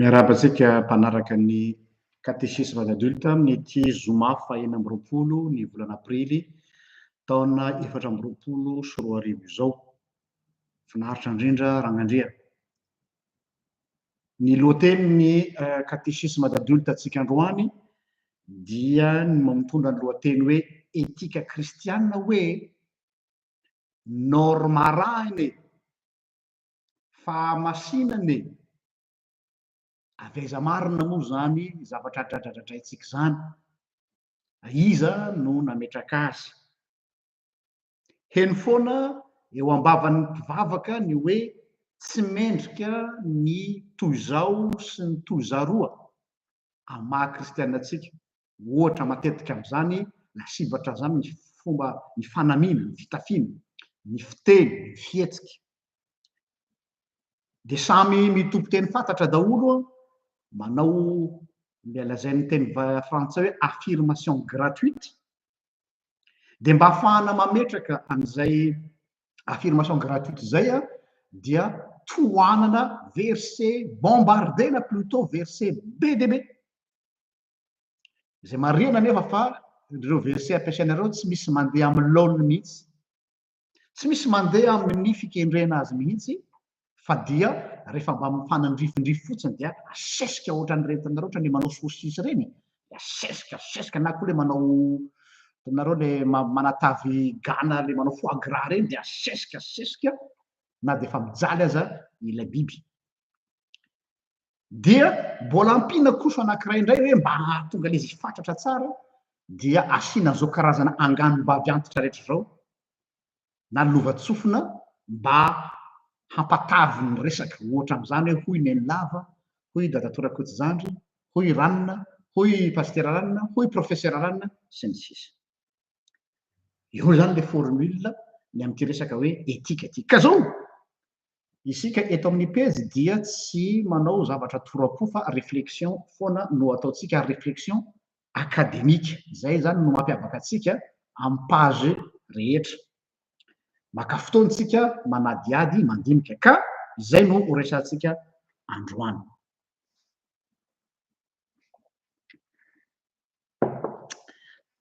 miarabantsika mpanaraka ny katesisme d'adulte amin'ny ity zoma fahena amby roapolo ny volana aprily taona 2024 izao. Finaritra indrindra ranandria. Ny lohatenin'ny katesisme d'adulte antsika androany dia mitondra ny lohateny hoe etika kristiana hoe norma rahany fahamasinany aveza marina moa zany zavatra dradradradraitsika zany. Iza no nametraka azy. Heny foana eo ambavan'ny mpivavaka ny hoe tsy mendrika ny toizao sy ny toizaroa amin'ny maha-kristianantsika. Ohatra matetika amin'izany lasibatra zany ny fomba ny fanamiana, ny fitafiana, ny fiteny, ny fihetsika. De samy mitompy-teny fantatra daholo manao mialazain'ny teny frantsay hoe affirmation gratuite. De mba ahafahana mametraka an'izay affirmation gratuite zay dia tohanana verset, bombardena plutôt verset be de be. Zay marina nefa fa ireo verset ampiasainareo tsy misy mandeha amin'ny laoniny mihitsy, tsy misy mandeha amin'ny fikendrena azy mihitsy, fa dia rehefa mba mifanandrifindrify fotsiny dia asesika ohatran'iretinareo ohatra ny manao sosisy reny, asesika na koa le manao nareo le manatavy gana le manao foie gras reny dia asesika na de efa mijaly aza ilay biby. Dia mbola ampina kosa anankiray indray hoe mba hahatonga le izy fatratra tsara dia asiana zao karazana anganom-bavy antitra rehetra zao na lova-tsofina mba hampatavy ny resaka. Ohatra amin'izany hoe hoy Neny Lava, hoy Dada Torakotijandry, hoy Ranina, hoy Pasitera Ranina, hoy Profesera Ranina sy ny sisa. Io zany le formule ny amin'ity resaka hoe etika ity. Ka zao isika eto amin'ny pejy dia tsy manao zavatra torapo fa réflexion foana no ataontsika, réflexion akademika. Zay zany no mampiavaka antsika amin'ny page rehetra. Maka fotoantsika manadiady mandinika ka izay no horesantsika androany.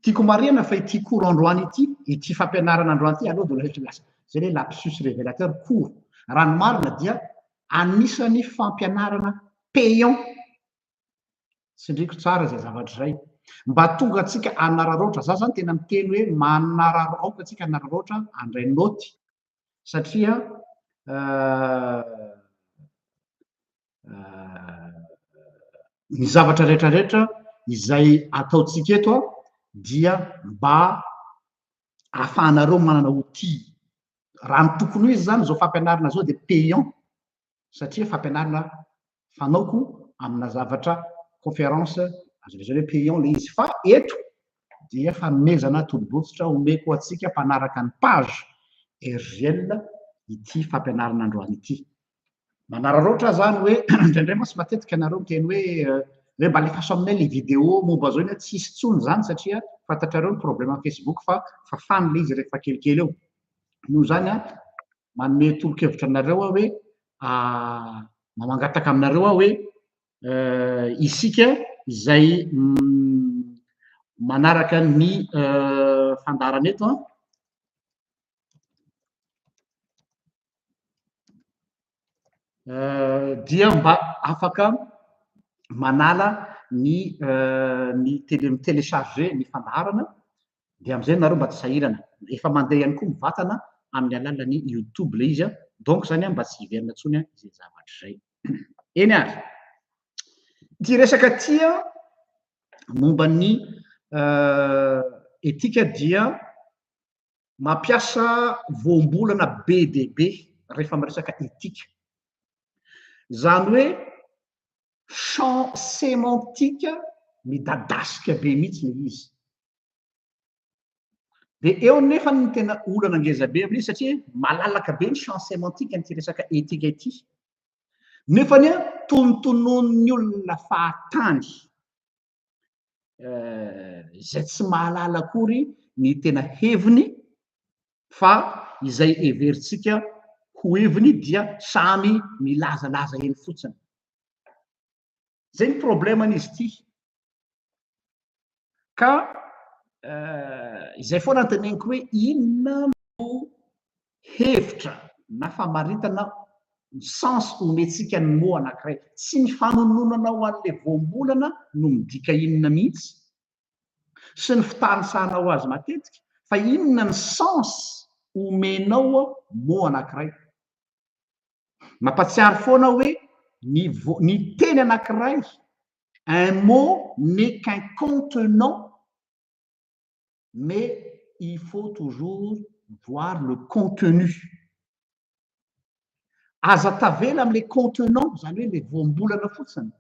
Tiako marina fa ity cours androany ity fampianarana androany ity aloha de lasa zay hoe lapsus révélateur cours. Raha ny marina dia anisany fampianarana payant. Tsindriko tsara zay zavatra zay. Mba tonga antsika anararoatra, za zany tena miteny hoe manararoaka antsika anararoatra andray noty satria ny zavatra rehetrarehetra izay ataontsika eto dia mba ahafahanareo manana outil. Raha ny tokony ho izy zany zao fampianarana zao de payant satria fampianarana fanaoko amina zavatra conférence azo hoe payant le izy. Fa eto dia fanomezana tolo-botsitra omeko atsika mpanaraka ny page RGL ity fampianarana androany ity. Manararoatra zany hoe indraindray moa tsy matetika ianareo miteny hoe mba alefaso aminay le vidéo momba zao tsy hisy tsony zany satria fantatrareo ny problème amin'ny Facebook fa fafany le izy rehefa kelikely eo. Noho zany manome tolo-kevitra anareo hoe mamangataka aminareo hoe isika izay manaraka ny fandarana eto dia mba afaka manala ny télécharger ny fandaharana dia am'izay nareo mba tsy sahirana. Efa mandeha ihany koa mivantana amin'ny alalan'ny YouTube le izy donc zany mba tsy hiverina intsony zay zavatra zay. Eny ary ty resaka tia momba ny etika dia mampiasa voambolana be de be rehefa miresaka etika. Zany hoe champ sémantique midadasika be mihitsy le izy. dia eo nefa ny tena olana ngezabe amin'izy satria malalaka be ny champ sémantique an'ity resaka etika ity nefany a tonotonon'ny olona fahatany izay tsy mahalala akory ny tena heviny fa izay everitsika ho heviny dia samy milazalaza eny fotsiny zay ny probleman'izy ity ka izay foana anteneniko hoe inona no hevitra na famaritana ny sens omentsika ny mo anankiray tsy ny fanononana ho an'le voambolana no midika inona mihitsy sy ny fitanisana ho azy matetika fa inona ny sens omenao mo anankiray mampatsiary foana hoe ny teny anankiray un mot n'est qu'un contenant mais il faut toujours voir le contenu aza tavela am'le contenant zany hoe le voambolana fotsiny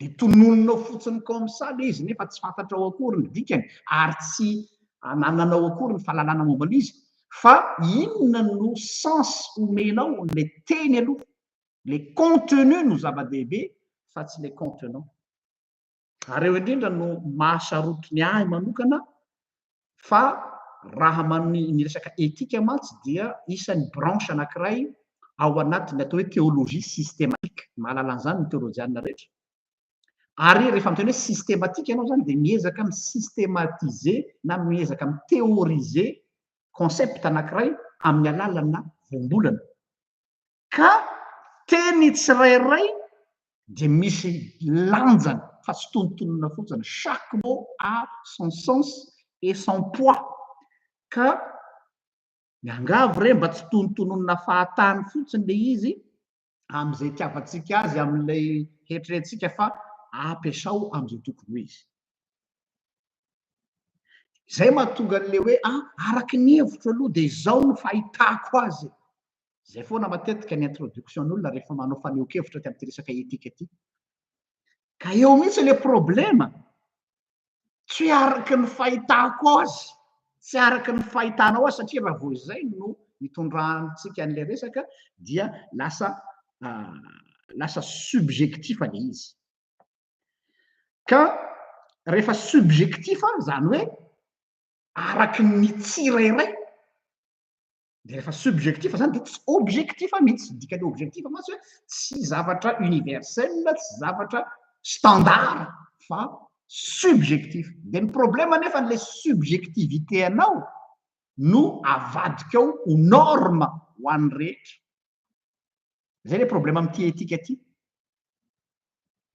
de tonononao fotsiny comme ça le izy nefa tsy fantatrao akory ny dikany ary tsy anananao akory ny fahalalana mombana izy fa inona no sens omenao le teny aloha le contenu no zava-dehibe fa tsy le contenant ary eo indrindra no mahasarotony ahy manokana fa raha ny resaka etika mantsy dia isan'ny branche anankiray ao anatiny atao hoe théologie systématique mahalala an'izany ny théologiana rehetra ary rehefa miteny hoe systématique ianao zany dia miezaka amin'ny systématiser na miezaka amin'ny théoriser concept anankiray amin'ny alalana voambolana ka teny tsirairay dia misy lanjany fa tsy tonotonona fotsiny chaque mot a son sens et son poids ka miangavy re mba tsy tonotonona fahatany fotsiny le izy am'izay tiavantsika azy amin'ilay heritreretintsika fa ampiasao am'izay tokony ho izy zay mahatonga an'le hoe araky ny hevitro aloha dia izao no fahitako azy zay foana matetika ny introduction'olona rehefa manao faneho-kevitra ty am'ty resaka etika ty ka eo mihitsy le problema tsy araky ny fahitako azy tsy araky ny fahitanao azy satria raha vo izay no mitondrantsika an'le resaka dia lasa subjectifa le izy ka rehefa subjectifa zany hoe araky ny tsirairay de rehefa subjectifa zany de tsy objectifa mihitsy dikany objectifa matsy hoe tsy zavatra universel tsy zavatra standard fa subjectif de ny problema nefa n'le subjectivité anao no avadikao ho norme ho an'ny rehetra zay le problema am'ty etika ty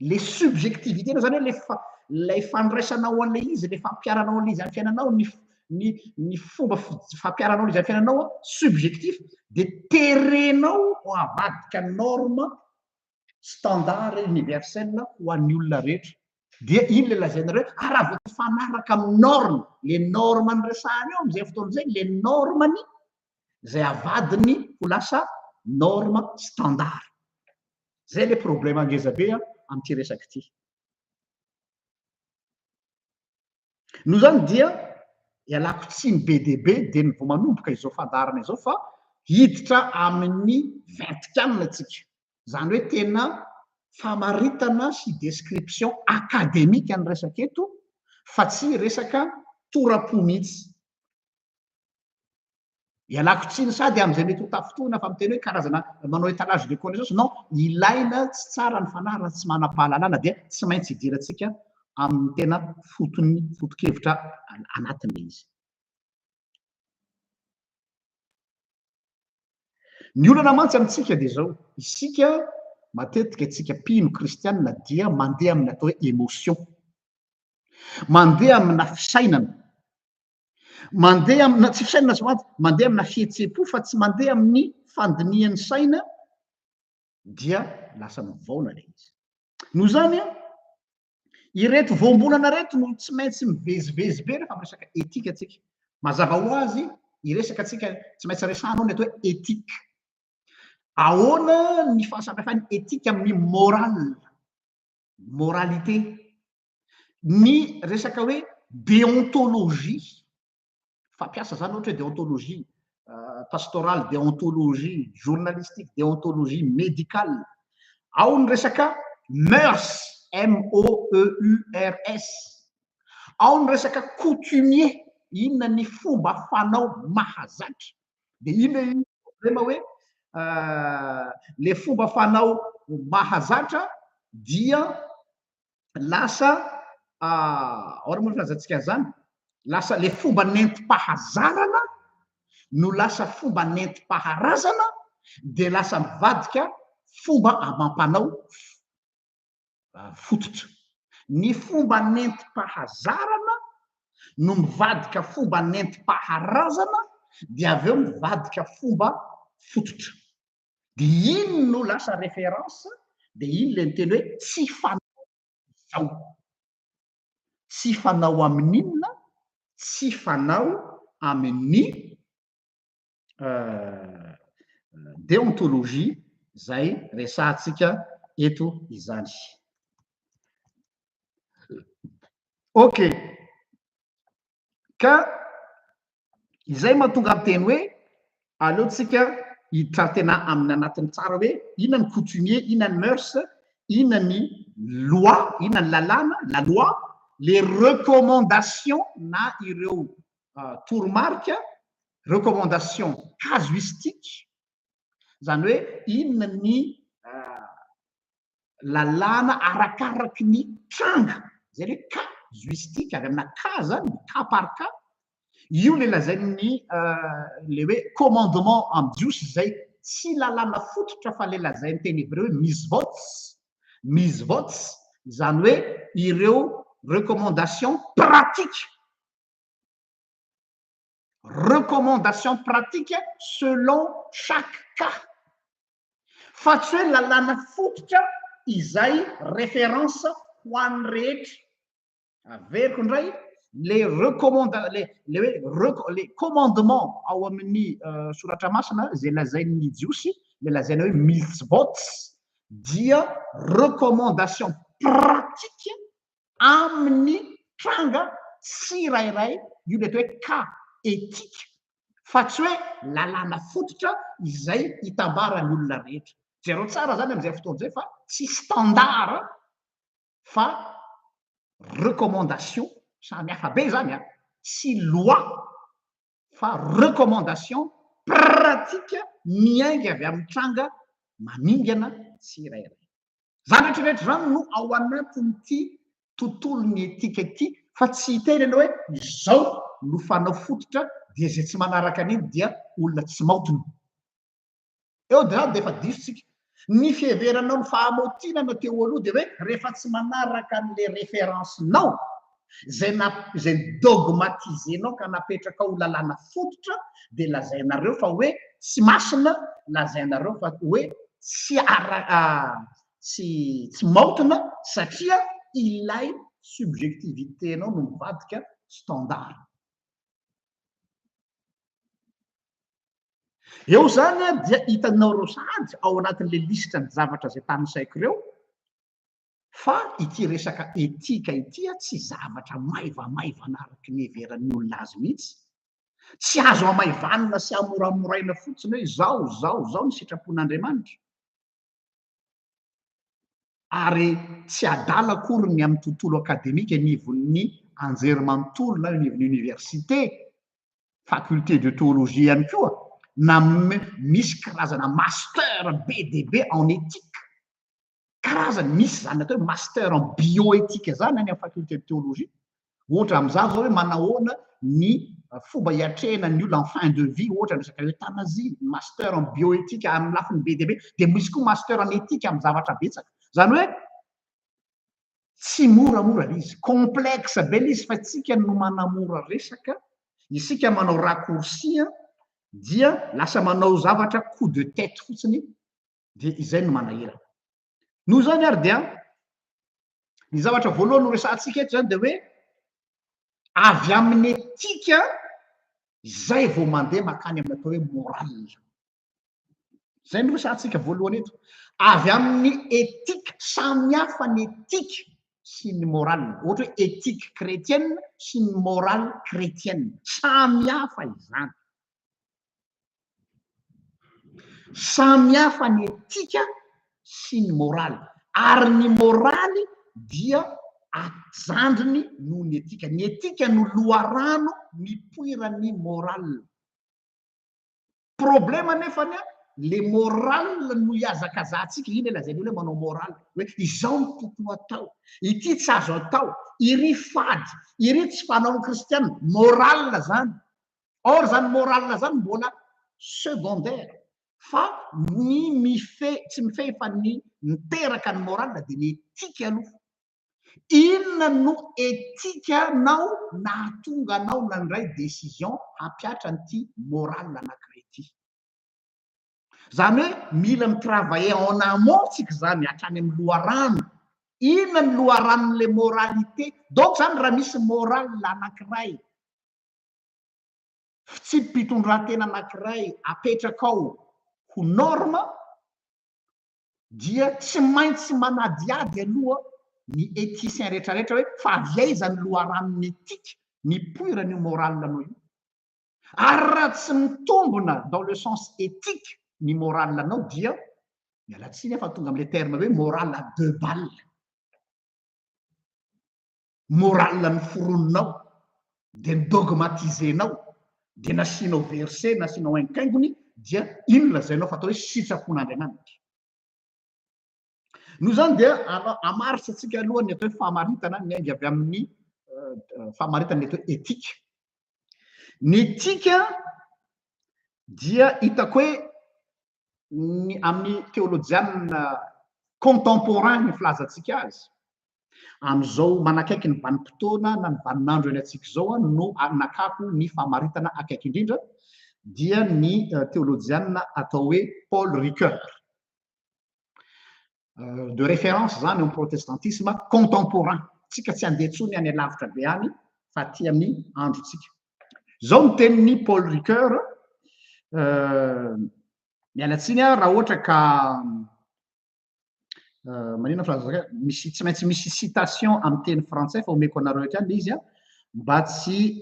le subjectivité anao zany hoe lay fandraisanao an'le izy le fampiaranao an'le izy amin'ny fiainanao ny fomba fampiaranao le izy amin'ny fiainanao subjectif de terenao ho avadika norme standard universel ho an'ny olona rehetra dia iny le lazainareo raha vo tsy fanaraka amin'ny norme le norme ny resahany eo am'izay fotoan'izay le normany zay avadiny ho lasa norme standard zay le problema angezabe am'ty resaky ty no zany dia ialako tsiny be deabe de ny vo manomboka izao fandarana izao fa hiditra amin'ny vintikanina atsika zany hoe tena famaritana sy description académique any resaka eto fa tsy resaka torapo mihitsy ialako tsiny sady am'izay mety ho tafotoana fa miteny hoe karazana manao étalage de connaissance non ilaina tsy tsara ny fanarina tsy manam-pahalalana dia tsy maintsy hidirantsika amin'ny tena foto-kevitra anatin'le izy ny olana mantsy amitsika dia zao isika matetika itsika mpino kristianina dia mandeha amin'ny atao hoe émotion mandeha amina fisainana mandeha amina tsy fisainana sy mantsy mandeha amina fihetsem-po fa tsy mandeha amin'ny fandinian'ny saina dia lasa mivaona le izy no zany ireto voambolana reto no tsy maintsy mivezivezy be rehefa miresaka etika atsika mazava ho azy iresaka atsika tsy maintsy resanao ny atao hoe etika ahoana ny fahasamihafany etika amin'ny moralité ny resaka hoe déontologie fampiasa zany ohatra hoe déontologie pastorale, déontologie journalistique, déontologie médicale. Ao ny resaka mœurs, MOEURS. Ao ny resaka coutumier, inona ny fomba fanao mahazatra. De inona problema hoe le fomba fanao mahazatra dia lasa ora moa filazatsika zany, lasa le fomba nentim-pahazarana no lasa fomba nentim-paharazana, de lasa mivadika fomba amam-panao fototra. Ny fomba nentim-pahazarana no mivadika fomba nentim-paharazana, de avy eo mivadika fomba fototra. De iny no lasa référence, de iny le miteny hoe tsy fanao zao. Tsy fanao amin'inona, tsy fanao amin'ny déontologie zay resahantsika eto izany. Ok, ka izay mahatonga amin'ny teny hoe aleotsika hiditra tena amin'ny anatiny tsara hoe inona ny coutumier, inona ny mœurs, inona ny loi, inona ny lalàna, la loi, les recommandations na ireo toromarika, recommandation casuistique, zany hoe inona ny lalàna arakaraky ny tranga, zay hoe casuistique avy amina cas zany, cas par cas. Io le lazain'ny le hoe commandement amin'ny jiosy zay tsy lalàna fototra fa le lazain'ny teny hebreo hoe misvots, zany hoe ireo recommandation pratique. Recommandation pratique selon chaque cas. Fa tsy hoe lalàna fototra izay référence ho an'ny rehetra. Averiko indray les commandements ao amin'ny soratra masina zay lazain'ny jiosy, le lazaina hoe mitzvots, dia recommandation pratique amin'ny tranga tsirairay, io le atao hoe cas éthique, fa tsy hoe lalàna fototra izay hitambarany olona rehetra. Zero tsara zany am'izay fotoana zay fa tsy standard fa recommandation, samy hafa be zany a, tsy loi fa recommandation pratique miainga avy amin'ny tranga maningana tsirairay. Zany rehetrarehetra zany no ao anatin'ity tontolon'ny etika ity, fa tsy hiteny ianao hoe izao no fanao fototra dia zay tsy manaraka an'iny dia olona tsy maotona. Eo de efa disotsika. Ny fiheveranao ny fahamaotinana teo aloha de hoe rehefa tsy manaraka an'le référencenao zay dogmatisenao ka napetraka ho lalàna fototra, de lazainareo fa hoe tsy masina, lazainareo fa hoe tsy maotona, satria ilay subjectivité anao no mivadika standard. Eo zany dia hitanao reo sady ao anatin'le lista ny zavatra zay tany saiko ireo, fa ity resaka etika ity tsy zavatra maivamaivana araky ny heveran'ny olona azy mihitsy. Tsy azo amaivanina sy amoramoraina fotsiny hoe zao ny sitrapon'Andriamanitra. Ary tsy adala akory ny amin'ny tontolo akademika nivon'ny anjerimanontolo na nivon'ny université, faculté de théologie ihany koa, na misy karazana master BDB en éthique. Karazany misy zany atao hoe master en bioéthique zany any amin'ny faculté de théologie. Ohatra amin'izany zao hoe manahoana ny fomba hiatrehan'ny olona en fin de vie, ohatra ny resaka euthanasie, master en bioéthique amin'ny lafiny BDB, de misy koa master en éthique amin'ny zavatra betsaka. Zany hoe tsy moramora izy, complexe be izy, fa tsika no manamora resaka, isika manao raccourci dia lasa manao zavatra coup de tête fotsiny, de izay no manahira. Noho zany ary dia ny zavatra voalohany no resahantsika eto zany de hoe avy amin'ny etika zay vao mandeha makany amin'ny atao hoe moral. Zay no resahantsika voalohany eto. Avy amin'ny etika, samy hafa ny etika sy ny morale, ohatra hoe éthique chrétienne sy ny morale chrétienne, samy hafa izany. Samy hafa ny éthique sy ny morale, ary ny morale dia azandriny noho ny éthique. Ny éthique no loharano mipoirany morale. Problème nefany le morale no hiazakazahantsika, iny lazany hoe manao morale, hoe izao no tokony atao, ity tsy azo atao, iry fady, iry tsy fanao kristiana, morale zany. Or zany morale zany mbola secondaire, fa tsy mifehy fa ny miteraka ny morale dia ny éthique aloha. Inona no éthique anao nahatonga anao nandray décision hampiatra an'ity morale anankiray ity. Zany hoe mila mitravailler en amont tsika zany hatrany amin'ny loharano. Inona ny loharanon'le moralité? Donc zany raha misy morale anankiray, fitsipim-pitondran-tena anankiray apetraka ao ho norme, dia tsy maintsy manadiady aloha ny éthicien rehetrarehetra hoe fa avia ny loharanon'ny éthique mipoirany morale anao io. Ary raha tsy mitombona dans le sens éthique ny morale anao dia mialatsiny fa tonga am'le terme hoe morale à deux balles, morale ny forononao de dogmatisenao de nasianao verset, nasianao hainkaingony, dia ino lazainao fa atao hoe sitrapon'Andriamanitra. No zany dia amarisy atsika aloha ny atao hoe famaritana miainga avy amin'ny famaritana ny atao hoe éthique. Ny éthique dia hitako hoe amin'ny théologienne contemporain ny filazantsika azy, am'izao manakaiky ny vanim-potoana na ny vaninandro eny atsika zao no nakako ny famaritana akaiky indrindra, dia ny théologienne atao hoe Paul Ricoeur, de référence zany au protestantisme contemporain. Tsika tsy andeha tsony any alavitra be any fa ty amin'ny androtsika. Zao ny tenin'ny Paul Ricoeur, mialatsiny raha ohatra ka manina filaza misy tsy maintsy misy citation amin'ny teny frantsay fa omeko anareo etrany izy mba tsy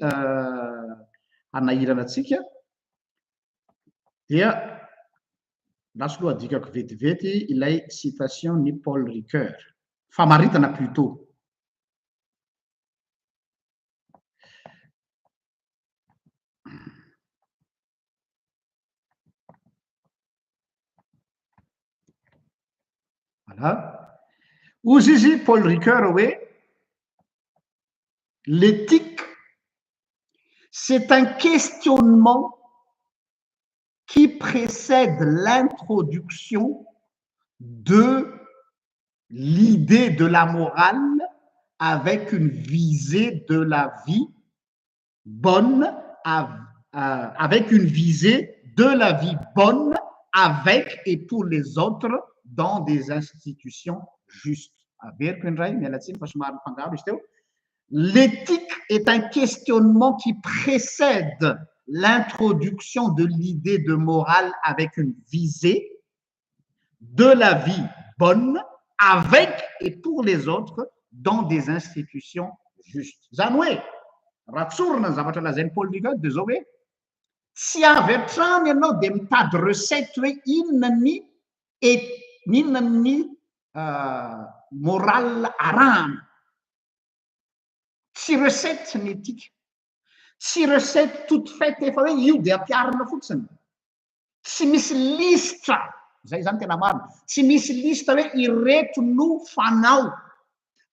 hanahirana atsika, dia laso loha adikako vetivety ilay citation ny Paul Ricoeur, famaritana plutôt. Voilà. Ozy izy Paul Ricoeur hoe l'éthique c'est un questionnement qui précède l'introduction de l'idée de la morale avec une visée de la vie bonne, avec une visée de la vie bonne avec et pour les autres dans des institutions justes. L'éthique est un questionnement qui précède l'introduction de l'idée de morale avec une visée de la vie bonne avec et pour les autres dans des institutions justes. Zany hoe raha tsorona ny zavatra lazainy Paul Ricoeur de zao hoe tsy avy hatrany ianao de mitady recette hoe inona ny morale arahana. Tsy recette ny éthique, tsy recette toute faite efa hoe io de ampiarina fotsiny, tsy misy listra, zay zany tena marina, tsy misy listra hoe ireto no fanao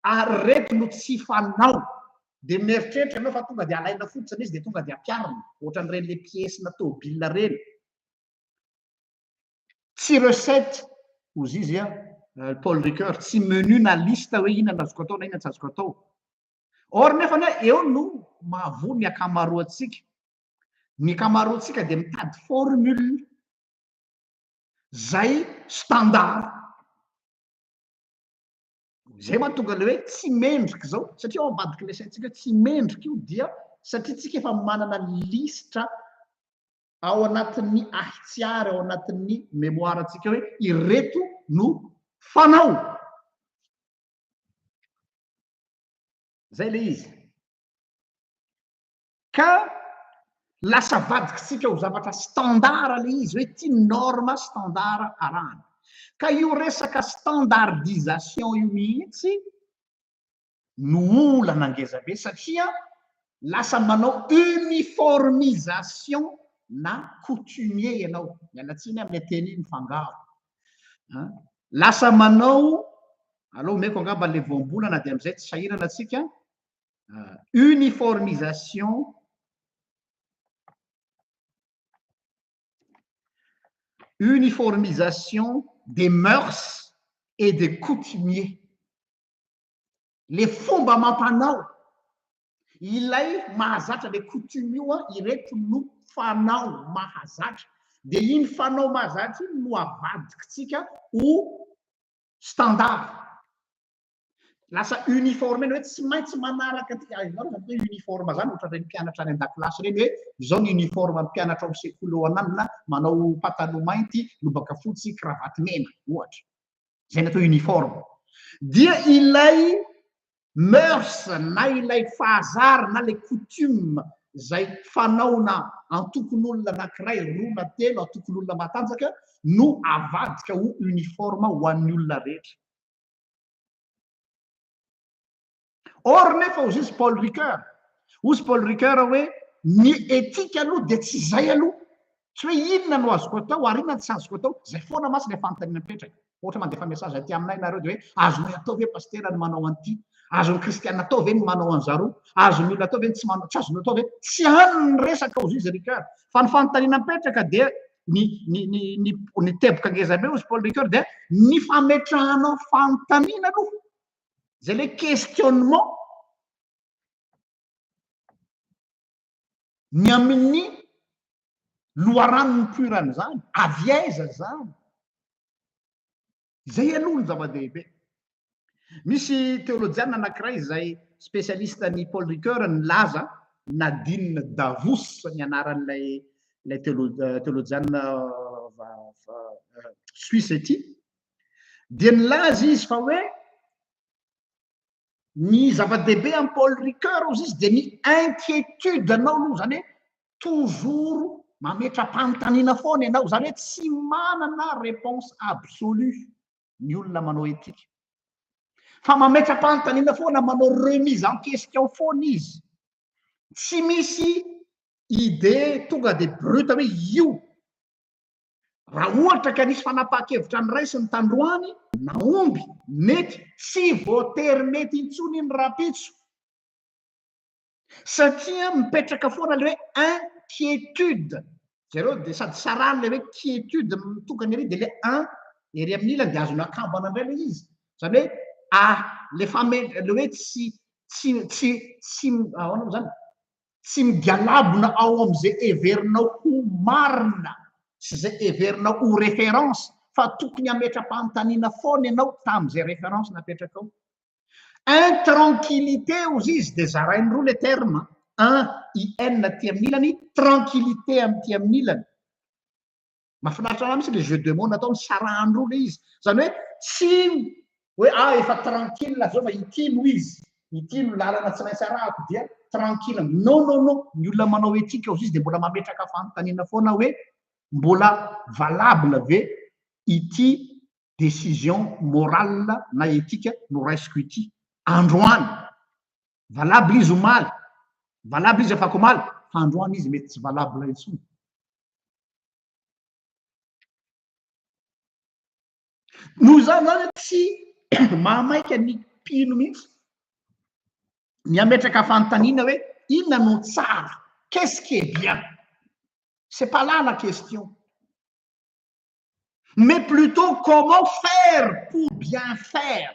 ary reto no tsy fanao, de mieritreritra ianao fa tonga de alaina fotsiny izy de tonga de ampiarina, ohatran'ireny le piesina tôbila reny. Tsy recette ozy izy Paul Ricoeur, tsy menu na lista hoe inona no azoko atao na inona tsy azoko atao. Or nefa eo no mahavoa ny akamaroantsika. Ny akamaroantsika de mitady formule zay standard. Zay mahatonga le hoe tsy mendrika zao, satria ao ambadiky le saintsika tsy mendrika io dia satria tsika efa manana listra ao anatin'ny ahitsiary, ao anatin'ny mémoire atsika hoe ireto no fanao. zay le izy ka lasa vadikitsika ho zavatra standard le izy hoe ty norme standard arahana ka io resaka standardisation io mihitsy no olana angezabe satria lasa manao uniformisation na coutumier ianao mialatsiny amin'ny teny mifangaro lasa manao aloha meko angamba le voambolana de am'izay tsy sahirana atsika uniformisation des mœurs et des coutumiers le fomba mampanao ilay mahazatra le coutume io ireto no fanao mahazatra de iny fanao mahazatra iny no avadikitsika ho standard lasa uniforme hoe tsy maintsy manaraka ty aizao zany hoe uniforme zany ohatra reny mpianatra any an-dakilasy reny hoe zao ny uniforme mpianatra ao sekoly eo anamina manao pataloha mainty lobaka fotsy cravaty mena ohatra zay ny atao uniforme dia ilay mœurs na ilay fahazary na le coutume zay fanaona antokon'olona anankiray roa na telo antokon'olona matanjaka no avadika ho uniforme ho an'ny olona rehetra or nefa ozy izy Paul Ricoeur ozy Paul Ricoeur hoe ny éthique aloha de tsy zay aloha tsy hoe inona no azoko atao ary inona tsy azoko atao zay foana masy le fanontaniana mipetraka ohatra mandefa message aty aminay nareo de hoe azonay atao ve pasteur ny manao an'ity azon'ny kristiana atao ve ny manao an'zaro azon'ny olona atao ve tsy manao tsy azony atao ve tsy anyny resaka ozy izy Ricoeur fa ny fanontaniana mipetraka de ny teboka angezabe ozy Paul Ricoeur de ny fametrahanao fanontaniana aloha zay le questionnement ny amin'ny loharanony puirany zany aviaiza zany zay aloha ny zava-dehibe misy théologiana anankiray zay spécialiste ny Paul Ricoeur ny laza Nadine Davos ny anaran'lay théologiana suisse ety dia ny laza izy fa hoe ny zava-dehibe amin'ny Paul Ricoeur ozy izy de ny inquiétude anao aloha zany hoe toujours mametra-panontaniana foana ianao zany hoe tsy manana réponse absolue ny olona manao etika fa mametra-panontaniana foana manao remise en question foana izy tsy misy idée tonga de brute hoe io raha ohatra ka nisy fanapaha-kevitra ny ray sy ny tandroany naomby mety tsy voatery mety intsony iny rapitso satria mipetraka foana le hoe inquiétude zareo de sady sarany le hoe quiétude mitokany ery de le ery amin'ny ilany de azony akambana indray le izy zany hoe le le hoe ahoana zany tsy migalabona ao am'izay everinao ho marina sy zay everinao ho référence fa tokony ametra-panontaniana foana ianao tam'izay référence napetraka ao intranquillité ozy izy de zarainy roa le terme in ty amin'ny ilany tranquillité am'ty amin'ny ilany mahafinaritra ana misy le jeu de mots natao ny sarahany roa le izy zany hoe tsy hoe efa tranquille zao fa ity no izy ity no lalana tsy maintsy arahako dia tranquille non non non ny olona manao etika ozy izy de mbola mametraka fanontaniana foana hoe mbola valable ve ity décision morale na etika no raisiko ity androany valable izy omaly valable izy afako omaly fa androany izy mety tsy valable intsony no zany zany tsy mahamaika ny mpino mihitsy ny ametraka fanontaniana hoe inona no tsara qu'est-ce qui est bien c'est pas là la question mais plutôt comment faire pour bien faire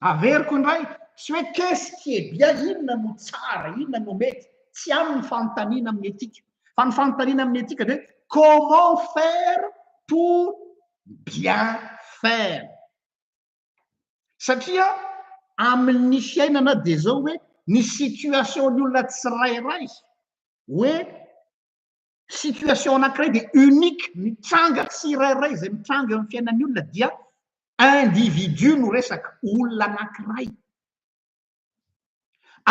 averiko indray tsy hoe qu'est-ce qui est bien inona no tsara inona no mety tsy amin'ny fanontaniana amin'ny etika fa ny fanontaniana amin'ny etika de comment faire pour bien faire satria amin'ny fiainana de zao hoe ny situation ny olona tsirairay hoe situation anankiray de unique mitranga tsirairay zay mitranga amin'ny fiainan'ny olona dia individu no resaka olona anankiray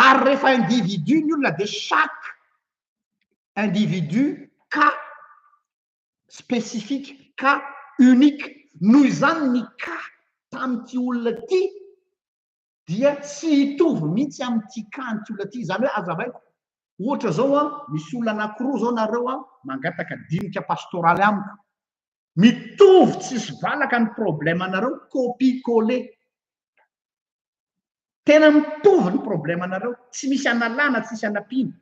ary rehefa individu ny olona de chaque individu cas spécifique cas unique noho izany ny cas tam'ty olona ty dia tsy hitovy mihitsy am'ty cas n'ty olona ty zany hoe azavaiko ohatra zao a misy olona anankiroa zao nareo a mangataka dinika pastoraly amiko mitovy tsisy valaka ny problème anareo copie collé tena mitovy ny problème anareo tsy misy analana tsy misy anapina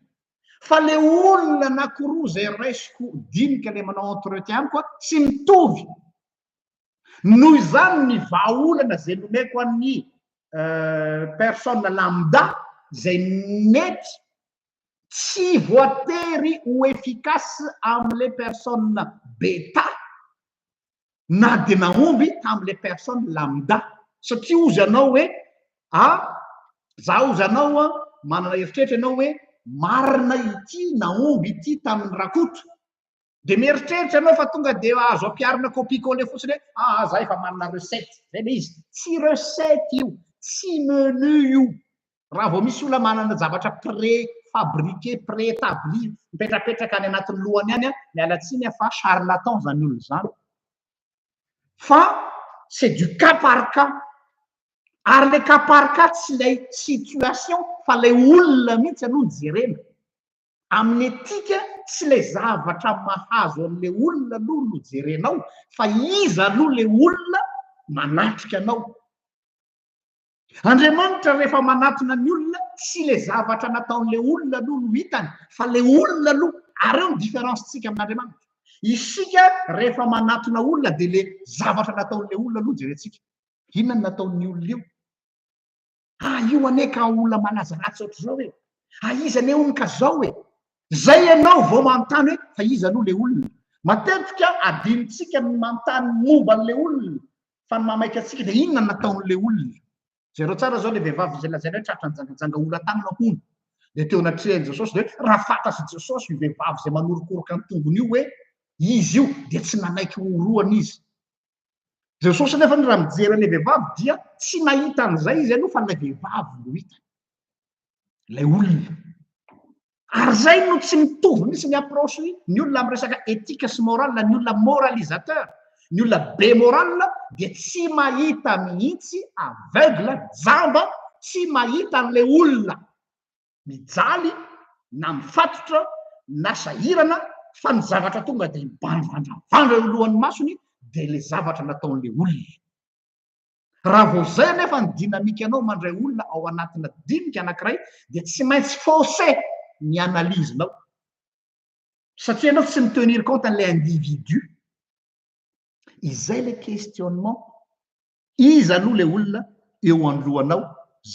fa le olona anankiroa zay raisiko dinika le manao entretien amiko a tsy mitovy noho izany ny vahaolana zay nomeko amin'ny personne lambda zay mety tsy voatery ho efficace am'le personne beta na de naomby tam'le personne lambda satria ozy anao hoe za ozy anao a manana eritreritra ianao hoe marina ity naomby ity tamin'ny rakoto de mieritreritra anao fa tonga de azo ampiarina copie collé fotsiny hoe za efa manana recette zay le izy tsy recette io tsy menu io raha vao misy olona manana zavatra préfabriqué préétabli mipetrapetraka any anatin'ny lohany any a mialatsiny fa charlatan zany olo zany fa c'est du cas par cas ary le cas par cas tsy lay situation fa le olona mihitsy aloha ny jerena amin'ny etika tsy le zavatra mahazo an'le olona aloha no jerenao fa iza aloha le olona manatrika anao Andriamanitra rehefa manatona ny olona tsy le zavatra nataon'le olona aloha no hitany fa le olona aloha ary eo ny différencentsika amin'Andriamanitra isika rehefa manatona olona de le zavatra nataon'le olona aloha jerentsika inona ny nataon'ny olona io io ane ka olona malaza ratsy ohatry zao hoe iza ane ono ka zao hoe zay ianao vao manontany hoe fa iza aloha le olona matetika adinitsika ny manontany momba an'le olona fa ny mamaika atsika de inona ny nataon'le olona zay reo tsara zao le vehivavy zay lazaina hoe tratra njangajanga ola tanana hono de teo anatrehany Jesosy de hoe raha fantasy Jesosy io vehivavy zay manorokoroka ny tongony io hoe izy io de tsy nanaiky oroany izy Jesosy nefa raha mijery an'le vehivavy dia tsy nahita an'izay izy aloha fa le vehivavy no hita le olona ary zay no tsy mitovy misy ny approche ny olona amy resaka éthique sy morale ny olona moralisateur ny olona be morale de tsy mahita mihitsy aveugle jamba tsy mahita an'le olona mijaly na mifatotra na sahirana fa ny zavatra tonga de mibandravandravandra olohan'ny masony de le zavatra nataon'le olona raha vao zay nefa ny dinamika anao mandray olona ao anatina dinika anankiray de tsy maintsy faussé ny analysenao satria anao tsy mitenir compte an'le individu izay le questionnement iza aloha le olona eo anolohanao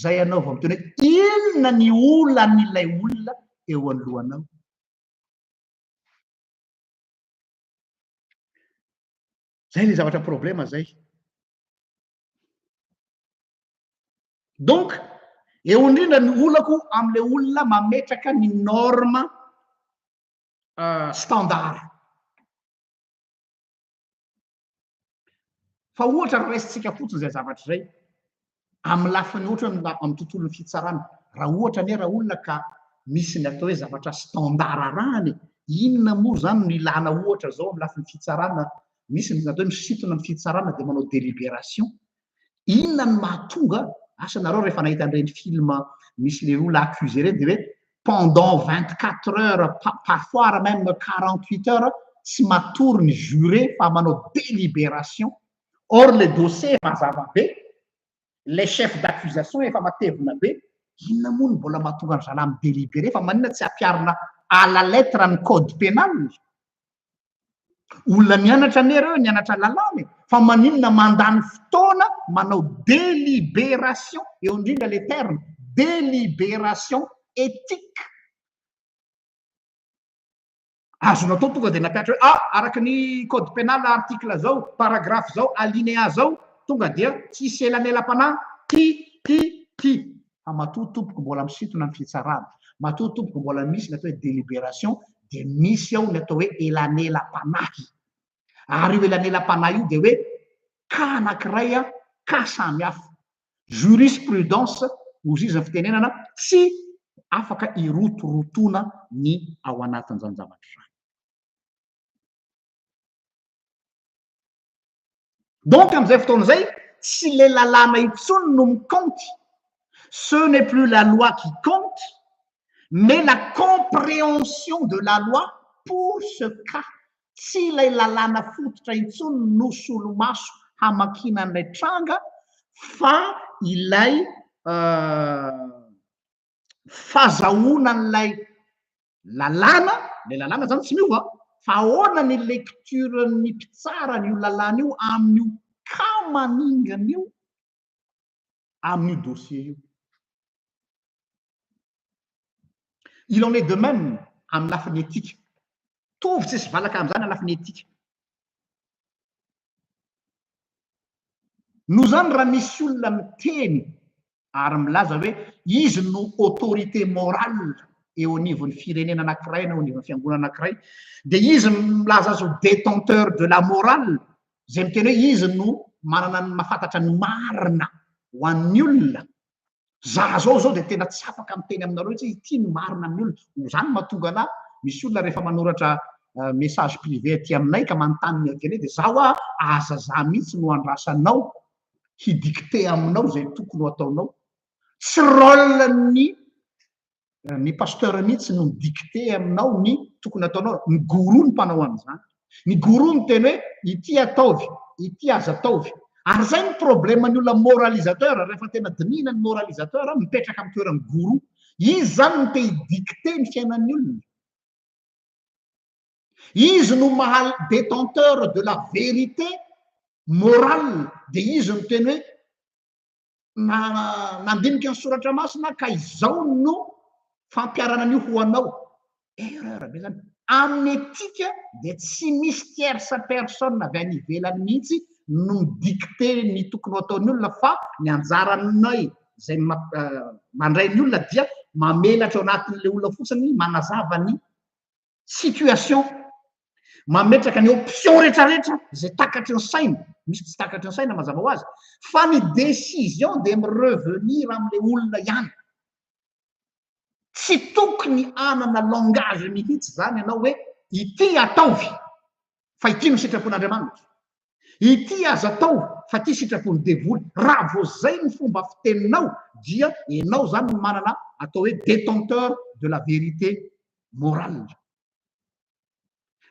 zay anao vao miteny hoe inona ny olan'ilay olona eo anolohanao zay le zavatra problème zay donc eo indrindra ny olako am'le olona mametraka ny norme standard fa ohatra raisitsika fotsiny zay zavatra zay amy lafiny ohatra amy tontolon'ny fitsarana raha ohatra ane raha olona ka misy ny atao hoe zavatra standard arahany inona moa zany no ilana ohatra zao amy lafiny fitsarana misy ny atao hoe misitona ny fitsarana de manao délibération inona ny mahatonga asa nareo rehefa nahita an'ireny film misy le olona accusé reny de hoe pendant 24 heures parfois même 48 heures tsy matory ny juré fa manao délibération or le dossier mazava be les chefs d'accusation efa matevina be inona moa ny mbola mahatonga ny zala amy délibéré fa manina tsy ampiarina à la lettre ny code pénal olona mianatra nereo nianatra lalàny fa maninona mandany fotoana manao délibération eo indrindra le terme délibération éthique azonao atao tonga de nampiatra hoe araky ny code pénal article zao paragraphe zao alinéa zao tonga dia tsisy elanelam-panahy ty fa matoa tompoko mbola misitona ny fitsarana matoa tompoko mbola misy ny atao hoe délibération de misy ao ny atao hoe elanelam-panahy ary io elanelam-panahy io de hoe ka anankiray ka samy hafa jurisprudence ozy izy ny fitenenana tsy afaka irotorotona ny ao anatin'izany zavatra zany. Donc am'izay fotoana zay tsy le lalàna intsony no miconte, ce n'est plus la loi qui compte, mais la compréhension de la loi pour ce cas. Tsy ilay lalàna fototra intsony no solomaso hamakina an'ilay tranga, fa ilay fahazahoana an'ilay lalàna, le lalàna zany tsy miova, fa ahoana ny lecturen'ny mpitsara n'io lalàna io amin'io cas maningana io, amin'io dossier io. Il en est de même amin'ny lafiny éthique. Tovy tsisy valaka am'izany lafiny éthique. No zany raha misy olona miteny ary milaza hoe izy no autorité morale eo anivon'ny firenena anankiray na eo anivon'ny fiangonana anankiray, de izy milaza azy ho détenteur de la morale, zay miteny hoe izy no manana ny mahafantatra ny marina ho an'ny olona. Za zao de tena tsy afaka miteny aminareo hoe ity ny marina amin'ny olona. Zany mahatonga anahy misy olona rehefa manoratra message privé aty aminay ka manontany ny tele de zaho aza za mihitsy no andrasanao hidicté aminao zay tokony ho ataonao. Tsy rôle ny pasteur mihitsy no midicté aminao ny tokony ataonao. Ny gourou ny mpanao an'izany. Ny gourou ny teny hoe ity ataovy, ity aza ataovy. Ary zay ny problèmen'ny olona moralisateur, rehefa tena dinina ny moralisateur mipetraka amin'ny toeran'ny gourou. Izy zany no te hidicté ny fiainan'ny olona. Izy no détenteur de la vérité morale, de izy no teny hoe nandinika ny soratra masina ka izao no fampiarana an'io ho anao. Erreur be zany. Amin'ny éthique de tsy misy tierce personne avy any ivelany mihitsy no midicté ny tokony ho ataon'ny olona, fa ny anjaranay zay mandray ny olona dia mamelatra ao anatin'le olona fotsiny manazava ny situation, mametraka ny option rehetrarehetra zay takatry ny saina, misy tsy takatry ny saina mazava ho azy, fa ny décision de revenir amin'le olona ihany. Tsy tokony anana langage mihitsy zany ianao hoe ity ataovy fa ity no sitrapon'Andriamanitra, ity aza atao fa ity sitrapon'ny devoly. Raha vo zay ny fomba fiteninao dia ianao zany no manana atao hoe détenteur de la vérité morale.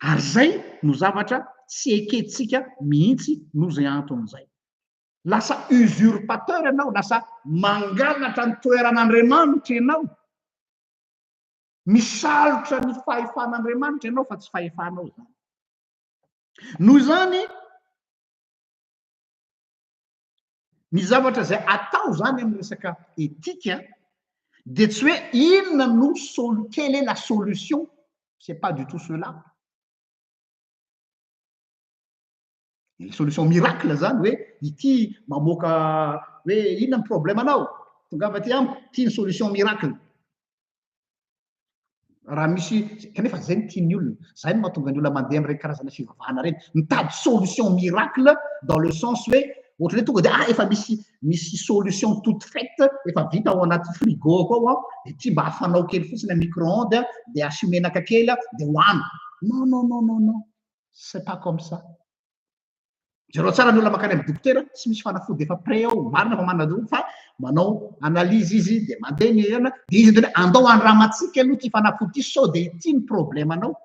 Ary zay no zavatra tsy ekentsika mihitsy no zay anton'izay. Lasa usurpateur ianao, lasa mangalatra ny toeran'Andriamanitra ianao, misalotra ny fahefan'Andriamanitra ianao fa tsy fahefanao zany. Noho izany ny zavatra zay atao zany amin'ny resaka éthique de tsy hoe inona no quelle est la solution, c'est pas du tout cela. Ny solution miracle zany hoe ity mamoaka hoe inona ny problème anao, tongava ty amiko, ty ny solution miracle. Raha misy kanefa zay ny tian'ny olona, zay no mahatonga ny olona mandeha amin'ireny karazana fivavahana reny, mitady solution miracle dans le sens hoe ohatra hoe tonga de efa misy solution toute faite efa vita ao anaty frigo ao de ty mba afanao kely fotsiny micro-ondes de asio menaka kely de hoany. Non non non non non, c'est pas comme ça. Zero tsara ny olona makany amin'ny dokotera, tsy misy fanafody efa prêt ao, marina fa manadoko fa manao analyse izy de mandeha ny de izy de andao andramatsika aloha ty fanafody ty sao de ity ny problème anao.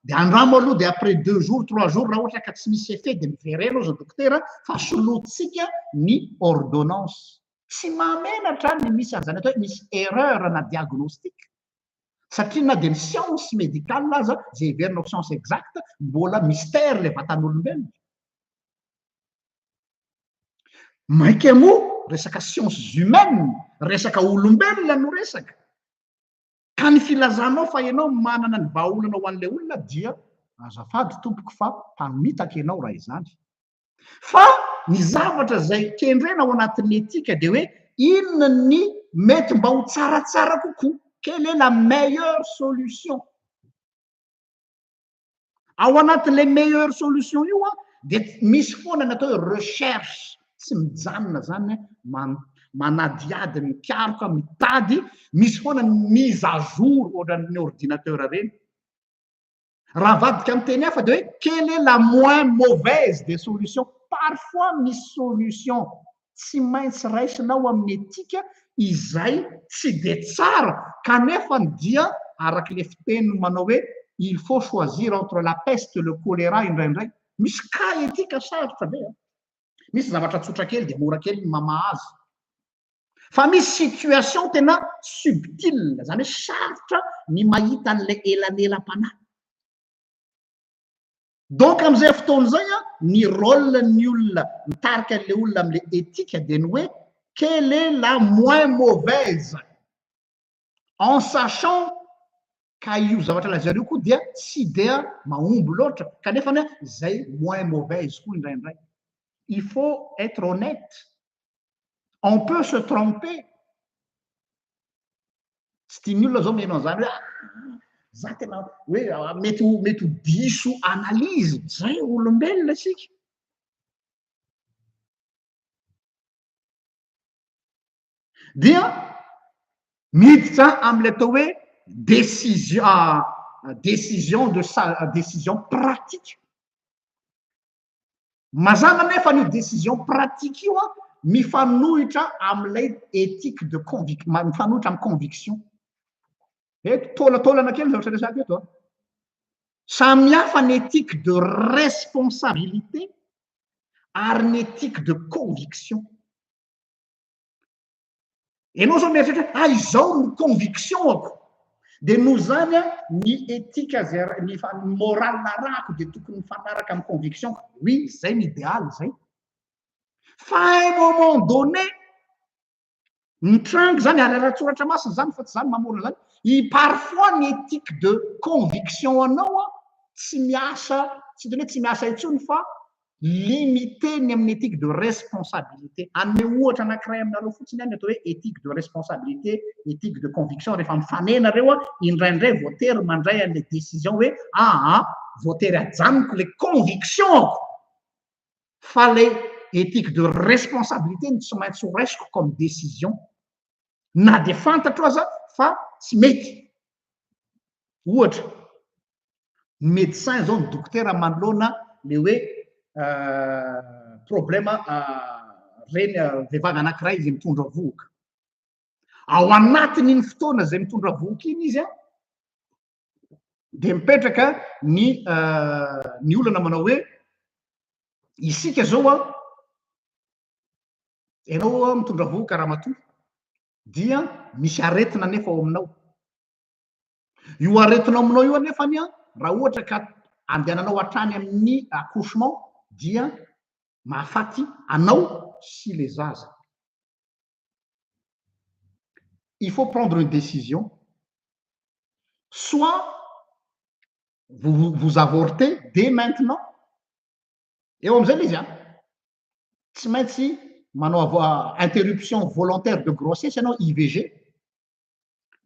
De andramo aloha de après 2 jours 3 jours raha ohatra ka tsy misy effet de miverena anao za dokotera fa solotsika ny ordonnance. Tsy mamenatra ny misy an'izany atao hoe misy erreur na diagnostic. Satria na de ny science médicale aza zay heverinao science exacte mbola mystère le vatan'olombelona. Mainka moa resaka sciences humaines, resaka olombelona no resaka. Ka ny filazanao fa ianao manana ny vahaolana ho an'le olona dia azafady tompoko fa mpamitaka ianao raha izany. Fa ny zavatra zay kendrena ao anatin'ny éthique de hoe inona ny mety mba ho tsaratsara kokoa, quelle est la meilleure solution. Ao anatin'le meilleure solution io de misy foana natao hoe recherche. Tsy mijanona zany manadiady mipiaroka mitady misy foana mise à jour ohatran'ny ordinateur reny raha vadika amin'ny teny hafa de hoe quelle est la moins mauvaise des solutions parfois misy solution tsy maintsy raisinao amin'ny etika izay tsy de tsara kanefa dia araky le fiteny manao hoe il faut choisir entre la peste le choléra indraindray misy ka etika sarotra be misy zavatra tsotra kely de mora kely mamaha azy fa misy situation tena subtile zany hoe sarotra ny mahita an'le elanelam-panahy donc am'izay fotoana zay ny rôle ny olona mitarika an'le olona am'le éthique de ny hoe quelle est la moins mauvaise en sachant ka io zavatra lazareo koa dia tsy dia mahomby loatra kanefa ny zay moins mauvaise koa indraindray il faut être honnête on peut se tromper tsy tiany olona zao menao zany hoe za tena hoe mety ho diso analyse zay olombelona sika dia miditra am'le atao hoe décision pratique mazana nefa ny décision pratique io mifanohitra am'lay éthique de mifanohitra amy conviction eto tôlatôlana kely zavatra resaka eto samihafa ny éthique de responsabilité ary ny éthique de conviction ianao zao mieritreritra izao ny conviction ako de noho zany ny éthique ny moral narako de tokony mifanaraka amy conviction oui zay ny idéal zay fa un moment donné mitrangy zany ary aratsoratra masina zany fa tsy zany mamorona zany parfois ny éthique de conviction anao tsy miasa tsy teny hoe tsy miasa intsony fa limité ny amin'ny éthique de responsabilité anome ohatra anankiray aminareo fotsiny any atao hoe éthique de responsabilité éthique de conviction rehefa mifanenareo indraindray voatery mandray an'le décision hoe voatery ajanoko le convictionko fa le éthique de responsabilité ny tsy maintsy ho raisiko comme décision na de fantatro aza fa tsy mety ohatra médecin zao ny dokotera manoloana le hoe problème reny vehivavy anankiray izy mitondra vohoka ao anatin'iny fotoana zay mitondra vohoka iny izy de mipetraka ny olana manao hoe isika zao ianao mitondra vohoka raha matoa dia misy aretina nefa ao aminao io aretinao aminao io anefany raha ohatra ka andehananao hatrany amin'ny accouchement dia mahafaty anao sy le zaza il faut prendre une décision soit vous avortez dès maintenant eo am'izay le izy tsy maintsy manao interruption volontaire de grossesse ianao IVG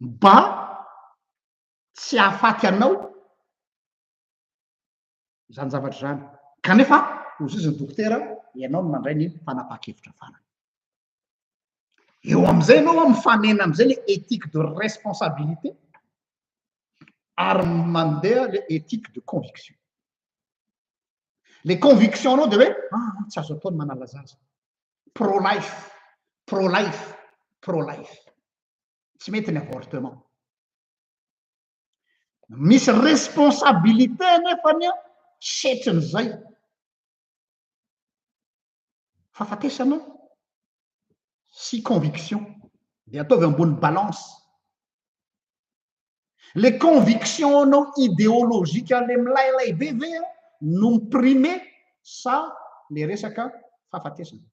mba tsy ahafaty anao zany zavatra zany kanefa ozy izy ny dokotera ianao no mandray ny fanapa-kevitra farany eo am'izay anao mifanena am'izay le éthique de responsabilité ary mandeha le éthique de conviction le conviction anao de hoe tsy azo ataony manala zaza pro life tsy mety ny avortement misy responsabilité nefany setrin'zay fahafatesana sy conviction de ataovy ambony balance le conviction anao idéologique le milailay be ve no miprimé sa le resaka fahafatesana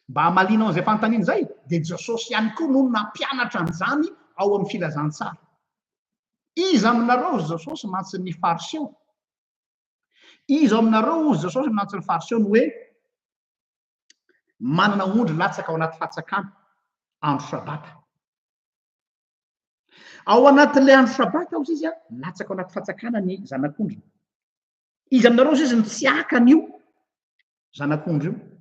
mba hamalinao an'izay fanontaniana zay de jesosy ihany koa no nampianatra an'izany ao amin'ny filazantsara izy aminareo jesosy mantsy ny fariseo izy aminareo jesosy mantsy ny fariseo ny hoe manana ondry latsaka ao anaty fatsakana andro sabata ao anatin'le andro sabata ozy izy latsaka ao anaty fatsakana ny zanak'ondry izy aminareo izy ny tsy akan'io zanak'ondry io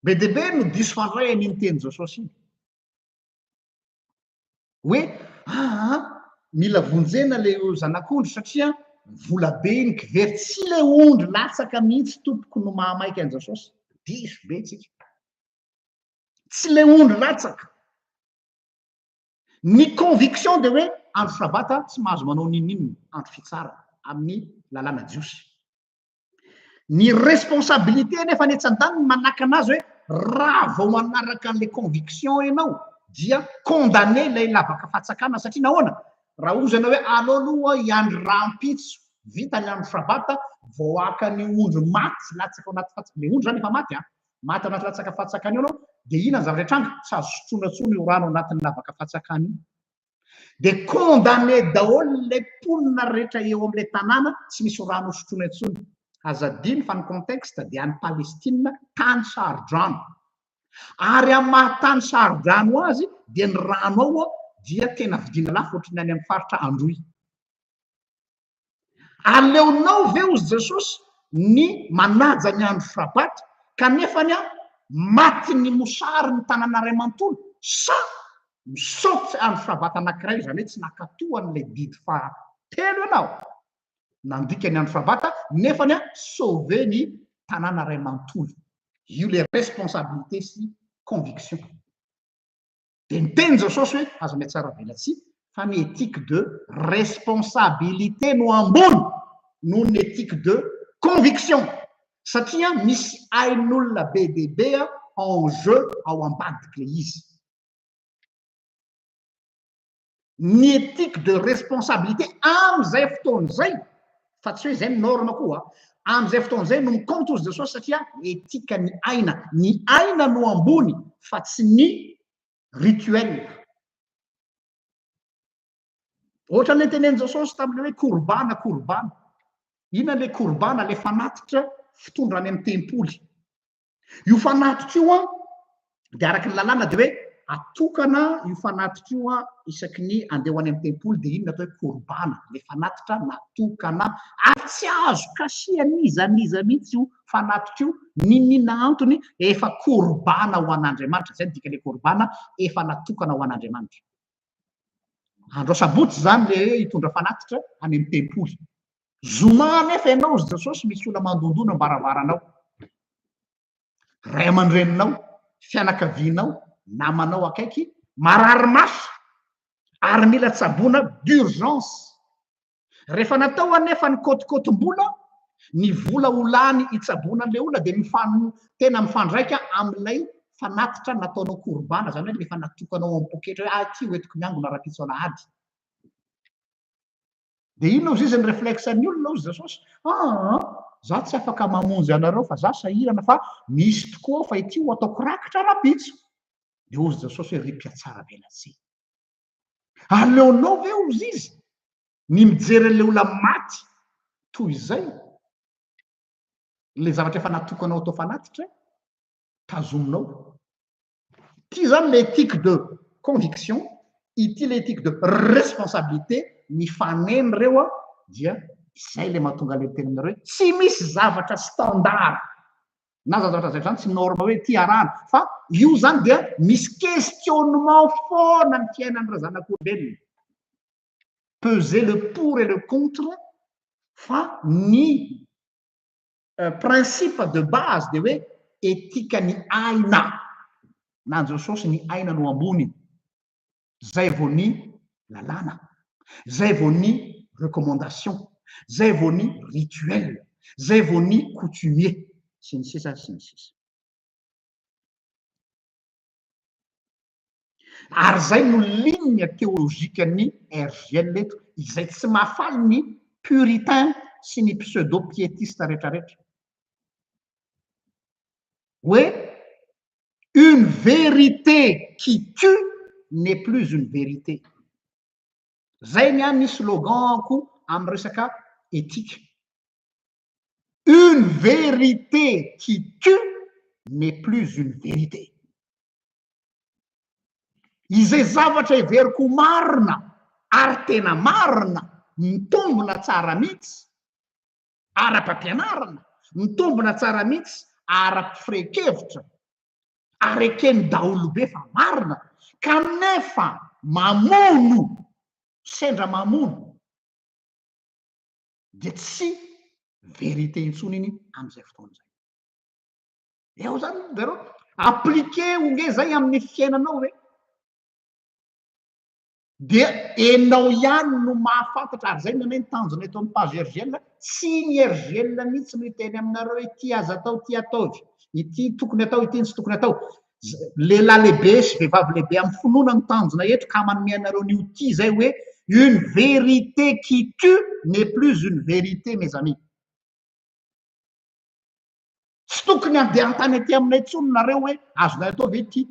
be deabe no diso fandray an'iny teny Jesosy iny hoe mila vonjena le zanak'ondry satria vola be ny kivery tsy le ondry latsaka mihitsy tompoko no mahamaiky an Jesosy diso be tsika tsy le ondry latsaka ny conviction de hoe andro sabata tsy mahazo manao ninninony andro fitsara amin'ny lalàna jiosy ny responsabilité nefa ny etsantany manaka anazy hoe raha vao manaraka an'le conviction ianao dia condamné lay lavaka fatsakana satria nahoana raha ozana hoe anao aloha iandro rampitso vita ny andro sabata vao aka ny ondro maty latsaka ao anaty fatsaka le ondro zany efa maty maty anaty latsaka fatsakany io anao de ina ny zavatra tranga tsy azo sotrona tsony io rano anatin'ny lavaka fatsakany io de condamné daholo le mponina rehetra eo am'le tanàna tsy misy rano sotrona tsony azadiny fa ny contexte de any Palestina tany sarodrano ary amin'ny mahatany sarodrano azy dia ny rano ao dia tena vidina lafo ohatrany any amin'ny faritra androy aleonao ve ozy Jesosy ny manaja ny andro sabata kanefany maty ny mosary ny tanàna ray manontolo sa misaotsy andro sabata anankiray zany hoe tsy nakatohan'le didy fahatelo ianao nandika ny andro sabata nefany sauver ny tanàna ray manontolo io le responsabilité sy conviction de niteny Jesosy hoe azo miatsara velatsy fa ny éthique de responsabilité no ambony noho ny éthique de conviction satria misy ain'olona be deabe en jeu ao ambadiky le izy ny éthique de responsabilité am'izay fotoan'izay fa tsy hoe zay ny norme koa am'izay fotoan'izay no mikontro ozy Jesosy satria étika ny aina no ambony fa tsy ny rituel ohatra ny teneny Jesosy tam'le hoe korbana ina le korbana le fanatitra fitondrany amin'ny tempoly io fanatitra io de araky ny lalàna de hoe atokana io fanatitra io isaky ny andeha ho any amin'ny tempoly de ino natao hoe korbana le fanatitra natokana ary tsy azo kasianiza mihitsy io fanatitra io ninina antony efa korbana ho an'Andriamanitra zay dika le korbana efa natokana ho an'Andriamanitra andro sabotsy zany le hitondra fanatitra any amin'ny tempoly zoma nefa ianao zy Jesosy misy ola mandondona mbaravaranao ray aman-dreninao fianakavianao namanao akaiky marary maso ary mila tsaboana d'urgence rehefa natao anefa ny kotikotom-bola ny vola olany hitsaboana an'le olona de tena mifandraika am'ilay fanatitra nataonao korbana zany hoe lefa natokanao ampoketra hoe ty hoetiko miangona raha-pitsoalahady de ino izy izy ny réflexen'ny olona ozy Jesosy za tsy afaka mamonjy anareo fa za sahirana fa misy tokoa fa ity ho ataoko rakitra rapitso de ozy Jesosy hoe ry-piatsara velatsy aleonao ve ozy izy ny mijery an'le ola maty toy izay le zavatra efa natokanao atao fanatitra tazominao ty zany l'éthique de conviction ity l'éthique de responsabilité mifaneny reo dia izay le mahatonga le teninareo hoe tsy misy zavatra standard na zavatra zay zany tsy norme hoe ty arahana fa io zany dia misy questionnement foana ny fiainan'ny zanak'olombelona peser le pour et le contre fa ny principe de base de hoe etika ny aina na Jesosy ny aina no ambony zay vao ny lalàna zay vao ny recommandation zay vao ny rituel zay vao ny coutumier sy ny sisa sy ny sisa ary zay no ligne théologique ny RGL eto izay tsy mahafaly ny puritain sy ny pseudo piétiste rehetrarehetra hoe une vérité qui tue n'est plus une vérité zay ny any sloganko amy resaka éthique une vérité qui tue n'est plus une vérité izay zavatra iveriko marina ary tena marina mitombona tsara mihitsy ara-pampianarana mitombona tsara mihitsy ara-piferekevitra ary ekeny daolobe fa marina kanefa mamono sendra mamono dia tsy verité intsony iny am'izay fotoana zay. Eo zany zareo appliqué onge zay amin'ny fiainanao hoe dia enao ihany no mahafantatra ary zay nanay nitanjona eto amin'ny page RGL tsy ny RGL mihitsy no hiteny aminareo hoe ity aza atao ty ataovy ity tokony atao ity tsy tokony atao lehilahy lehibe sy vehivavy lehibe amin'ny finoana nitanjona eto ka manome anareo nio ty zay hoe une vérité qui tue n'est plus une vérité mes amis. Tsy tokony andeha an-tany aty aminay tsony nareo hoe azonay atao ve ty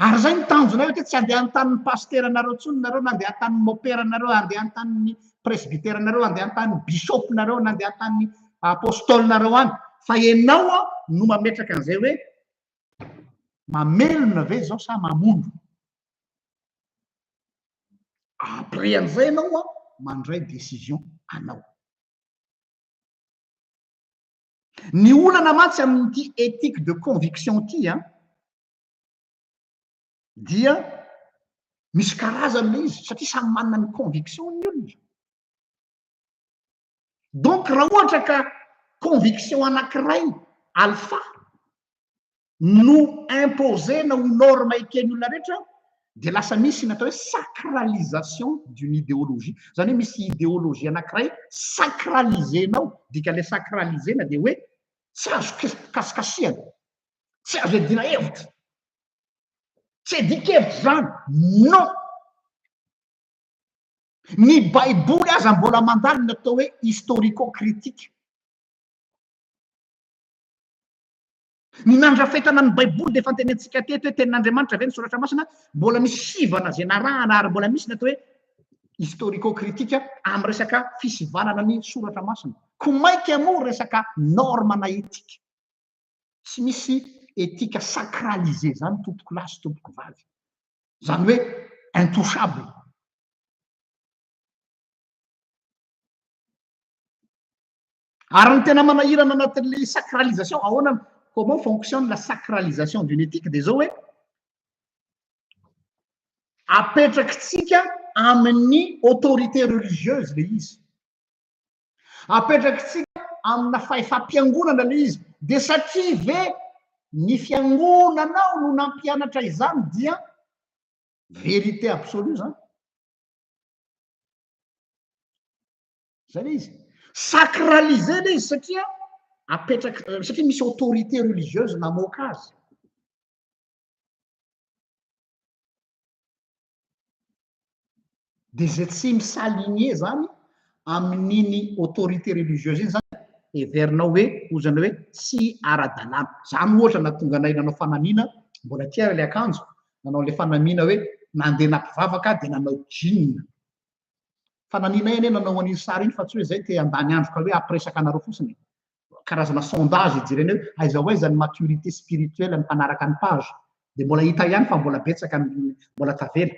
ary zay nitanjona hoe ty tsy andeha an-tanin'ny pasteranareo tsony nareo na andeha an-tanin'ny moperanareo andeha an-tanin'ny presbyteranareo andeha an-tanin'ny bisopinareo na andeha an-tanin'ny apôstolinareo any fa ianao a no mametraka an'izay hoe mamelona ve zao sa mamono après an'izay anao a mandray décision anao. Ny olana matsy amin'ity éthique de conviction ty a dia misy karazany le izy satria samy manana ny conviction ny olona. Donc raha ohatra ka conviction anankiray alpha no imposena ho norme eken'ny olona rehetra dia lasa misy natao hoe sacralisation d'une idéologie zany hoe misy idéologie anankiray sacralisenao dika le sacralisena dia hoe tsy azo kasikasiana tsy azo edina hevitra tsy edikevitra zany non ny baiboly aza mbola mandalo natao hoe historico critique ny nandrafetana ny baiboly de efa antenentsika teto hoe tenin'Andriamanitra ve ny soratra masina mbola misy sivana zay narahana ary mbola misy natao hoe historico critique amin'ny resaka fisivanana ny soratra masina ko maika moa resaka normana éthique tsy misy éthique sacralisé zany tompoko lahy sy tompoko vavy zany hoe intouchable. Ary ny tena manahirana anatin'le sacralisation ahoana comment fonctionne la sacralisation d'une éthique dia zao hoe apetrakitsika amin'ny autorité religieuse le izy apetrakitsika amina fahefa-piangonana le izy dia satria ve ny fiangonanao no nampianatra izany dia vérité absolue zany zay le izy sacralisé le izy satria apetraka satria misy autorité religieuse namoaka azy. Dia zay tsy misaligné zany amin'iny autorité religieuse iny zany everinao hoe ozana hoe tsy ara-dalàna zany ohatra na tonga anay nanao fanamiana mbola tia le akanjo nanao le fanamiana hoe nandeha nampivavaka dia nanao jean fanamiana eny nanao an'iny sary iny fa tsy hoe zay te andany andro ka hoe ampiresaka anareo fotsiny karazana sondage ijereny hoe aiza ho aiza ny maturité spirituelle ny mpanaraka ny page dia mbola hita ihany fa mbola betsaka mbola tavela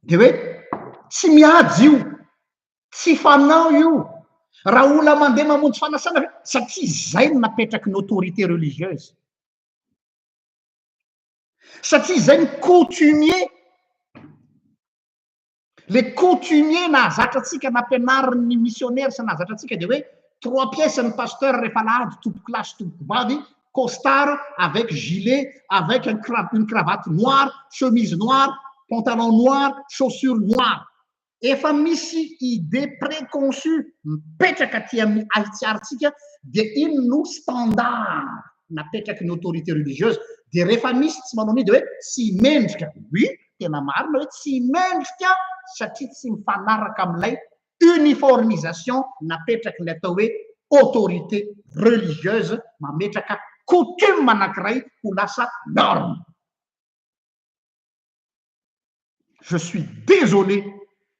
dia hoe tsy miady io tsy fanao io raha olona mandeha mamonjy fanasana satria zay no napetraky ny autorité religieuse satria zay ny coutumier le coutumier nahazatra atsika nampianariny missionnaire sy nahazatra atsika dia hoe 3 pièces ny pasteur rehefa lahady tompoko lahy sy tompoko vavy costard avec gilet avec une cravate noire chemise noire pantalon noir chaussure noire efa misy idée préconçue mipetraka aty amin'ny ahitsiaritsika dia iny no standard napetraky ny autorité religieuse dia rehefa misy tsy manao ni dia hoe tsy mendrika oui tena marina hoe tsy mendrika satria tsy mifanaraka amin'ilay uniformisation napetraky le atao hoe autorité religieuse mametraka coutume anankiray ho lasa norme. Je suis désolé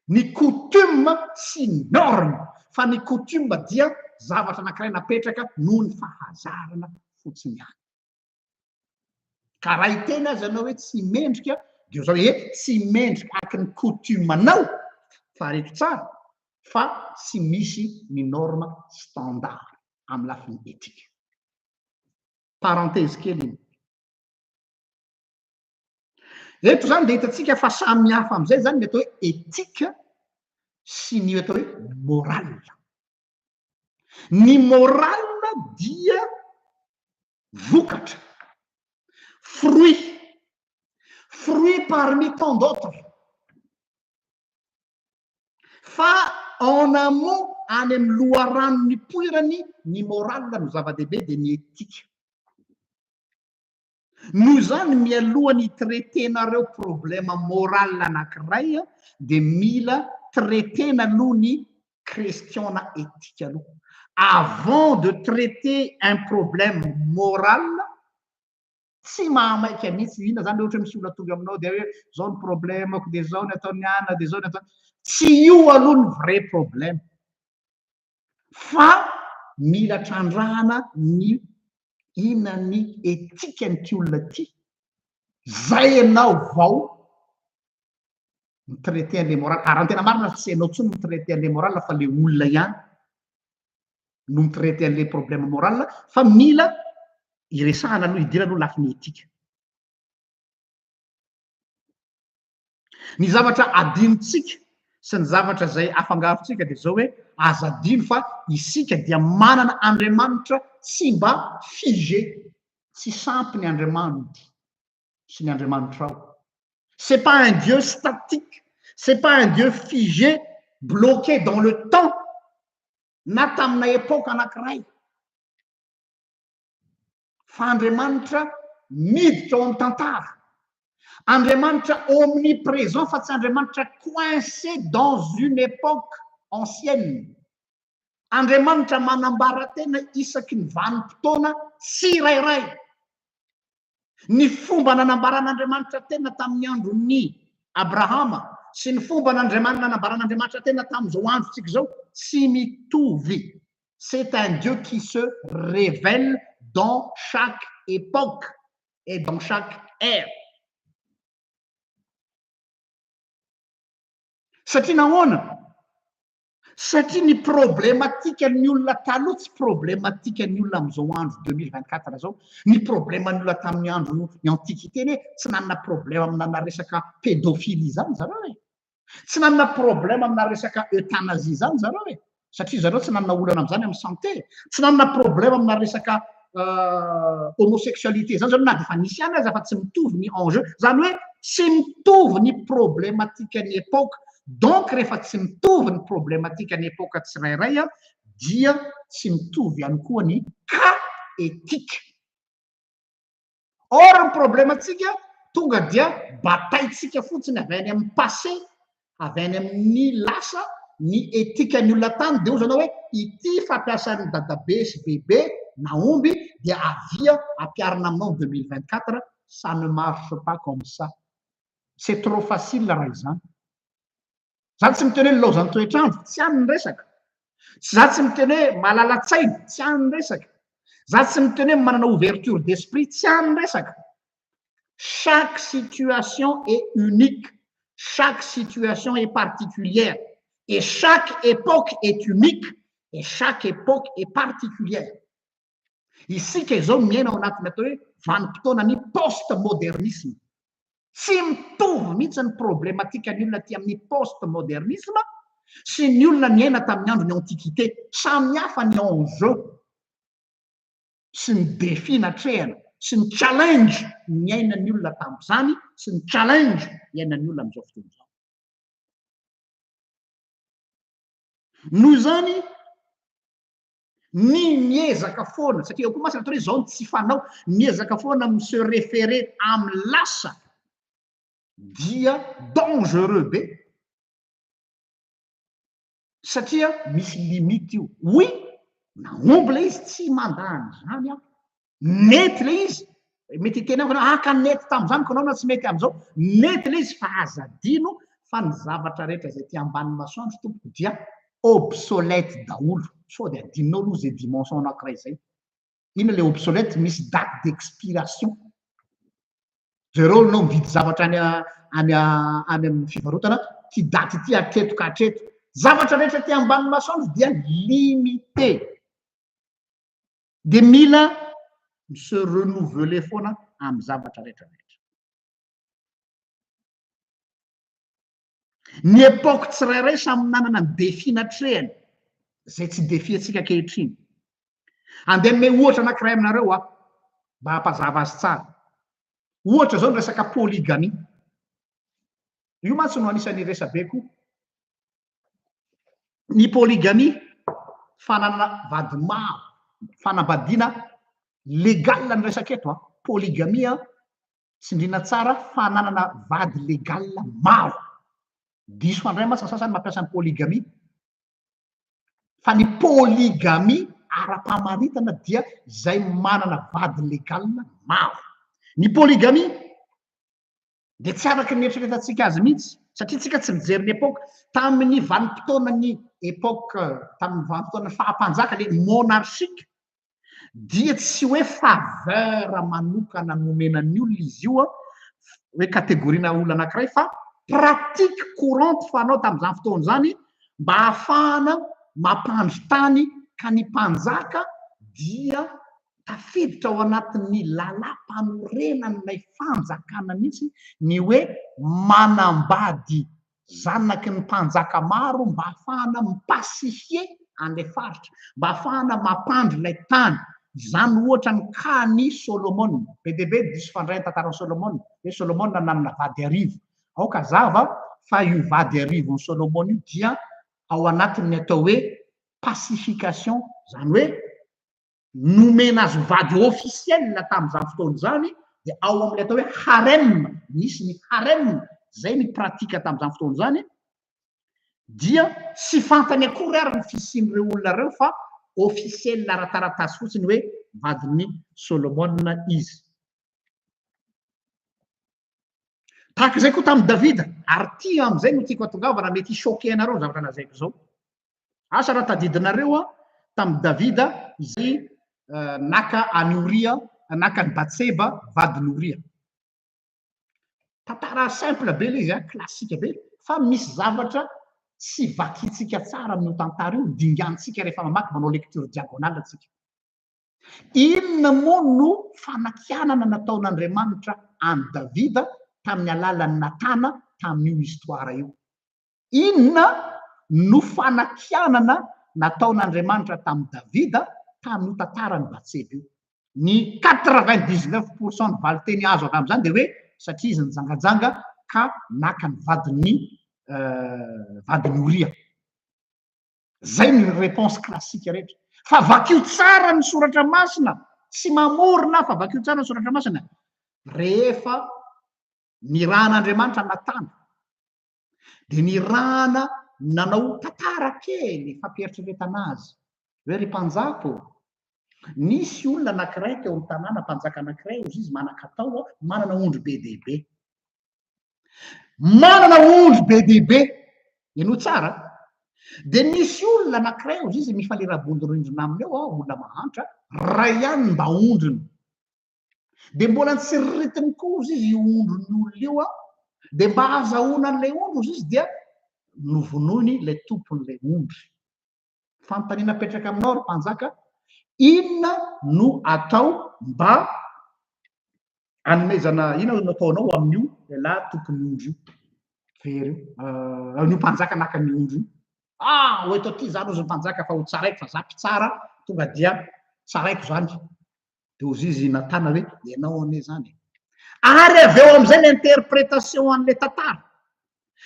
ny coutume sy norme fa ny coutume dia zavatra anankiray napetraka noho ny fahazarana fotsiny ihany ka raha hiteny azy anao hoe tsy mendrika dia zao hoe tsy mendrika aky ny coutume anao fareto tsara fa tsy misy ny norme standard amin'ny lafiny éthique. parenthèse kely iny eto zany de hitantsika fa samy hafa am'izay zany ny atao hoe etika sy ny atao hoe morale. Ny morale dia vokatra fruit parmi tant d'autres fa en amont any amin'ny loharanony poirany ny morale no zava-dehibe de ny etika. Noho zany mialohany traitenareo problème morale anankiray de mila traitena aloha ny questionna éthique aloha avant de traiter un problème moral. Tsy mahamaika mihitsy ina zany ohatra misy olona tonga aminao de hoe zao ny problemako de zao ny ataony ana de zao ny atao tsy io aloha ny vrai problème fa mila trandrahana ny ina ny etika nyty olona ty zay anao vao mitraité an'le morale ary tena marina tsy anao tsony mitraité an'le morale fa le olona ihany no mitraité an'le problème morale fa mila iresahana aloha idira aloha lafiny etika. Ny zavatra adinotsika sy ny zavatra zay afangarotsika de zao hoe aza adino fa isika dia manana Andriamanitra tsy mba figé, tsy sampy ny Andriamanitra sy ny Andriamanitra ao. C'est pas un Dieu statique, c'est pas un Dieu figé, bloqué dans le temps na tamina époque anankiray fa Andriamanitra miditra ao amin'ny tantara. Andriamanitra omniprésent fa tsy Andriamanitra coincé dans une époque ancienne. Andriamanitra manambara tena isaky ny vanim-potoana tsirairay. Ny fomba nanambaran'Andriamanitra tena tamin'ny andron'ny Abrahama sy ny fomba nanambaran'Andriamanitra tena tamin'izao androntsika zao tsy mitovy. C'est un Dieu qui se révèle dans chaque époque et dans chaque ère. Satria nahoana? Satria ny problématika ny olona taloha tsy problématika ny olona am'izao andro 2024 zao. Ny problème ny olona tamin'ny andro ny antiquité ny tsy nanana problème aminana resaka pédophilie zany zareo e. Tsy nanana problème amina resaka euthanasie zany zareo e. Satria zareo tsy nanana olana am'izany amin'ny santé. Tsy nanana problème amina resaka homosexualité zany zareo na de fa nisy ihany aza fa tsy mitovy ny enjeu. Zany hoe tsy mitovy ny problématika ny époque. Donc rehefa tsy mitovy ny problématika ny époque tsirairay dia tsy mitovy ihany koa ny cas éthique. Or ny problématika tonga dia bataitsika fotsiny avy any amin'ny passé, avy any amin'ny lasa ny etika ny olona tany de ho zanao hoe ity fampiasan'ny dadabe sy bebe naomby dia avia ampiarina aminao 2024 ça ne marche pas comme ça. C'est trop facile raha izany. Zany tsy miteny hoe laozan'ny toetrandro tsy any ny resaka. Za tsy miteny hoe malala-tsaina tsy any ny resaka. Za tsy miteny hoe manana ouverture d'esprit tsy any ny resaka. Chaque situation est unique, chaque situation est particulière et chaque époque est unique et chaque époque est particulière. Isika izao miaina ao anatin'ny atao hoe vanim-potoana ny post-modernisme. Tsy mitovy mihitsy ny problématika ny olona ty amin'ny post-modernisme sy ny olona miaina tamin'ny andro ny antiquité. Samy hafa ny enjeu sy ny défi natrehana sy ny challenge miaina ny olona tamin'izany sy ny challenge miaina ny olona amin'izao fotoana izao. Noho zany ny miezaka foana satria ao koa masina atao hoe zao tsy fanao miezaka foana se référer amin'ny lasa dia dangereux be satria misy limite io. Oui, naomby le izy tsy mandany zany aho. Mety le izy mety tena ka nety tamin'izany ka anao na tsy mety am'izao. Mety le izy fa aza adino fa ny zavatra rehetra zay ty ambany masoandro tompoko dia obsolète daholo. Sao de adinonao aloha zay dimension anankiray zay. Ina le obsolète misy date d'expiration. Zareo anao mividy zavatra any amin'ny fivarotana ty daty ty atreto ka atreto. Zavatra rehetra ty ambany masoandro dia limité. De mila se renouveler foana amin'ny zavatra rehetrarehetra. Ny epoque tsirairay samy nanana ny défi natrehany zay tsy défi atsika ankehitriny. Andeha me ohatra anankiray aminareo mba hampazava azy tsara. Ohatra zao ny resaka polygamie. Io mantsy no anisan'ny resabe koa. Ny polygamie fananana vady maro, fanambadiana légal ny resaka eto polygamie tsindrina tsara fananana vady légal maro. Diso fandray mantsy sasany mampiasa ny polygamie. Fa ny polygamie ara-pamaritana dia zay manana vady légal maro. Ny polygamie de tsy araky ny eritreretantsika azy mihitsy satria tsika tsy mijery ny epoque tamin'ny vanim-potoanany epoque tamin'ny vanim-potoana fahampanjaka le monarchique dia tsy hoe faveur manokana nomenan'ny olona izy io hoe kategoriana olona anankiray fa pratique courante fanao tamin'izany fotoana zany mba ahafahana mampandry tany ka ny mpanjaka dia tafiditra ao anatin'ny lalam-panorenan'ilay fanjakana mihitsy ny hoe manambady zanaky ny mpanjaka maro mba ahafahana mipasifie an'ilay faritra, mba ahafahana mampandry ilay tany. Zany ohatra ny kany Solomon. Be dia be diso fandray ny tantaran'i Solomon. Hoe Solomon nanana vady arivo. Aoka zava fa io vady arivon'ny Solomon io dia ao anatin'ny atao hoe pacification, zany hoe nomena azy vady officiel tamin'izany fotoana zany dia ao amin'ilay atao hoe harem. Nisy ny harem zay ny pratika tamin'izany fotoana zany dia tsy fantany akory ary ny fisian'ireo olona reo fa officiel ara-taratasy fotsiny hoe vadin'ny Solomon izy. Tahaka izay koa tamin'ny Davida, ary ty amin'izay no tiako atongavana mety choqué anareo zavatra lazaiko zao. Asa raha tadidinareo tamin'ny Davida izay naka any Oria, naka ny Batseba vadiny Oria. Tantara simple be ilay izy classique be fa misy zavatra tsy vakitsika tsara amin'ny tantara io dingantsika rehefa mamaky manao lecture diagonale atsika. Inona moa no fanakianana nataon'Andriamanitra any Davida tamin'ny alalan'ny Natana tamin'io histoire io? Inona no fanakianana nataon'Andriamanitra tamin'ny Davida tamin'io tantarany Batseba io? Ny 99% ny valiteny azo avy amin'izany dia hoe satria izy nijangajanga ka naka ny vadiny Oria. Zay ny réponse classique rehetra. Fa vakio tsara ny soratra masina, tsy mamorona fa vakio tsara ny soratra masina rehefa nirahan'Andriamanitra Natana dia nirahana nanao tantara kely fampieritrretana azy hoe ry mpanjako, nisy olona anankiray teo amin'ny tanàna, mpanjaka anankiray ozy izy manan-katao manana ondry be dia be. Manana ondry be dia be, ino tsara? Dia nisy olona anankiray ozy izy mifanera-bondorindrina aminy eo olona mahantra, ray ihany mba ondriny. Dia mbola nitsiriritiny koa ozy izy io ondriny olona io dia mba ahazahoana an'ilay ondry ozy izy dia novonoiny ilay tompon'ilay ondry. Fanontaniana apetraka aminao ry mpanjaka, inona no atao mba hanomezana, inona no ataonao amin'io lehilahy tompony ondry io very io io mpanjaka naka ny ondry io? Ho eto aty zany ozy mpanjaka fa ho tsaraiko fa za mpitsara tonga dia tsaraiko zany. Dia ozy izy Natana hoe ianao ane zany. Ary avy eo amin'izay ny interprétation an'ilay tantara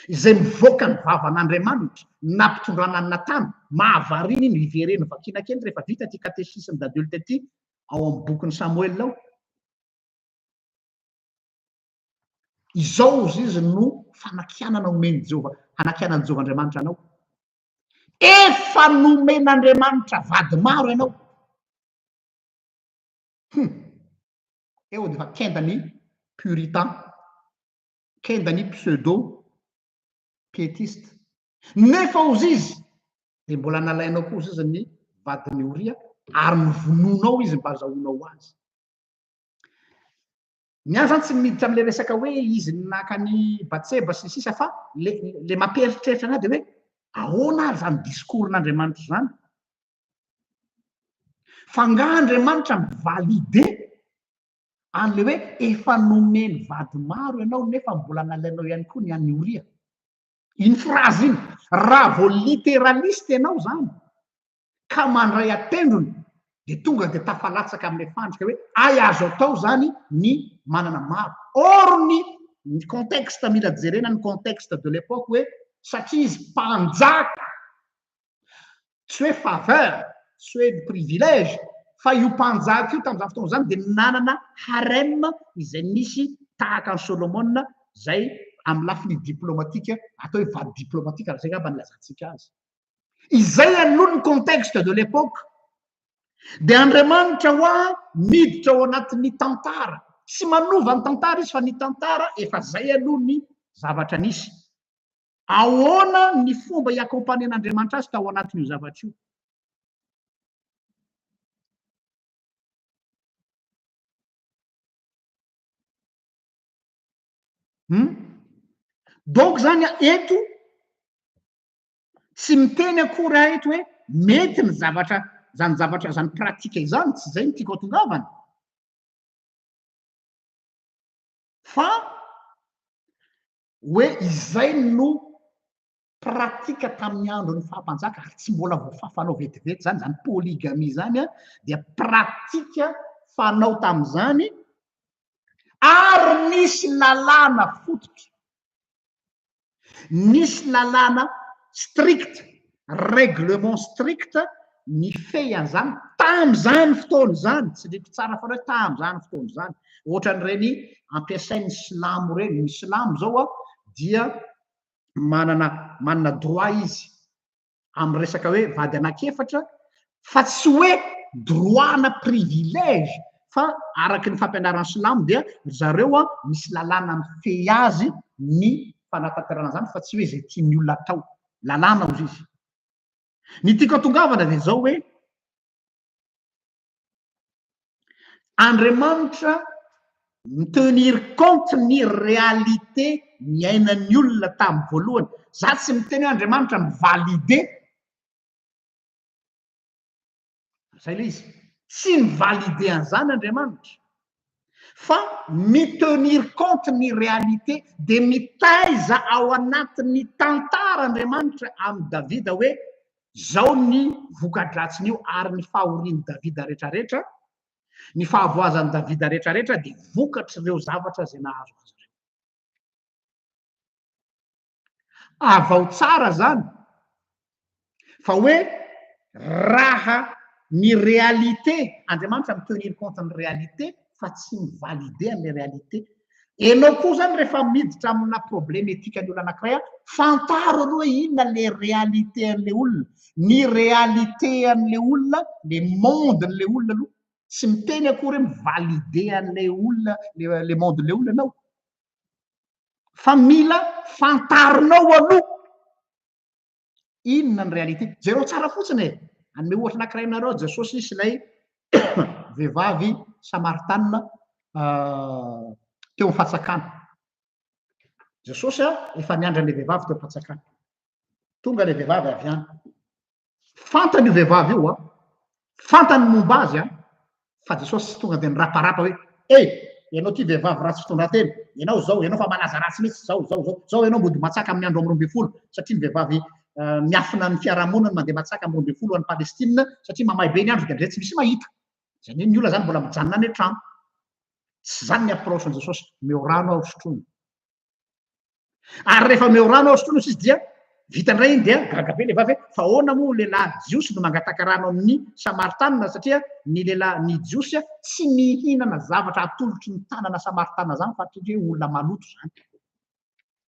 izay mivoaka ny vavan'Andriamanitra nampitondrana ny Natana, mahavariny ny ivereny vakina kely rehefa vita ty catéchisme d'adulte ty ao amin'ny bokin'ny Samuel ao. Izao ozy izy no fanakianana omeny Jehova, hanakianan'i Jehova Andriamanitra anao. Efa nomen'Andriamanitra vady maro ianao. Eo dia fa kendany puritain, kendany pseudo piétiste. Nefa ozy izy dia mbola nalainao koa ozy izy ny vadiny Oria ary novononao izy mba azahoanao azy. Ny azy zany tsy miditra amin'ilay resaka hoe izy naka ny Batseba sy sisa fa le mampieritreritra anazy dia hoe ahoana ary zany discours-n'Andriamanitra zany? Fa nga Andriamanitra mivalide an'le hoe efa nomeny vady maro ianao nefa mbola nalainao ihany koa ny an'ny oria. Iny phrase iny raha vo litéraliste ianao zany ka mandray atendrony de tonga de tafalatsaka amin'le fandrika hoe ay azo atao zany ny manana maro. Or ny contexte mila jerena ny contexte de l'époque hoe satria izy mpanjaka tsy hoe faveur tsy hoe privilège fa io mpanjaka io tam'izany fotoana zany de nanana harem izay nisy tahaka ny Solomon zay amin'ny lafiny diplomatique atao hoe vady diplomatique zay ngamba nilazantsika azy. Izay aloha ny contexte de l'époque. De Andriamanitra hoa miditra ao anatin'ny tantara, tsy manova ny tantara izy fa ny tantara efa zay aloha ny zavatra nisy. Ahoana ny fomba hiakompanen'Andriamanitra azy tao anatin'io zavatra io? Donc zany eto tsy miteny akory aho eto hoe mety ny zavatra zany pratika izany tsy zay ny tiako atongavany fa hoe izay no pratika tamin'ny andro ny fahampanjaka ary tsy mbola voafafanao vetivety zany zany polygamie zany a dia pratika fanao tam'izany ary nisy lalàna fototra, nisy lalàna strict, règlement strict ny fean'izany tam'izany fotoana zany, tsy leko tsara fa hoe tam'izany fotoana zany. Ohatran'ireny ampiasain'ny silamo reny, ny silamo zao a dia manana droit izy amin'ny resaka hoe vady anankiefatra fa tsy hoe droit na privilège fa araky ny fampianaran'ny silamo dia zareo a misy lalàna mifehy azy ny fanatanterana zany fa tsy hoe zay tiany olona atao, lalàna ozy izy. Ny tiako atongavana de zao hoe Andriamanitra mitenir compte ny réalité miainan'ny olona tamin'ny voalohany. Za tsy miteny hoe Andriamanitra mivalide zay le izy, tsy mivalide an'izany Andriamanitra fa mitenir compte ny réalité de mitaiza ao anatin'ny tantara Andriamanitra amin'ny Davida hoe zao ny vokadratsiny io ary ny fahorian'ny Davida rehetrarehetra, ny fahavoazan'ny Davida rehetrarehetra de vokatry ireo zavatra zay nahazo azy ireo. Avao tsara zany fa hoe raha ny réalité Andriamanitra mitenir compte ny réalité fa tsy mivalide an'le réalité. Enao koa zany rehefa miditra amina problème etika ny olona anankiray fantaro aloha inona le réalité an'le olona, ny réalité an'le olona, le monde-n'le olona aloha tsy miteny akory hoe mivalide an'le olona le monde-n'le olona anao fa mila fantarinao aloha inona ny réalité. Jereo tsara fotsiny e, anome ohatra anankiray aminareo Jesosy sy ilay vehivavy Samaritana teo fatsakana. Jesosy efa niandra le vehivavy teo fatsakana. Tonga le vehivavy avy any. Fantany io vehivavy io fantany momba azy fa Jesosy tsy tonga de niraparapa hoe ianao ty vehivavy ratsy fitondratena, ianao zao, ianao fa malaza ratsy mihitsy zao ianao mody matsaka amin'ny andro amin'ny 12 satria ny vehivavy miafina ny fiarahamonina mandeha matsaka amin'ny 12 any Palestina satria mamay be ny andro de ndre tsy misy mahita. Zany hoe ny olona zany mbola mijanona any an-trano. Tsy zany ny approche ny Jesosy, meo rano aho sotroina. Ary rehefa meo rano aho sotroina izy dia vita indray iny dia gaga be le vavy hoe fa ahoana moa lehilahy jiosy no mangataka rano amin'ny Samaritana satria ny lehilahy ny jiosy tsy mihinana zavatra atolotry ny tanana Samaritana zany fa satria olona maloto zany.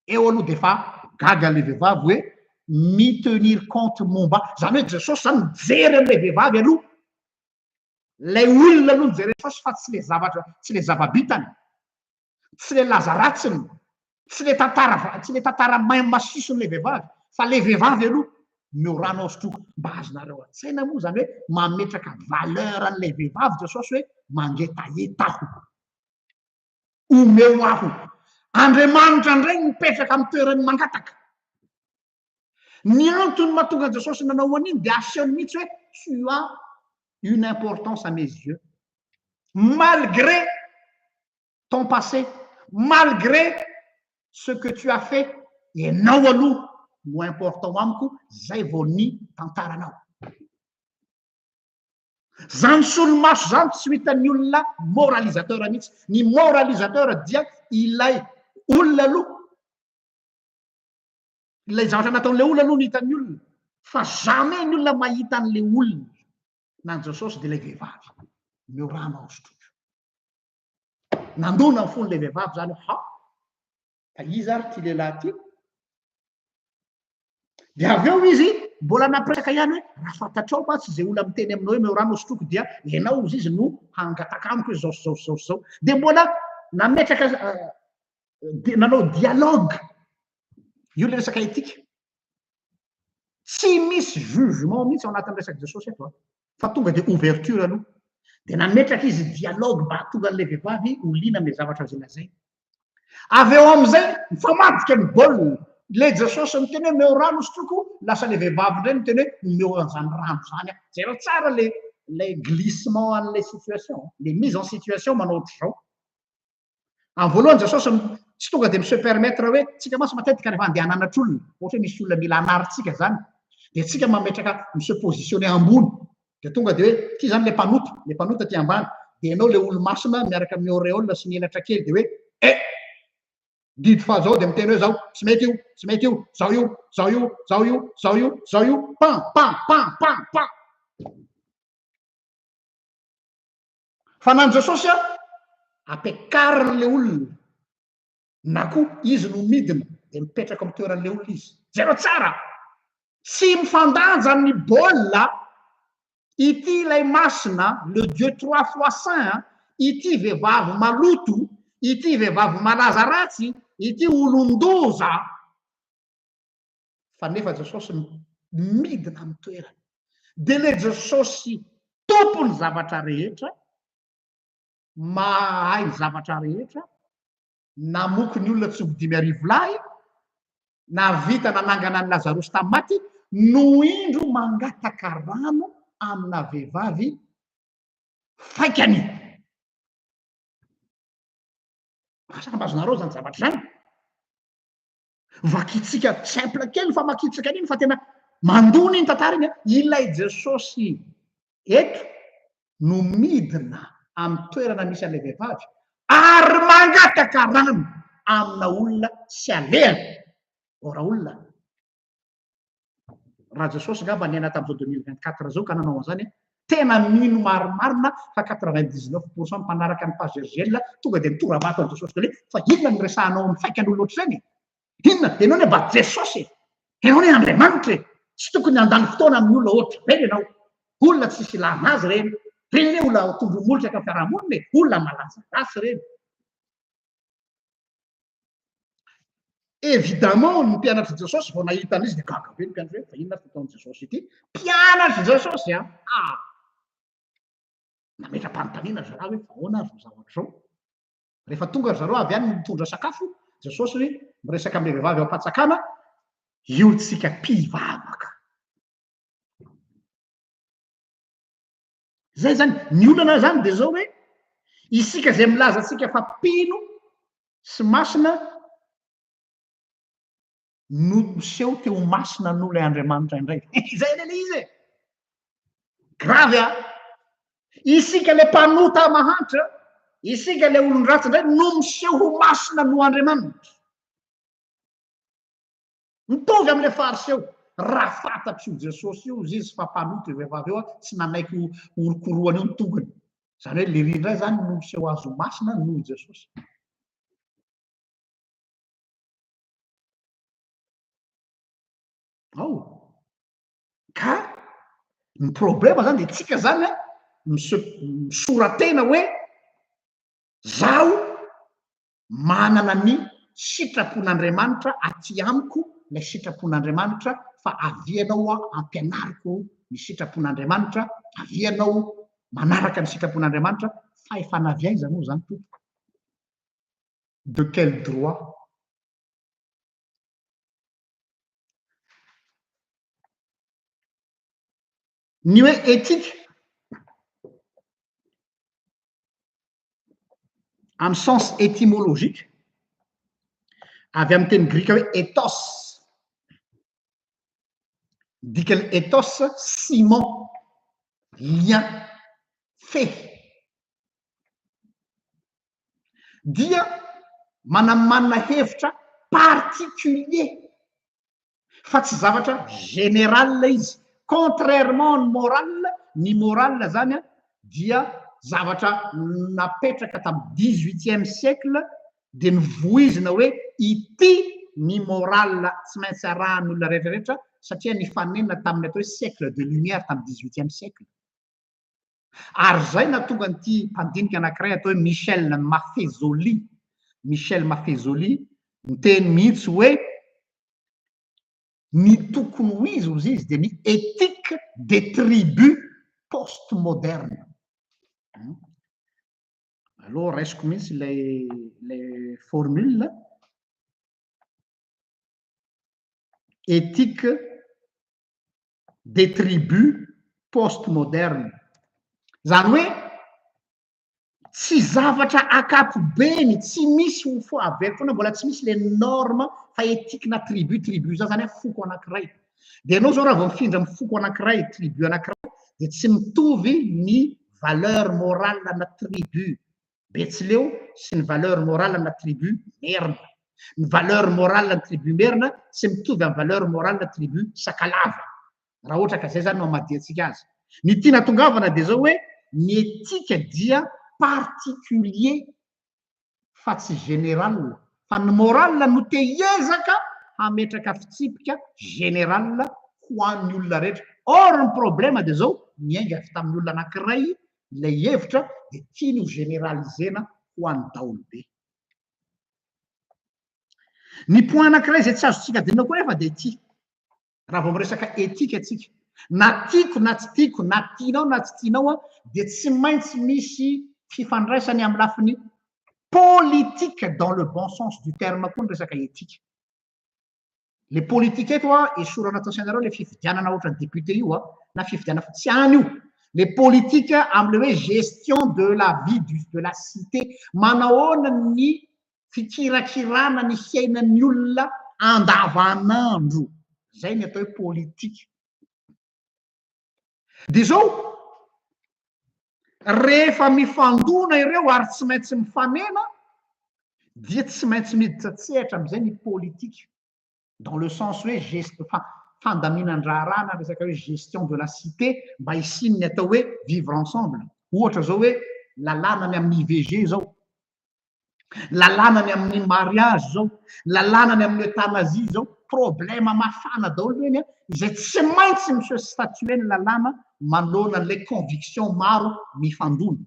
Eo aloha de fa gaga le vehivavy hoe mitenir compte momba zany hoe Jesosy zany mijery am'le vehivavy aloha lay olona aloha mijery Jesosy fa tsy le zavatra, tsy le zava-bitany, tsy le laza ratsiny, tsy le tantara masison'le vehivavy fa le vehivavy aloha meo rano ao sotroko. Mba azonareo an-tsaina moa zany hoe mametraka valeur an'le vehivavy Jesosy hoe mangetaeta aho, omeo aho. Andriamanitra indray mipetraka amin'ny toerany mangataka. Ny antony mahatonga Jesosy nanao an'iny de asehony mihitsy hoe tu as une importance à mes yeux malgré ton passé, malgré ce que tu as fait, ianao aloha no important amiko zay vao ny tantaranao. Zany solomaso zany tsy ho hitan'ny olona moralisateur mihitsy. Ny moralisateur dia ilay olona aloha, ilay zavatra nataon'le olona aloha ny hitan'ny olona, fa jamais ny olona mahita an'le olona nan Jesosy de lay vehivavy miorama osotro nandona ny fon'le vehivavy zany ha fa izy ary ty lehilahy ty de avy eo izy mbola napresaka ihany hoe raha fantatrao matsy zay olona miteny aminao hoe miorama osotroko dia ianao izy izy no hangataka amiko hoe zao de mbola nametraka nanao dialogue io le resaka etika tsy misy jugement mihitsy ao anatin'ny resaky Jesosy eto fa tonga de ouverture aloha de nametraka izy dialogue mba tonga an'le vehivavy olina ame zavatra zay lazay avy eo am'izay mifamadika ny baolina le Jesosy miteny hoe meo rano osotroko lasa le vehivavy ndray miteny hoe meo an'izany rano zany zay tsara le glissement an'le situation le mise en situation manao ohatr'izao amin'ny voalohany Jesosy tsy tonga de se permettre hoe tsika masy matetika rehefa andeha ananatr'olona ohatra hoe misy olona mila anaritsika zany de tsika mametraka mise positionner ambony de tonga de hoe ty zany le mpanota ty ambany de ianao le olo-masina miaraka amin'ny auréole sy mielatra kely de hoe didy fa zao de miteny hoe zao tsy mety io zao io pan fa nan Jesosy ampiakariny le olona na koa izy no midina de mipetraka amy toeran'le olona izy zay tsara tsy mifandanja ny baolina ity lay masina le Dieu 3 fois saint ity vehivavy maloto ity vehivavy malaza ratsy ity olon-doza fa nefa Jesosy midina amy toerana de le Jesosy tompony zavatra rehetra mahay zavatra rehetra namoky ny olona tsy ho 5,000 lahy navita nanangana ny Lazarosy tamy maty no indro mangataka rano amina vehivavy faikany asa ambazonareo zany zavatra zany vakitsika simple kely fa makitsika an'iny fa tena mandony iny tantara iny ilay Jesosy eto no midina amy toerana misy an'le vehivavy ary mangataka rano amina olona sy alehany ora olona raha Jesosy ngamba niaina tam'izao 2024 zao ka nanao an'izany tena mino marimarina fa 99% mpanaraka ny page Gergel tonga de mitoravato any Jesosy tele fa inona ny resahanao amy faikan'olona ohatr'izany inona ianao ne mba Jesosy ianao ne Andriamanitra tsy tokony handany fotoana amin'ny olona ohatry reny ianao olona tsisy ilàna azy reny le olona tondromolotra ka fiarahamonina olona malaza rasy reny évidemment ny mpianatry Jesosy vao nahita an'izy de gaga be ny mpianatry fa inona fataon'i Jesosy ity mpianatry Jesosy nametra-panontaniana zareo hoe ahoana azy zavatra zao rehefa tonga zareo avy any mitondra sakafo Jesosy miresaka am'le vehivavy ao am-patsakana io tsika mpivavaka zay zany ny olana zany de zao hoe isika zay milaza atsika fa pino sy masina no miseho teo masina n'olona Andriamanitra indray zay lele izy gravy isika le mpanota mahantra isika le olon-dratsy indray no miseho masina no Andriamanitra mitovy am'le fariseho raha fantatry io Jesosy io izy fa mpanota vehivavy eo tsy nanaiky orokoroany io ny tongony zany hoe le rindray zany no miseho azo masina no Jesosy ka ny problema zany de tsika zany misoratena hoe zaho manana ny sitrapon'Andriamanitra aty amiko lay sitrapon'Andriamanitra fa avianao ampianariko ny sitrapon'Andriamanitra avianao manaraka ny sitrapon'Andriamanitra fa efa naviaiza moa zany tompoko de quel droit ny hoe etika amin'ny sens étymologique avy amin'ny teny grika hoe ethos dikany ethos ciment lien fe dia manana hevitra particulier fa tsy zavatra général izy contrairement ny moral zany a dia zavatra napetraka tamin'ny 18e siècle de nivoizina hoe ity ny moral tsy maintsy arahan'olona rehetrarehetra satria ny fanenina tamin'ny atao hoe siècle de lumière tamin'ny 18e siècle ary zay na tonga nyity mpandinika anankiray atao hoe Michel Maffezoli miteny mihitsy hoe ny tokony ho izy de ny éthique des tribus postmodernes. Alors raisiko mihitsy les formules éthique des tribus postmodernes zany hoe tsy zavatra akapobeny tsy misy ho fo aveko foana mbola tsy misy le norme fa éthique na tribu za zany hoe foko anankiray de anao zao raha vao mifindra amin'ny foko anankiray tribu anankiray de tsy mitovy ny valeur morale na tribu Betsileo sy ny valeur morale na tribu Merina ny valeur morale na tribu Merina tsy mitovy amin'ny valeur morale na tribu Sakalava raha ohatra ka zay zany no amadiantsika azy ny tia natongavana de zao hoe ny éthique dia particulier fa tsy général fa ny moral no te hiezaka hametraka fitsipika général ho an'ny olona rehetra or ny problème de zao miainga avy tamin'ny olona anankiray ilay hevitra de tiany ho généralisena ho an'ny daolobe ny point anankiray zay tsy azotsika adinina koa nefa de ty raha vao miresaka éthique atsika na tiako na tsy tiako na tianao na tsy tianao a de tsy maintsy misy fifandraisany amin'ny lafiny politique dans le bon sens du terme koa ny resaka éthique le politique eto a esorana ataonsanareo le fifidianana ohatra ny député io a na fifidianana tsy any io le politique am'le hoe gestion de la vie de la cité manahoana ny fikirakirana ny fiainan'ny olona andavanandro zay ny atao hoe politique de zao rehefa mifandona ireo ary tsy maintsy mifanena dia tsy maintsy miditra tsehatra am'izay ny politique dans le sens hoe fandaminan-draharaha na resaka hoe gestion de la cité mba hisinony atao hoe vivre ensemble ohatra zao hoe lalànany amin'ny IVG zao lalànany amin'ny mariage zao lalànany amin'ny euthanasie zao problème mafana daholo eny a izay tsy maintsy monsieur statué ny lalàna manoloana an'ilay conviction maro mifandona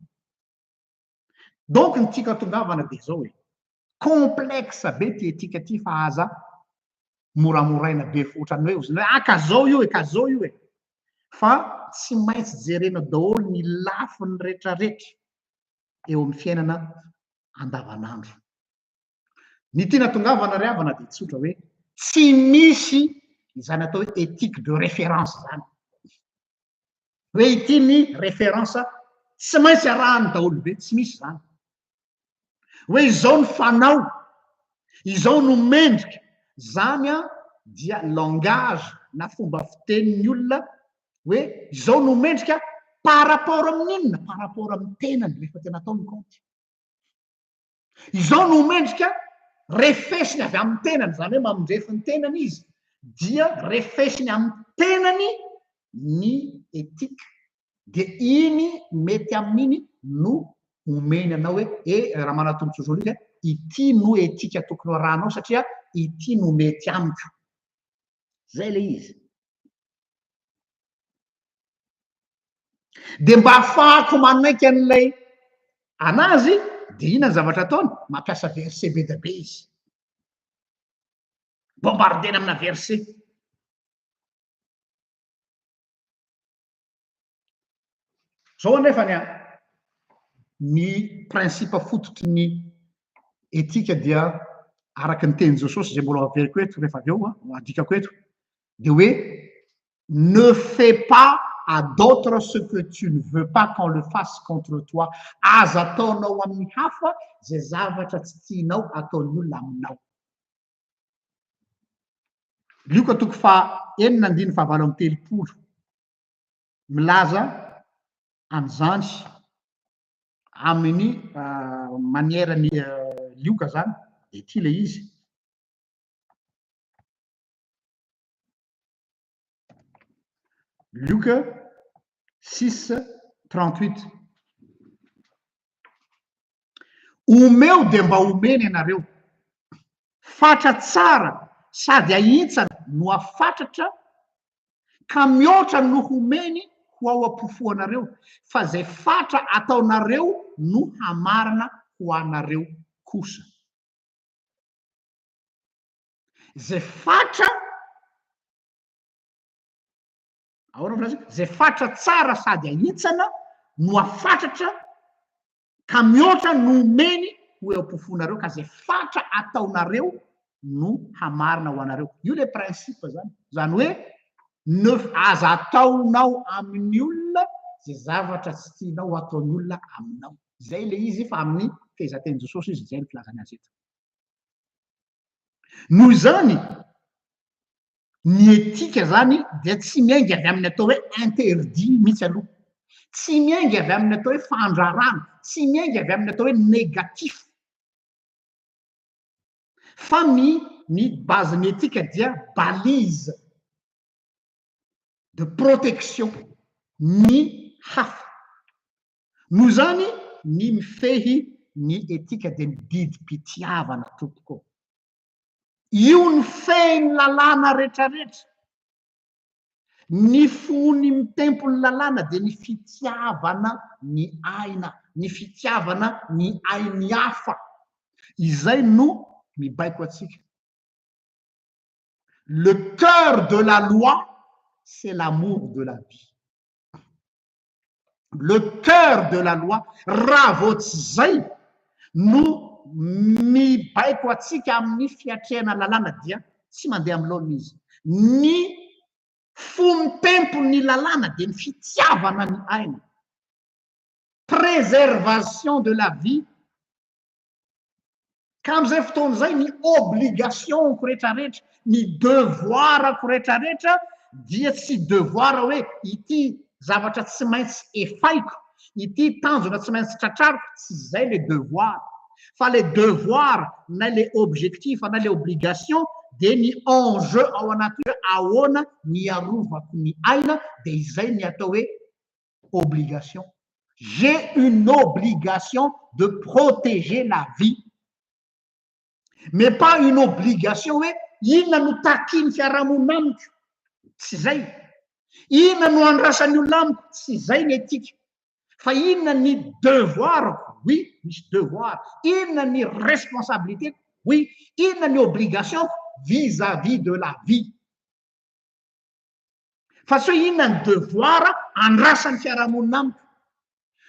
donc ny tika tongavana de zao hoe complexe be ty etika ty fa aza moramoraina be ohatrany hoe oziny hoe ka zao io e fa tsy maintsy jerena daholo ny lafiny rehetrarehetra eo amin'ny fiainana andavanandro ny tia natongavana ry havana de tsotra hoe tsy misy izany atao hoe éthique de référence zany hoe ity ny référence tsy maintsy arahany daholo be tsy misy zany hoe izao ny fanao izao no mendrika zany a dia langage na fomba fitenin'ny olona hoe izao no mendrika par rapport amin'inona par rapport amin'ny tenany rehefa tena atao ny compte izao no mendrika refesiny avy amin'ny tenany zany hoe mamindrefy ny tenany izy dia refesiny amin'ny tenany ny éthique de iny mety amin'iny no omeny anao hoe raha manatonotsozolika ity no éthique tokony arahanao satria ity no mety amiko zay le izy de mba ahafahako manaiky an'ilay anazy de ina ny zavatra ataony mampiasa verset be da be izy bombardena amina verset zao anefany a ny principe fototry ny éthique dia araky ny teny Jesosy zay mbola averiko eto rehefa avy eo adikako eto de hoe ne fais pas à d'autres ce que tu ne veux pas qu'on le fasse contre toi. Azo ataonao amin'ny hafa zay zavatra tsy tianao ataon'olona aminao. Lioka toko fa enina andiny fahavalo amby telopolo milaza an'izany amin'ny manierany lioka zany de ty le izy. Luc 6:38. Omeo de mba omeny ianareo, fatra tsara sady ahitsana no afatratra, ka mihoatra no homeny ho ao am-pofo anareo, fa zay fatra ataonareo no hamarina ho anareo kosa. Zay fatra zay fatra tsara sady ahitsana no afatratra, ka mihoatra no omeny ho eo am-pofonareo, ka zay fatra ataonareo no hamarina ho anareo. Io le principe zany. Zany hoe aza ataonao amin'ny olona zay zavatra tsy tianao ataon'ny olona aminao. Zay le izy fa amin'ny fehezanteny Jesosy izy zay ny filazana azy eto. Noho izany ny etika zany dia tsy miainga avy amin'ny atao hoe interdit mihitsy aloha, tsy miainga avy amin'ny atao hoe fandrarana, tsy miainga avy amin'ny atao hoe négatif, fa ny base-ny etika dia balise de protection ny hafa. Noho zany ny mifehy ny etika dia mididim-pitiavana tompoko. Io ny fehiny lalàna rehetrarehetra, ny fony mitempo ny lalàna dia ny fitiavana ny aina, ny fitiavana ny ain'ny hafa. Izay no mibaiko atsika. Le cœur de la loi, c'est l'amour de la vie. Le cœur de la loi, raha vao tsy zay no mibaiko atsika amin'ny fiatrehana lalàna dia tsy mandeha amin'ny laona izy. Ny fomtempo ny lalàna dia ny fitiavana ny aina, préservation de la vie. Ka amin'izay fotoana izay ny obligationko rehetrarehetra, ny devoirako rehetrarehetra dia tsy devoir hoe ity zavatra tsy maintsy efaiko, ity tanjona tsy maintsy tratrariko, tsy zay le devoir. Fa le devoir na le objectif na le obligation dia ny enjeu ao anaty hoe ahoana ny arovako ny aina, dia izay ny atao hoe obligation. J'ai une obligation de protéger la vie, mais pas une obligation hoe inona no takiany fiarahamonina amiko, tsy zay. Inona no andrasan'ny olona amiko, tsy zay ny etika. Fa inona ny devoirako, oui, misy devoir. Inona ny responsabilité, oui. Inona ny obligation vis-à-vis de la vie. Fa tsy hoe inona ny devoir andrasan'ny fiarahamonina amiko.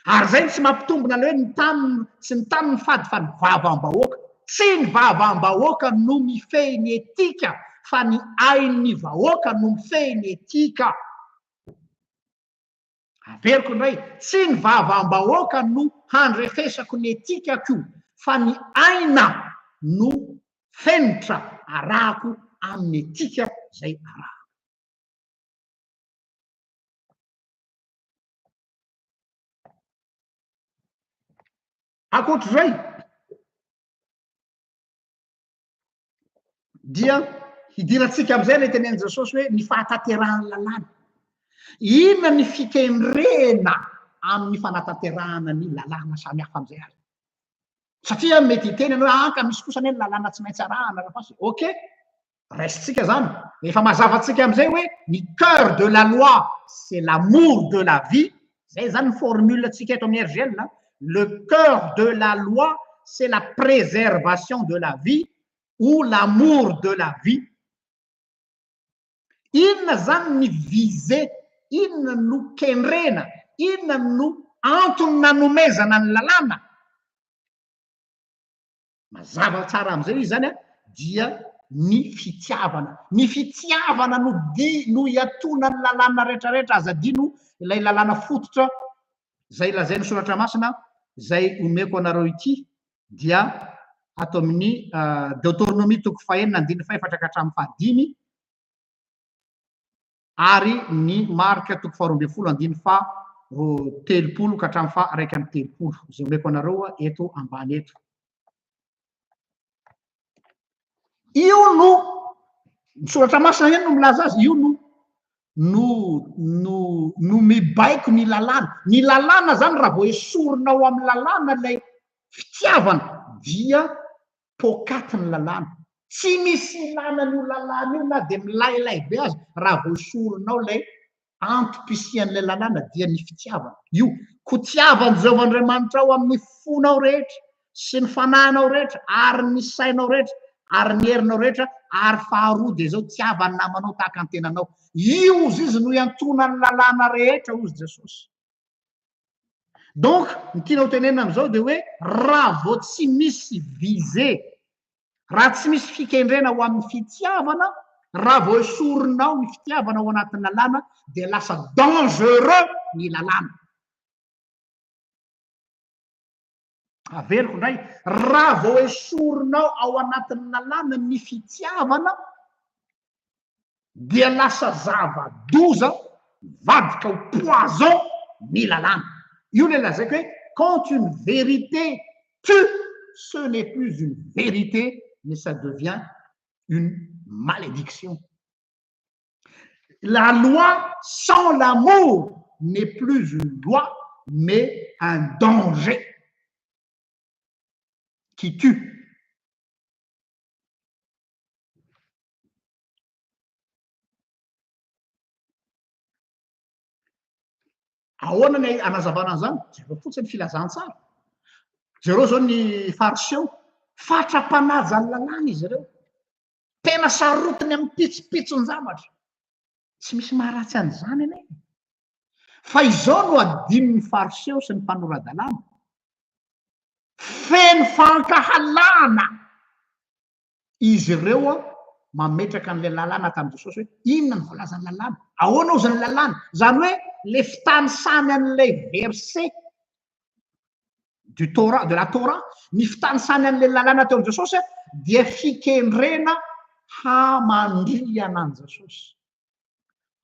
Ary zay tsy mampitombona le hoe ny tany tsy ny tany ny fady fa ny vavam-bahoaka. Tsy ny vavam-bahoaka no mifehy ny etika, fa ny ain'ny vahoaka no mifehy ny etika. Averiko indray, tsy ny vavam-bahoaka no handrefesako ny etikako, fa ny aina no fenitra arahako amin'ny etika zay arahako. Ankoatr'izay dia hidirantsika amin'izay le tenen'i Jesosy hoe ny fahataterahany lalàna. Inona ny fikendrena amin'ny fanatanterahana ny lalàna samihafa amin'izay azy. Satria mety hiteny ianao hoe ka misy kosa ny lalàna tsy maintsy arahana raha. Ok, raisitsika zany. Efa mazava antsika amin'izay hoe ny cœur de la loi, c'est l'amour de la vie. Zay zany ny formule tsika eto amin'ny RGL. Le cœur de la loi, c'est la préservation de la vie ou l'amour de la vie. Inona zany ny visé, inona no kendrena, inona no antony nanomezana ny lalàna. Mazava tsara amin'izay izy zany dia ny fitiavana no iatona ny lalàna rehetrarehetra azadino ilay lalàna fototra zay lazay ny soratra masina zay omeko anareo ity dia ato amin'ny Deutéronomie toko fahenina andiny faefatra ka hatramin'ny fahadimy ary ny marika toko faharoa ambin'ny folo andiny telopolo ka hatramin'ny fa raiky amby telopolo zay omeko anareo eto ambany eto. Io no ny soratra masina ihany no milaza azy, io no mibaiko ny lalàna zany raha vao esorinao amin'ny lalàna lay fitiavana dia pokaty ny lalàna, tsy misy ilana n'io lalàna io na de milailay be azy raha vao esorinao lay antom-pisian'lay lalàna dia ny fitiavana io kotiavany Jehovahandriamanitra ao amin'ny fonao rehetra sy ny fanahinao rehetra ary ny sainao rehetra ary ny herinao rehetra ary faharoa de zao tiavany namanao tahaka ny tenanao. Io izy no iantona ny lalàna rehetra ozy Jesosy. Donc ny tianao tenena am'izao de hoe raha vao tsy misy visé, raha tsy misy fikendrena ho amin'ny fitiavana, raha vao esorinao ny fitiavana ao anatin'ny lalàna de lasa dangereux ny lalàna. Averiko ndray, raha vao esorinao ao anatin'ny lalàna ny fitiavana dia lasa zava-doza vadika ho poison ny lalàna. Io le lazaiko hoe quand une vérité tue, ce n'est plus une vérité mais ça devient une malédiction. La loi sans l'amour n'est plus une loi mais un danger qui tue. Ahoana ny anazavana zany? Jereo fotsiny filazantsara. Jereo zao ny fariseo fatrapanaja ny lalàna izy reo. Tena sarotiny amin'ny pitsopitsony zavatra. Tsy misy maharatsy an'izany anie. Fa izao no adin'ny fariseo sy ny mpanoradalàna. Feno fankahalana izy ireo mametraka an'ilay lalàna tamin'i Jesosy hoe inona ny voalaza ny lalàna? Ahoana ozy ny lalàna? Zany hoe le fitanisany an'ilay verset de la Torah, ny fitanisany an'ilay lalàna teo Jesosy dia fikendrena hamandriana an Jesosy.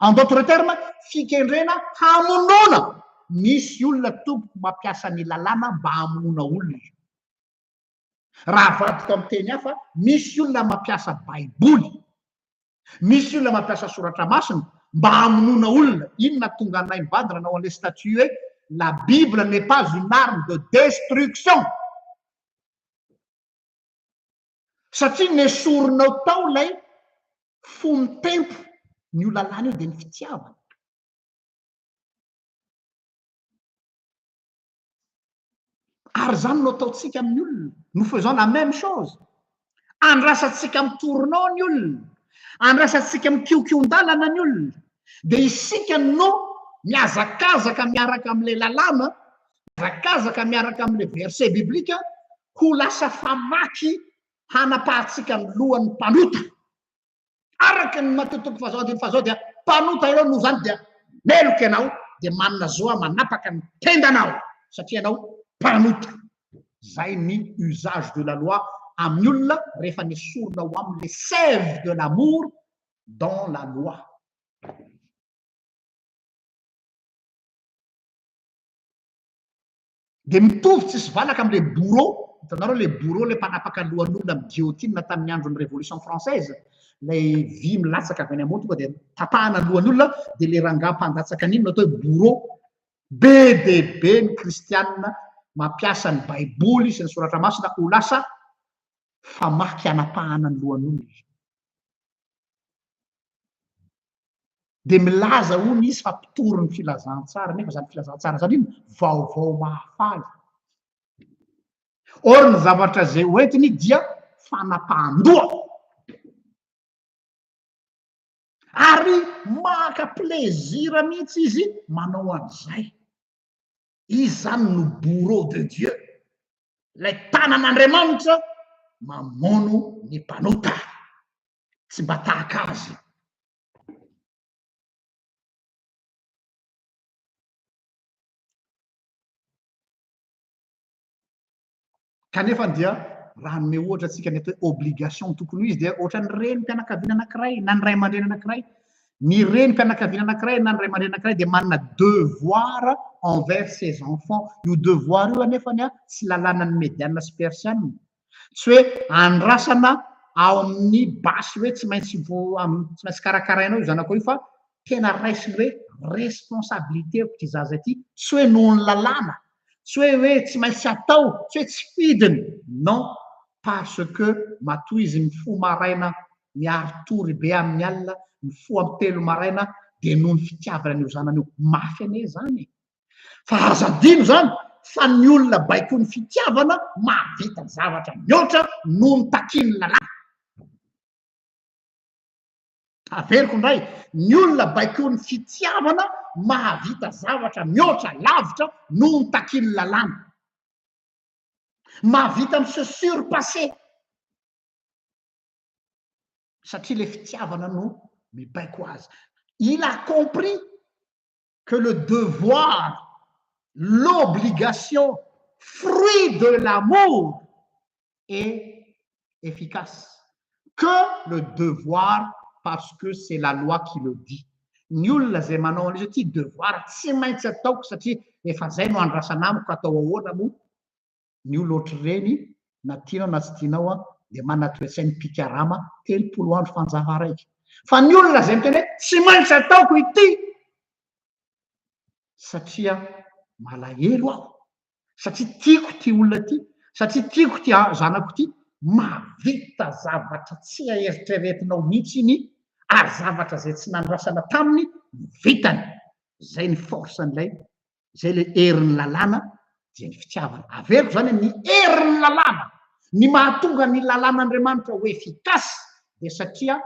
En d'autres termes, fikendrena hamonona. Misy olona tompoko mampiasa ny lalàna mba hamonona olona. Raha vadika amin'ny teny hafa, misy olona mampiasa baiboly, misy olona mampiasa soratra masina mba hamonona olona. Inona tonga anay mivady ranao an'ilay statut hoe la Bible n'est pas une arme de destruction. Satria nesorinao tao lay fony tempo ny lalàna io dia ny fitiavana. Ary zany no ataontsika amin'ny olona. Nous faisons la même chose. Andrasantsika mitoronao ny olona, andrasantsika mikiokion-dalana ny olona, dia isika no miazakazaka miaraka amin'ilay lalàna, miazakazaka miaraka amin'ilay verset biblika ho lasa famaky hanapahatsika ny lohan'ny mpanota. Araka ny matotoko fazao dia mpanota ianao no zany dia meloka ianao dia manana zoa manapaka ny tendanao satria ianao mpanota. Zay ny usage de la loi amin'ny olona rehefa nesorinao am'le sève de l'amour dans la loi. Dia mitovy tsisy valaka am'le bourreau. Hitanareo le bourreau le mpanapaka ny lohan'olona amin'ny guillotine tamin'ny andron'ny révolution française. Lay vy milatsaka avy any ambony tonga dia tapahana ny lohan'olona dia le rangaha mpandatsaka an'iny no atao hoe bourreau. Be de be ny kristianina mampiasa ny baiboly sy ny soratra masina ho lasa famaky anapahana ny lohan'olona. Dia milaza hono izy fa mpitoro ny filazantsara, nefa zany filazantsara zany iny vaovao mahafaly. Or ny zavatra zay hoentiny dia fanapahan-doha. Ary maka plezira mihitsy izy manao an'izay. Izy zany no bourreau de Dieu. Ilay tanan'Andriamanitra mamono ny mpanota. tsy mba tahaka azy. Kanefa dia raha nome ohatra atsika ny atao hoe obligation tokony ho izy dia ohatra ny renim-pianakaviana anankiray na ny ray aman-dreny anankiray, ny renim-pianakaviana anankiray na ny ray aman-dreny anankiray dia manana devoir envers ses enfants. Io devoir io anefany a tsy lalàna ny mediana sy persianina, tsy hoe andrasana ao amin'ny basy hoe tsy maintsy tsy maintsy karakarainao io zanako io, fa tena raisiny hoe responsabilité ko ty zaza ity, tsy hoe noho ny lalàna, tsy hoe tsy maintsy atao, tsy hoe tsy fidiny, non, parce que matoa izy mifo maraina miary tory be amin'ny alina, mifo amin'ny telo maraina dia noho ny fitiavana an'io zanany io, mafy ane zany. Fa azadino zany fa ny olona baiko ny fitiavana mahavita zavatra mihoatra noho ny takiny lalàna. Averiko indray, ny olona baiko ny fitiavana mahavita zavatra mihoatra lavitra noho ny takiny lalàna, mahavita se surpasser satria le fitiavana no mibaiko azy. Il a compris que le devoir, l'obligation, fruit de l'amour est efficace. Que le devoir, parce que c'est la loi qui le dit. Ny olona zay manao an'izy ty devoir tsy maintsy ataoko satria efa zay no andrasana amiko atao ahoana mo. Ny olo ohatr'ireny na tianao na tsy tianao a dia manana toe-tsainy pikarama 30 andro fanjava raiky. Fa ny olona zay miteny hoe tsy maintsy ataoko ity satria malahelo aho, satria tiako ty olona ty, satria tiako ty zanako ty, mahavita zavatra tsy aeritreretinao mihitsy iny ary zavatra zay tsy nandrasana taminy vitany. Zay ny forcen'ilay, zay le herin'ny lalàna dia ny fitiavana. Averiko zany ny herin'ny lalàna, ny mahatonga ny lalàn'Andriamanitra ho efficace dia satria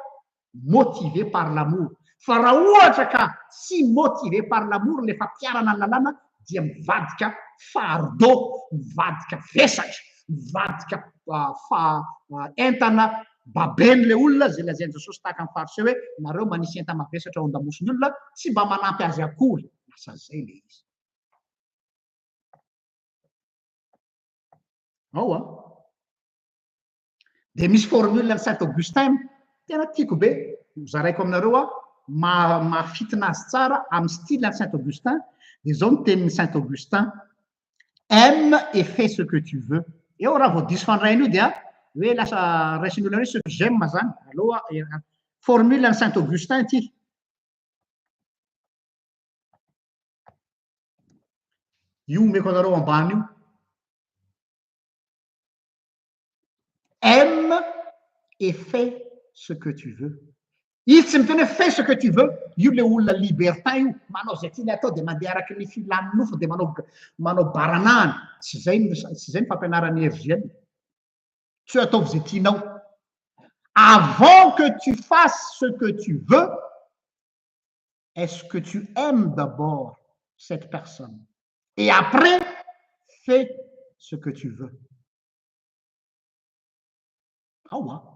motivé par l'amour. Fa raha ohatra ka tsy motivé par l'amour le fampiarana ny lalàna dia mivadika fardeau, mivadika vesatra, mivadika entana babeny le olona, zay lazainy Jesosy tahaka ny fariseo hoe nareo manisy entana mavesatra ao an-damosiny olona tsy mba manampy azy akory. Lasa zay le izy. Ao a dia misy formule ny Saint Augustin tena tiako be, zaraiko aminareo a mafitina azy tsara amin'ny style ny Saint Augustin. Dia zao ny tenin'ny Saint Augustin: aime et fais ce que tu veux. Eo raha vao diso fandraina io dia hoe lasa raisin'ny olona hoe ce que j'aime zany. Aloha formule ny Saint Augustin ty. Io meko anareo ambany io: aime et fais ce que tu veux. Izy tsy miteny hoe fais ce que tu veux, io le olona libertin io, manao zay tiany atao dia mandeha araky ny filan'ny nofo dia manao baranahany. Tsy zay ny fampianarany herziany. Tsy hoe ataovy zay tianao. Avant que tu fasses ce que tu veux, est-ce que tu aimes d'abord cette personne? Et après, fais ce que tu veux. Awa.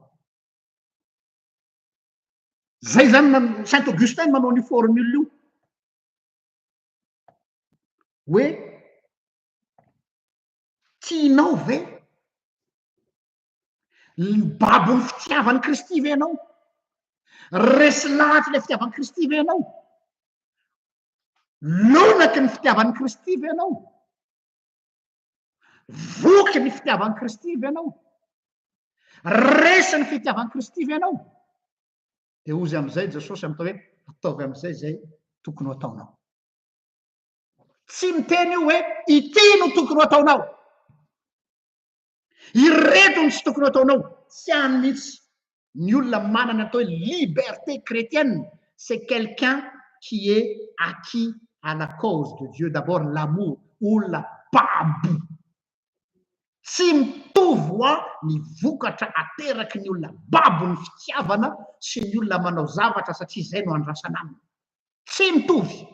Zay zany Saint Augustin manao ny formule io hoe tianao ve babon'ny fitiavan'ny Kristy ve ianao? Resy lahatra le fitiavan'ny Kristy ve ianao? Lonaky ny fitiavan'ny Kristy ve ianao? Voky ny fitiavan'ny Kristy ve ianao? Resy ny fitiavan'ny Kristy ve ianao? Dia ozy amin'izay Jesosy amin'tao hoe ataovy amin'izay zay tokony ho ataonao. Tsy miteny io hoe ity no tokony ho ataonao, ireto no tsy tokony ho ataonao. Tsy any mihitsy. Ny olona manana atao hoe liberté chrétienne, c'est quelqu'un qui est acquis à la cause de Dieu. D'abord l'amour, olona babo. Tsy mitovy ny vokatra ateraky ny olona babo ny fitiavana sy ny olona manao zavatra satria zay no andrasana aminy. Tsy mitovy.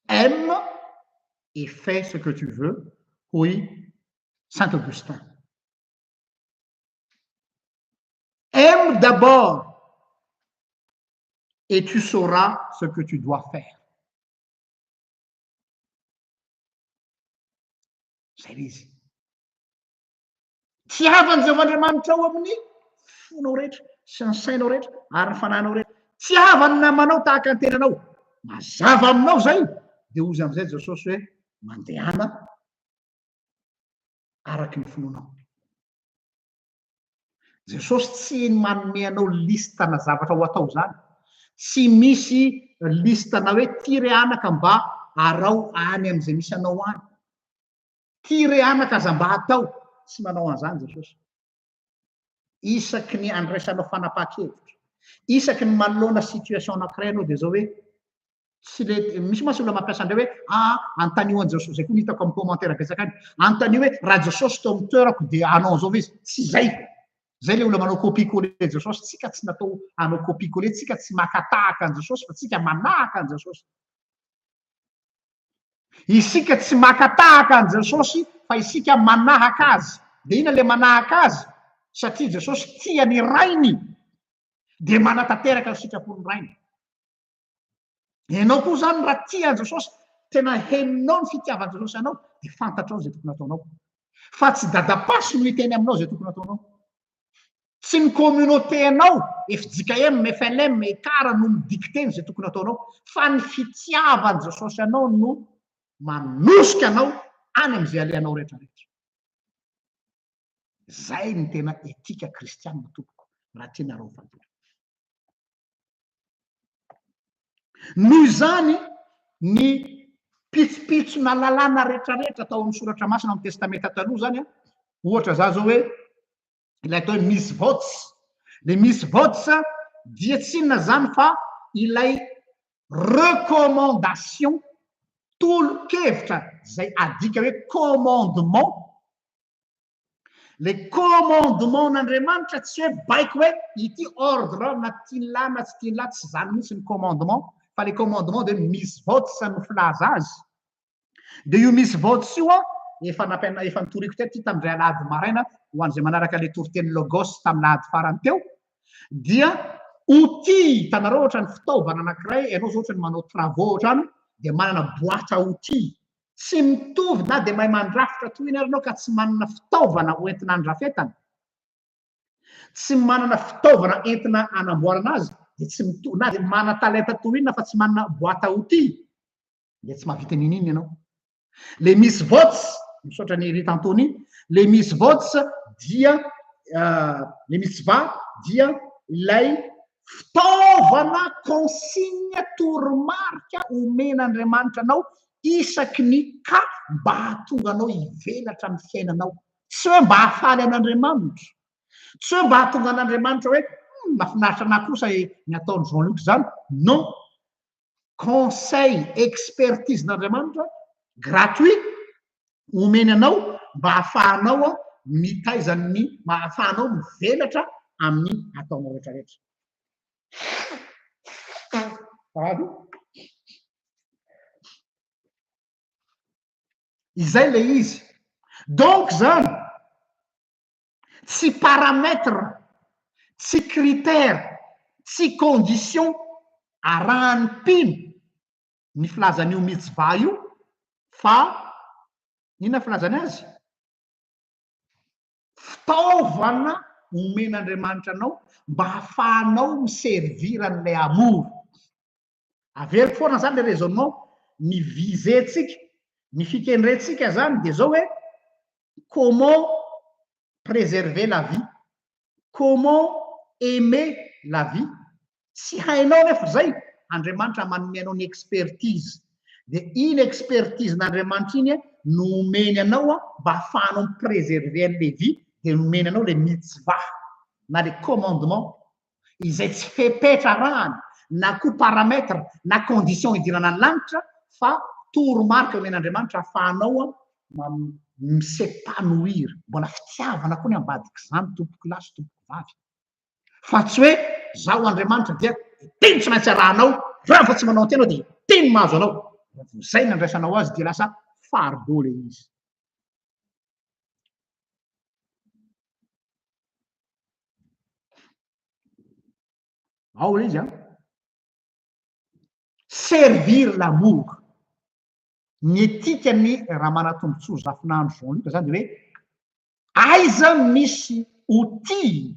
Aime et fais ce que tu veux. Oui, Saint Augustin. lève d'abord et tu sauras ce que tu dois faire. Zay izy. Tiavany zava-Andriamanitra ao amin'ny fonao rehetra sy ny sainao rehetra ary ny fananao rehetra. Tiavany namanao tahaka ny tenanao. Mazava aminao zay dia ozy amin'izay Jesosy hoe mandehana araky ny fononao. Jesosy tsy manome anao listana zavatra ho atao zany. Tsy misy listana hoe ty re anaka mba arao any amin'izay misy anao any. Ty re anaka aza mba atao. Tsy manao an'izany Jesosy. Isaky ny andraisanao fanapahan-kevitra, isaky ny manoloana situation anankiray anao dia zao hoe tsy le misy masy olona mampiasa andreo hoe antanio an Jesosy. Zay koa hitako amin'ny commentaire betsaka any. Antanio hoe raha Jesosy tao amin'ny toerako dia anao zao izy. Tsy zay. Zay le olona manao copie-coller Jesosy. Tsika tsy natao hanao copie-coller, tsika tsy makatahaka an Jesosy fa tsika manahaka an Jesosy. Isika tsy makatahaka an Jesosy fa isika manahaka azy. Dia ina le manahaka azy? Satria Jesosy tia ny rainy dia manatanteraka ny sitrapony rainy. Ianao koa zany raha tia Jesosy, tena heninao ny fitiavan Jesosy anao, dia fantatrao zay tokony ataonao. Fa tsy dadapaso no hiteny aminao zay tokony ataonao. Tsy ny communauté anao, FJKM, FLM, ECAR no midicteny zay tokony ataonao, fa ny fitiavan Jesosy anao no manosika anao any amin'izay aleanao rehetrarehetra. Zay ny tena etika kristianina tompoko raha tianareo fantory. Noho izany ny pitsopitsona lalàna rehetrarehetra atao amin'ny soratra masina amin'ny testamenta taloha zany ohatra za zao hoe ilay atao hoe misvots. Le misvots dia tsy inona zany fa ilay recommandation tolo-kevitra zay adika hoe commandement. Le commandement n'Andriamanitra tsy hoe baiko hoe ity ordre na tian'lahy na tsy tian'lahy, tsy zany mihitsy ny commandement, fa le commandement dia misvots no filaza azy. Dia io misvots io efa nitoriko teto tamindray alahady maraina ho an'izay manaraka le toriteny logos tamin'ny lahady farany teo, dia outil hitanareo ohatra ny fitaovana anankiray, ianao zao ohatra ny manao travaux ohatrany dia manana boîte à outils. Tsy mitovy na dia mahay mandrafitra toy iny arinao ka tsy manana fitaovana hoentina andrafetana, tsy manana fitaovana entina anamboarana azy, dia tsy mitovy na dia manana talenta toy inona fa tsy manana boîte à outils dia tsy mahavita n'inona ianao. Le misvots misaotra ny ry tantony, le misvots dia le mitzva dia ilay fitaovana consigne toromarika omen'Andriamanitra anao isaky ny ka mba hahatonga anao hivelatra amin'ny fiainanao. Tsy hoe mba hahafaly an'Andriamanitra, tsy hoe mba hahatonga an'Andriamanitra hoe mahafinaritra anahy kosa ny ataony Jean-Luc zany. Non, conseil, expertise n'Andriamanitra gratuit omeny anao mba hahafahanao mitaizany mahafahanao mivelatra amin'ny ataonao rehetrarehetra. Izay le izy. Donc zany tsy paramètre, tsy critère, tsy condition arahany mpino ny filazan'io mitzva io, fa inona filazany azy? Fitaovana omen'Andriamanitra anao mba hahafahanao miservir an'ilay amour. Averiko foana zany le raisonnement, ny visentsika, ny fikendrentsika zany dia zao hoe comment préserver la vie, comment aimer la vie. Tsy hainao nefa zay, Andriamanitra manome anao ny expertise, dia iny expertise n'Andriamanitra iny no omeny anao mba hahafahanao mipreserver an'ilay vie, dia nomeny anao le mitzva na le commandement izay tsy fepetra rahany na koa paramètre na condition hidirana ny lanitra, fa toromarika omen'Andriamanitra ahafahanao misepanouir. Mbola fitiavana koa ny ambadika izany tompoko lahy sy tompoko vavy. Fa tsy hoe zaho Andriamanitra dia teny tsy maintsy arahanao, raha fa tsy manao antena dia teny mahazo anao. Zay ny andraisanao azy dia lasa fardeau le izy. ao izy a servir l'amour ny etikany raha manatombontso zafinandro zao ika zany de hoe aiza misy outil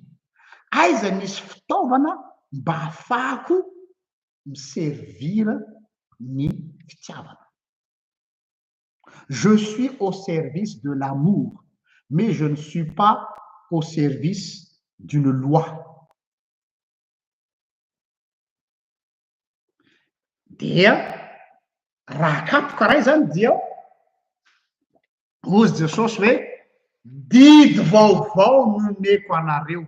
aiza misy fitaovana mba ahafahako miservira ny fitiavana. Je suis au service de l'amour, mais je ne suis pas au service d'une loi. Dia raha kapoka ray zany dia ozy Jesosy hoe didy vaovao nomeko anareo,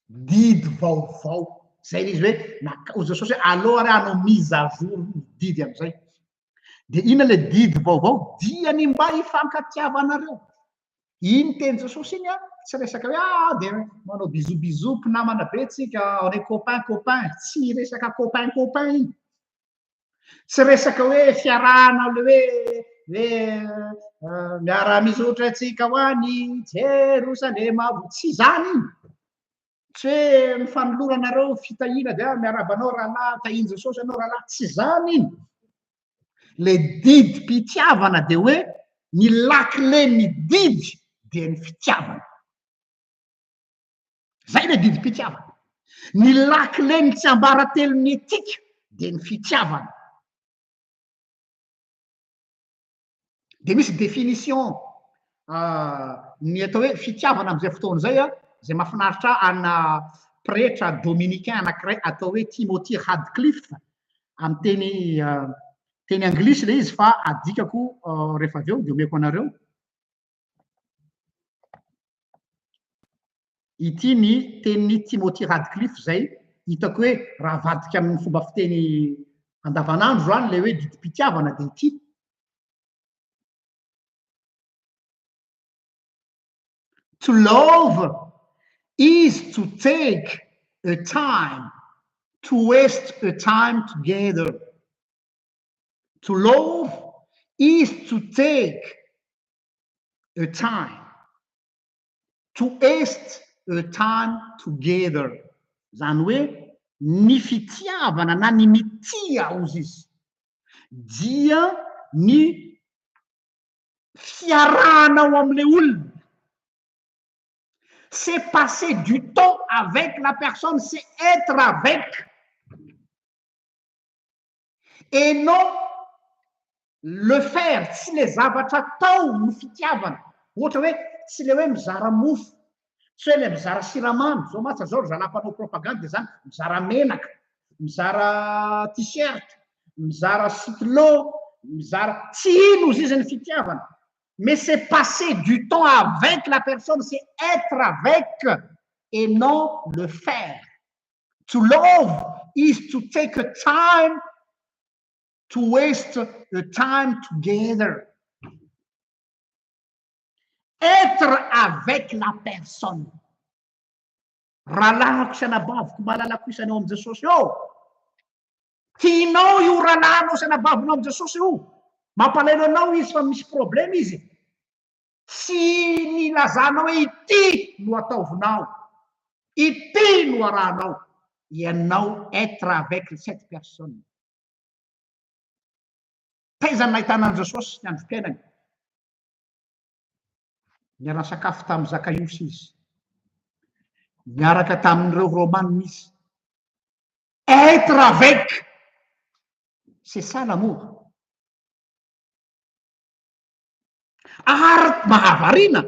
didy vaovao zay izy hoe ozy Jesosy hoe aloha ary anao mise à jour didy am'izay. De ina le didy vaovao dia ny mba hifankatiavanareo. Iny teny Jesosy iny a tsy resaka hoe de manao bizobizoky namana be tsika on est copain copain, tsy resaka copain copain iny. Tsy resaka hoe fiarahana le hoe miara-mizotra atsika ho any Jerosalema tsy zany iny. Tsy hoe mifanoloranareo fitahina de miarabanao rahalahy tahiny Jesosy anao rahalahy tsy zany iny. Le didy mpitiavana de hoe ny lakile ny didy de ny fitiavana. Zay le didy mpitiavana. Ny lakile ny tsy ambaratelon'ny etika de ny fitiavana. De misy définition ny atao hoe fitiavana am'izay fotoana zay a zay mahafinaritra ana pretra dominicain anankiray atao hoe Timothy Radcliffe amy teny anglisy le izy fa adikako rehefa avy eo de omeko anareo. Ity ny tenin'ny Timothy Radcliffe zay hitako hoe raha vadika amin'ny fomba fiteny andavanandro any le hoe didy mpitiavana de ity. To love is to take a time, to waste a time together. To love is to take a time, to waste a time together. Zany hoe ny fitiavana na ny mitia ozy izy dia ny fiarahanao am'le olona. C'est passer du temps avec la personne, c'est être avec. Et non le faire, tsy le zavatra tao no fitiavana. Ohatra hoe tsy le hoe mizara mofo, tsy hoe le mizara siramamy, zao matsa zao zala mpanao propagande de zany mizara menaka, mizara t-shirt, mizara stylo, mizara tsy ino izy ny fitiavana. Mais c'est passer du temps avec la personne, c'est être avec et non le faire. To love is to take a time, to waste the time together. Être avec la personne. Rahalahako sy anabaviko mahalalako isanao am Jesosy io. Tianao io rahalahinao sy anabavinao am Jesosy io. Mampalahelo anao izy fa misy problème izy. Sy nilazanao hoe ity no ataovinao, ity no arahanao. Ianao être avec cette personne. Taizany nahitana Jesosy ny androm-piainany. Niara-sakafo tamin'ny Zakaiosy izy. Miaraka tamin'ireo Romanina izy. Être avec, c'est ça l'amour. Ary mahavarina,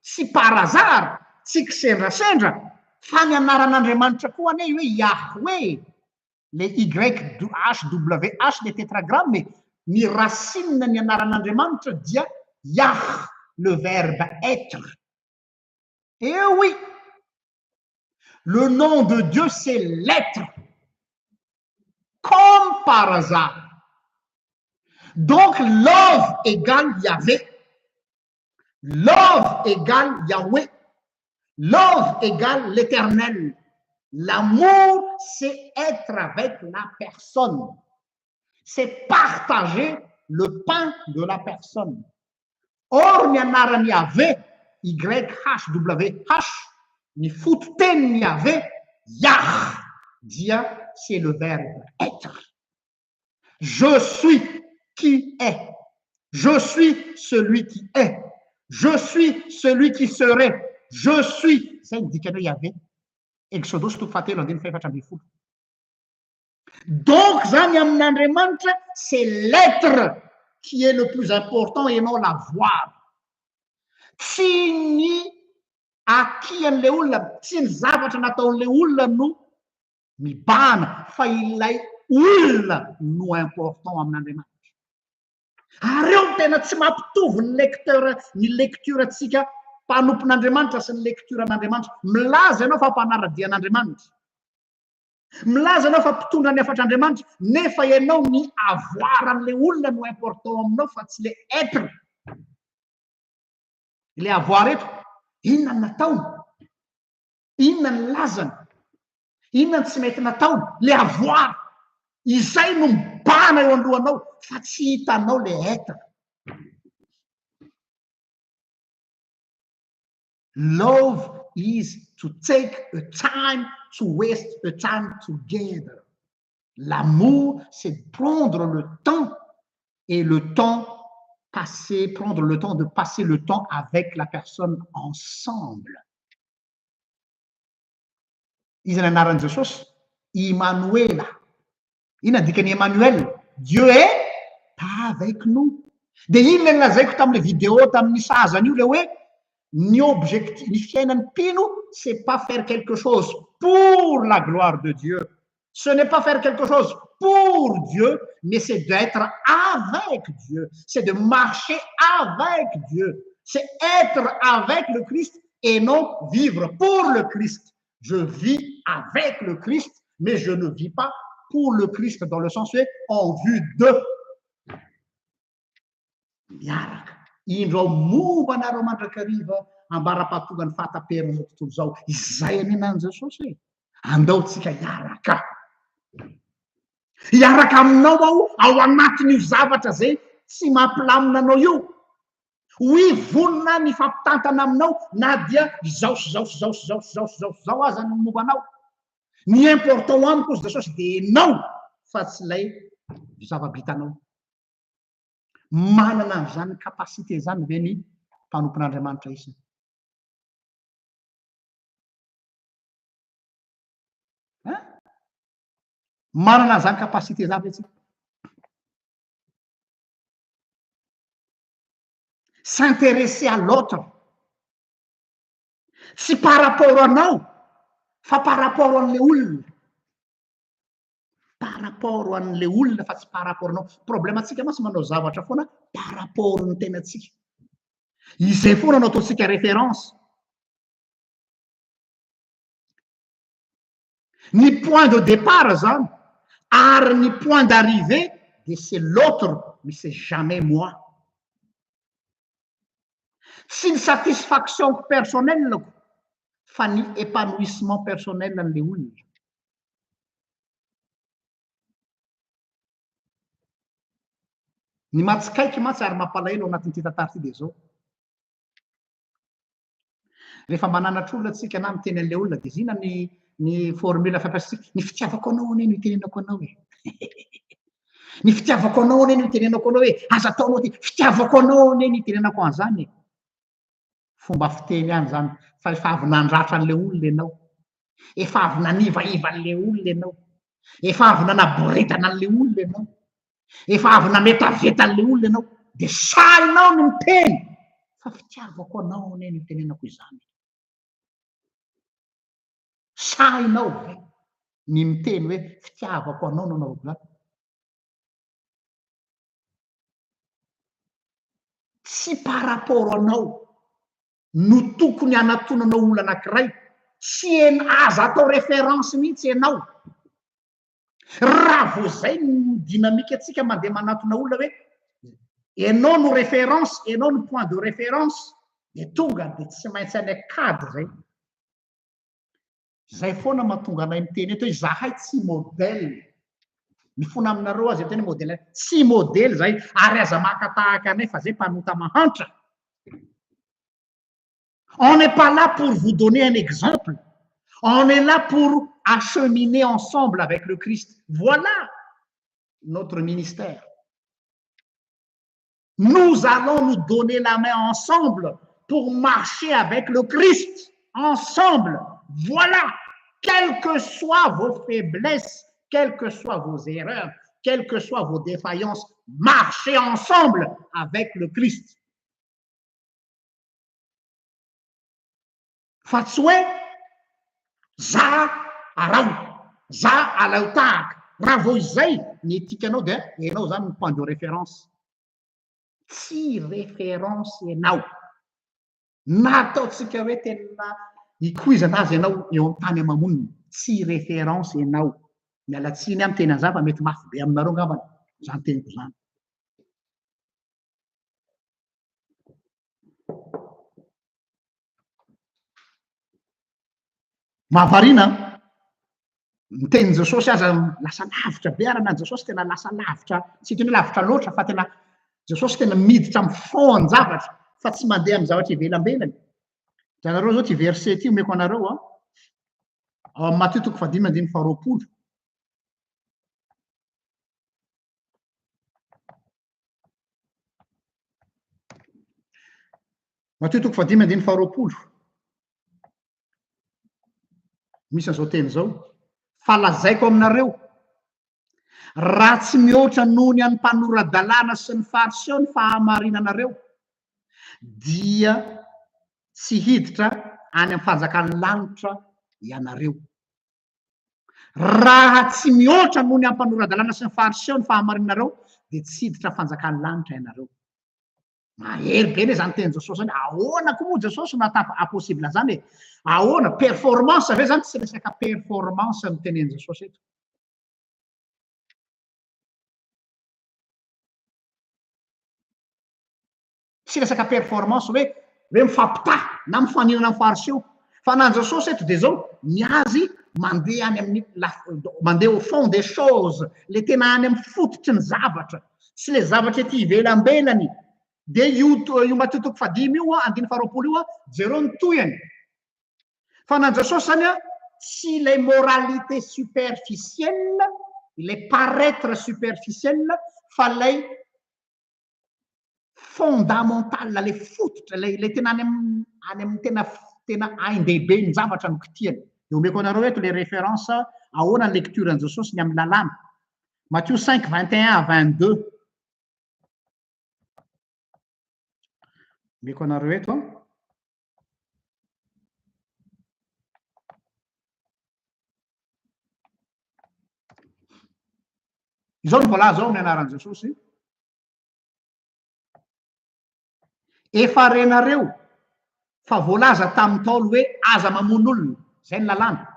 tsy parazary, tsy kisendrasendra, fa ny anaran'Andriamanitra koa ane hoe Yahweh, le YHWH, le tétragramme, ny racine ny anaran'Andriamanitra dia Yah, le verbe être. Et oui, le nom de Dieu, c'est l'être. Comme par hasard. Donc, love égale Yahvé. Love égale Yahweh. Love égale l'éternel. L'amour, c'est être avec la personne. C'est partager le pain de la personne. Or, ny anarany Yahvé, YHWH, ny fototeny Yahvé, Yah dia c'est le verbe être. Je suis qui est. Je suis celui qui est. Je suis celui qui serait. Je suis. Ça indique qu'il y avait. Exodus tout faté l'on dit fait fou. Donc, c'est l'être qui est le plus important et non la voix. Tsy akian'le olona tsy ny zavatra nataon'le olona no mibana fa ilay olona no important amin'Andriamanitra. Ary eo tena tsy mampitovy ny lecture atsika mpanompon'Andriamanitra sy ny lecture an'Andriamanitra. Milaza ianao fa mpanaradian'Andriamanitra. Milaza ianao fa mpitondra ny afatr'Andriamanitra nefa ianao ny avoaran'le olona no important aminao fa tsy le être. Le avoir eto inona ny nataony, inona ny lazany, inona ny tsy mety nataony, le avoir izay no mibana eo alohanao fa tsy hitanao le être. Love is to take a time to waste a time together. L'amour, c'est de prendre le temps et le temps passer, prendre le temps de passer le temps avec la personne ensemble. Izy anaran'i Jesosy, Emmanuel. Ina dikany Emmanuel, Dieu est avec nous. De iny le lazaiko tamin'le vidéo tamin'ny sazany io le hoe ny objectif, ny fiainan'ny mpino, c'est pas faire quelque chose pour la gloire de Dieu. Ce n'est pas faire quelque chose pour Dieu, mais c'est d'être avec Dieu. C'est de marcher avec Dieu. C'est être avec le Christ et non vivre pour le Christ. Je vis avec le Christ, mais je ne vis pas pour le Christ dans le sens où en vue de. Miaraka. Indreo momba anareo mandrakariva ambara-pahatongan'ny fahataperana zao tontolo zao. Izay anenan'i Jesosy. Andaotsika hiaraka. Hiaraka aminao ao anatin'io zavatra zay tsy mampilamina anao io. Hoy vonona ny fampitantana aminao na dia zao aza no momba anao. Ny important amiko izy Jesosy dia enao fa tsy lay zava-bitanao. Manana an'izany kapasité zany ve ny mpanompon'Andriamanitra isany. Manana an'izany kapasité zany ve tsika. S'intéresser à l'autre. Tsy par rapport anao, fa par rapport an'le olona. Par rapport an'le olona fa tsy par rapport anao. Problème atsika masy manao zavatra foana par rapport ny tenatsika. Izay foana no ataotsika référence. Ny point de départ zany ary ny point d'arrivée de c'est l'autre mais c'est jamais moi. Tsy ny satisfaction personnelle fa ny épanouissement personnel an'le olona. Ny matsikaiky matsy ary mampalahelo anatin'ity tantara ity dia zao. Rehefa mananatra olona atsika na miteny an'le olona dia zina ny formule fampiasitsika. Ny fitiavako anao anie no itenenako anao e. Ny fitiavako anao anie no itenenako anao e. Aza ataonao ty fitiavako anao anie no itenenako an'izany e. Fomba fiteny ihany zany fa efa avy nandratra an'le olona ianao. Efa avy nanivaiva an'le olona ianao. Efa avy nanaboretana an'le olona ianao. Efa avy nametaveta an'le olona ianao dia sainao no miteny fa fitiavako anao anie no itenenako izany. Sainao ve ny miteny hoe fitiavako anao no anaovako zany. Tsy par rapport anao no tokony anatonanao olona anankiray, tsy aza atao référence mihitsy ianao. Raha vo zay ny dynamique atsika mandeha manatona olona hoe ianao no référence, ianao no point de référence, dia tonga dia tsy maintsy any akady zay. Zay foana mahatonga anay miteny eto hoe zahay tsy modèle. Mifona aminareo azy teny modèle. Tsy modèle zay ary aza makatahaka anay fa zay mpanota mahantra. On n'est pas là pour vous donner un exemple. On est là pour à cheminer ensemble avec le Christ. Voilà notre ministère. Nous allons nous donner la main ensemble pour marcher avec le Christ. Ensemble. Voilà. Quelles que soient vos faiblesses, quelles que soient vos erreurs, quelles que soient vos défaillances, marchez ensemble avec le Christ. Fatsoe, za arao, za alautahaka. Raha vao izay ny etikanao dia ianao zany ny point de référence. Tsy référence ianao. Nataotsika hoe tena hikoizana azy ianao eo amin'ny tany amamonina. Tsy référence ianao. Mialatsiny amin'ny tena zava mety mafy be aminareo ngambany. Zany teniko zany. Mahavarina ny tenin Jesosy aza lasa lavitra be arana Jesosy tena lasa lavitra, tsy tena lavitra loatra fa tena Jesosy tena miditra amin'ny fond zavatra fa tsy mandeha amin'ny zavatra ivelambelany. Hitanareo zao ty verset ty omeko anareo ao amin'ny Matthieu 5:20. Matthieu 5:20. Misy an'izao teny zao. Fa lazaiko aminareo, raha tsy mihoatra noho ny an'ny mpanoradalàna sy ny fariseo ny fahamarinanareo, dia tsy hiditra any amin'ny fanjakan'ny lanitra ianareo. Raha tsy mihoatra noho ny an'ny mpanoradalàna sy ny fariseo ny fahamarinanareo, dia tsy hiditra fanjakan'ny lanitra ianareo. Mahery be ne zany teny Jesosy zany. Ahoana koa moa Jesosy nata impossible zany e? Ahoana performance ve zany? Tsy resaka performance no teneny Jesosy eto. Tsy resaka performance hoe mifampitahy na mifaninana amin'ny fariseo. Fa nan Jesosy eto dia zao miazy mandeha any amin'ny mandeha au fond des choses, le tena any amin'ny fototry ny zavatra, sy le zavatra ety ivelambelany. Dia io Matthieu 5:20 io 5:20 io jereo ny toyany. Fa nan Jesosy zany tsy les moralités superficielles, les paraître superficielles, fa lay fondamental, le fototra, le tena any amin'ny tena hain-dehibe ny zavatra no kitihany. Dia omeko anareo eto le référence ahoana ny lecture ny Jesosy ny amin'ny lalàna. Matthieu 5:21-22. Omeko anareo eto. Izao no voalaza ao ny anaran'i Jesosy. Efa renareo fa voalaza tamin'ny Ntaolo hoe aza mamono olona, zay ny lalàna.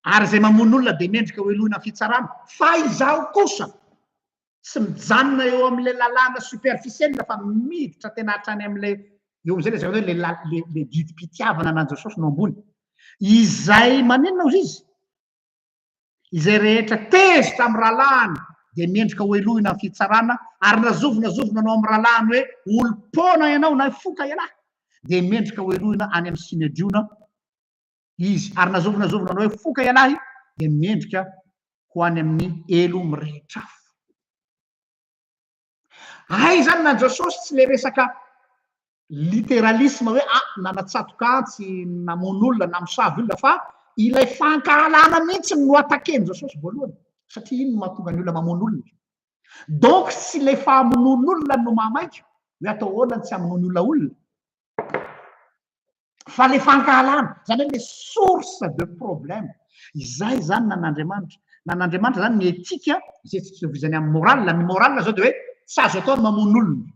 Ary zay mamono olona dia mendrika ho elohina fitsarana. Fa izaho kosa sy mijanona eo amin'ilay lalàna superficielle fa miditra tena hatrany amin'ilay eo amin'izay le zavatra hoe le didim-pitiavana anan'i Jesosy no ambony. Izay maninona ozy izy? Izay rehetra tezitra amin'ny rahalaany dia mendrika ho elohina amin'ny fitsarana, ary nazovina anao amin'ny rahalaany hoe olo-pona ianao na foka ialahy, dia mendrika ho elohina any amin'ny sinedriona izy. Ary nazovina anao hoe foka ialahy, dia mendrika ho any amin'ny elo mirehitra afo. Ay zany nan Jesosy tsy le resaka littéralisme hoe nanatsatokantsy namono olona na misavy olona, fa ilay fankahalana mihitsy no atakeny Jesosy voalohany, satria iny no mahatonga ny olona mamono olona. Donc tsy le fahamonon'olona no mamaika hoe atao ahoana tsy hamonono olona, fa le fankahalana, zany hoe le source de problème. Izay zany nan'Andriamanitra. Nan'Andriamanitra zany ny etika izay tsy tovizany amin'ny morale. Ny morale zao dia hoe tsy azo atao mamono olona.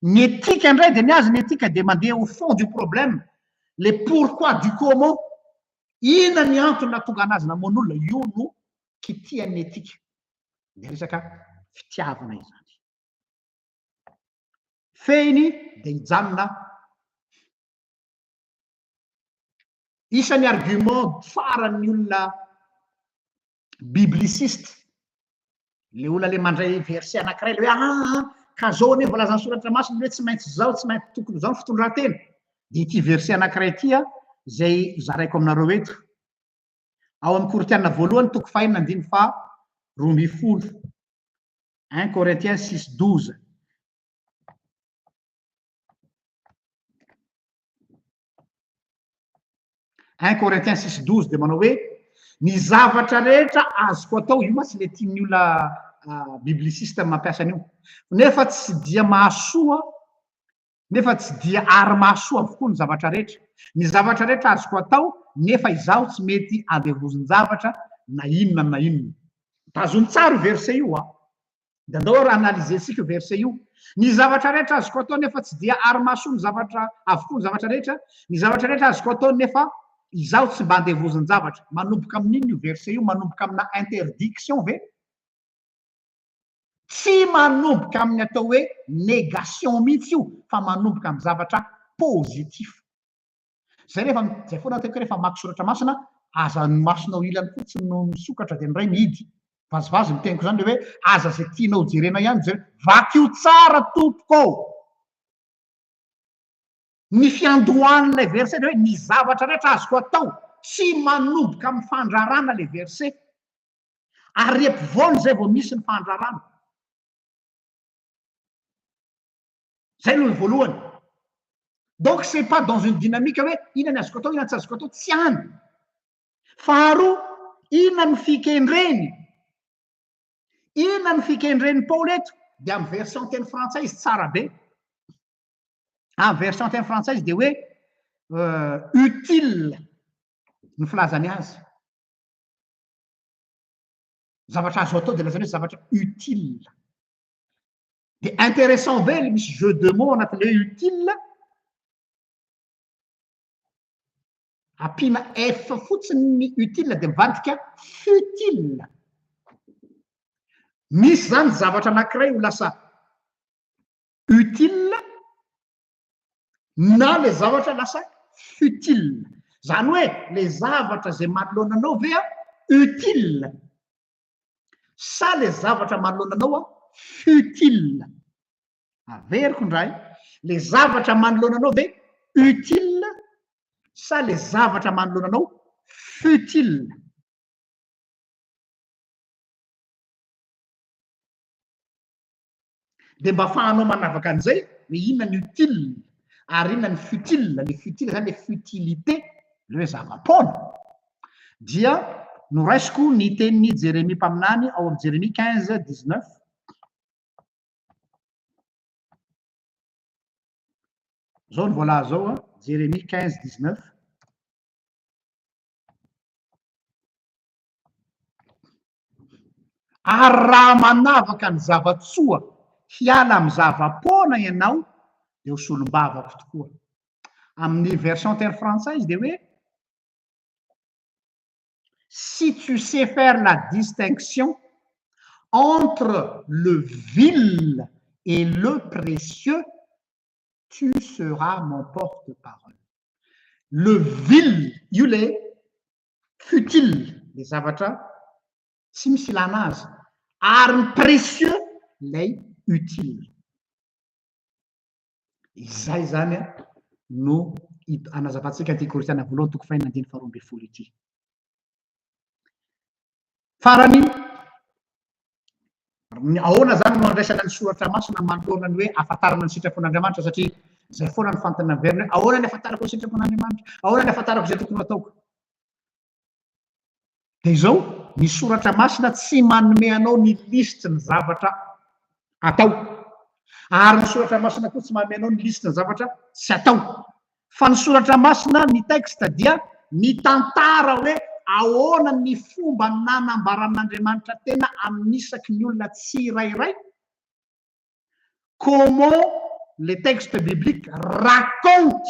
Ny etika indray dia ny azy ny etika dia mandeha au fond du problème, le pourquoi du comment. Ina ny antony nahatonga anazy namono olona, io no kitihan'ny etika. Dia resaka fitiavana izany. Fehiny dia hijanona. Isan'ny argument faran'ny olona bibliciste, le olona le mandray verset anankiray le hoe ka zao ne voalazan'ny soratra masina hoe tsy maintsy zao, tsy maintsy tokony zao ny fitondran-tena. Dia ity verset anankiray ity zay zaraiko aminareo eto. ao amin'ny Korinthiana voalohany toko fahinana andiny fa 12. 1 Corinthiens 6:12. 1 Corinthiens 6:12 dia manao hoe ny zavatra rehetra azoko atao, io ma tsy le tian'ny olona bibliciste mampiasa an'io, nefa tsy dia mahasoa, nefa tsy dia ary mahasoa avokoa ny zavatra rehetra. Ny zavatra rehetra azoko atao nefa izaho tsy mety andevozin-javatra na inona na inona. Tazony tsara io verset io dia andao analyzensika io verset io. Ny zavatra rehetra azoko atao nefa tsy dia ary mahasoa ny zavatra avokoa ny zavatra rehetra. Ny zavatra rehetra azoko atao nefa izaho tsy mba andevozin-javatra. Manomboka amin'iny io verset io, manomboka amina interdiction ve? Tsy manomboka amin'ny atao hoe négation mihitsy io, fa manomboka amin'ny zavatra positif. Zay rehefa zay foana teko rehefa mamaky soratra masina, aza ny masonao ilany fotsiny no misokatra dia indray mihidy. Vazivazy miteniko zany le hoe aza zay tianao jerena ihany jerena. Vakio tsara tompoko ao. Ny fiandohan'ilay verset dia hoe ny zavatra rehetra azoko atao, tsy manomboka amin'ny fandrarana le verset. Ary ampovoany zay vao misy ny fandrarana. Zay no voalohany. Donc c'est pas dans une dynamique hoe inona ny azoko atao, inona tsy azoko atao, tsy any. Faharoa, inona ny fikendreny? Inona ny fikendreny Paul eto? Dia amin'ny version teny frantsay izy tsara be. Amin'ny version teny frantsay izy dia hoe utile ny filazany azy. Zavatra azo atao dia lazany hoe zavatra utile. Dia intéressant be misy jeu de mots anatin'ilay utile. Ampiana F fotsiny ny utile dia mivadika futile. Misy zany zavatra anankiray ho lasa utile na le zavatra lasa futile. Zany hoe le zavatra zay manoloana anao ve utile sa le zavatra manoloana anao futile. Averiko indray, le zavatra manoloana anao ve utile sa le zavatra manoloana anao futile. Dia mba ahafahanao manavaka an'izay hoe inona ny utile ary inona ny futile. Le futile zany le futilité, le hoe zava-poana. Dia noraisiko ny tenin'ny Jérémie mpaminany ao amin'ny Jérémie 15:19. Zao ny voalaza zao Jérémie 15:19. Ary raha manavaka ny zavatsoa hiala amin'ny zava-poana ianao dia ho solom-bavako tokoa. Amin'ny version teny frantsay izy dia hoe si tu sais faire la distinction entre le vil et le précieux, tu seras mon porte-parole. Le vil, io le futile, le zavatra tsy misy ilana azy, ary ny précieux lay utile. Izay zany no anazavantsika ty Korinthiana voalohany toko fahinana andiny faharoa ambin'ny folo ity. Farany ahoana zany no andraisana ny soratra masina manoloana ny hoe ahafantarana ny sitrapon'Andriamanitra, satria zay foana ny fantana verina hoe ahoana ny ahafantarako ny sitrapon'Andriamanitra, ahoana ny ahafantarako zay tokony ataoko. Dia izao ny soratra masina tsy manome anao ny listy ny zavatra atao, ary ny soratra masina koa tsy manome anao ny listy ny zavatra tsy atao. Fa ny soratra masina, ny texte dia mitantara hoe ahoana ny fomba nanambaran'Andriamanitra tena amin'ny isaky ny olona tsirairay. Comment les textes bibliques racontent,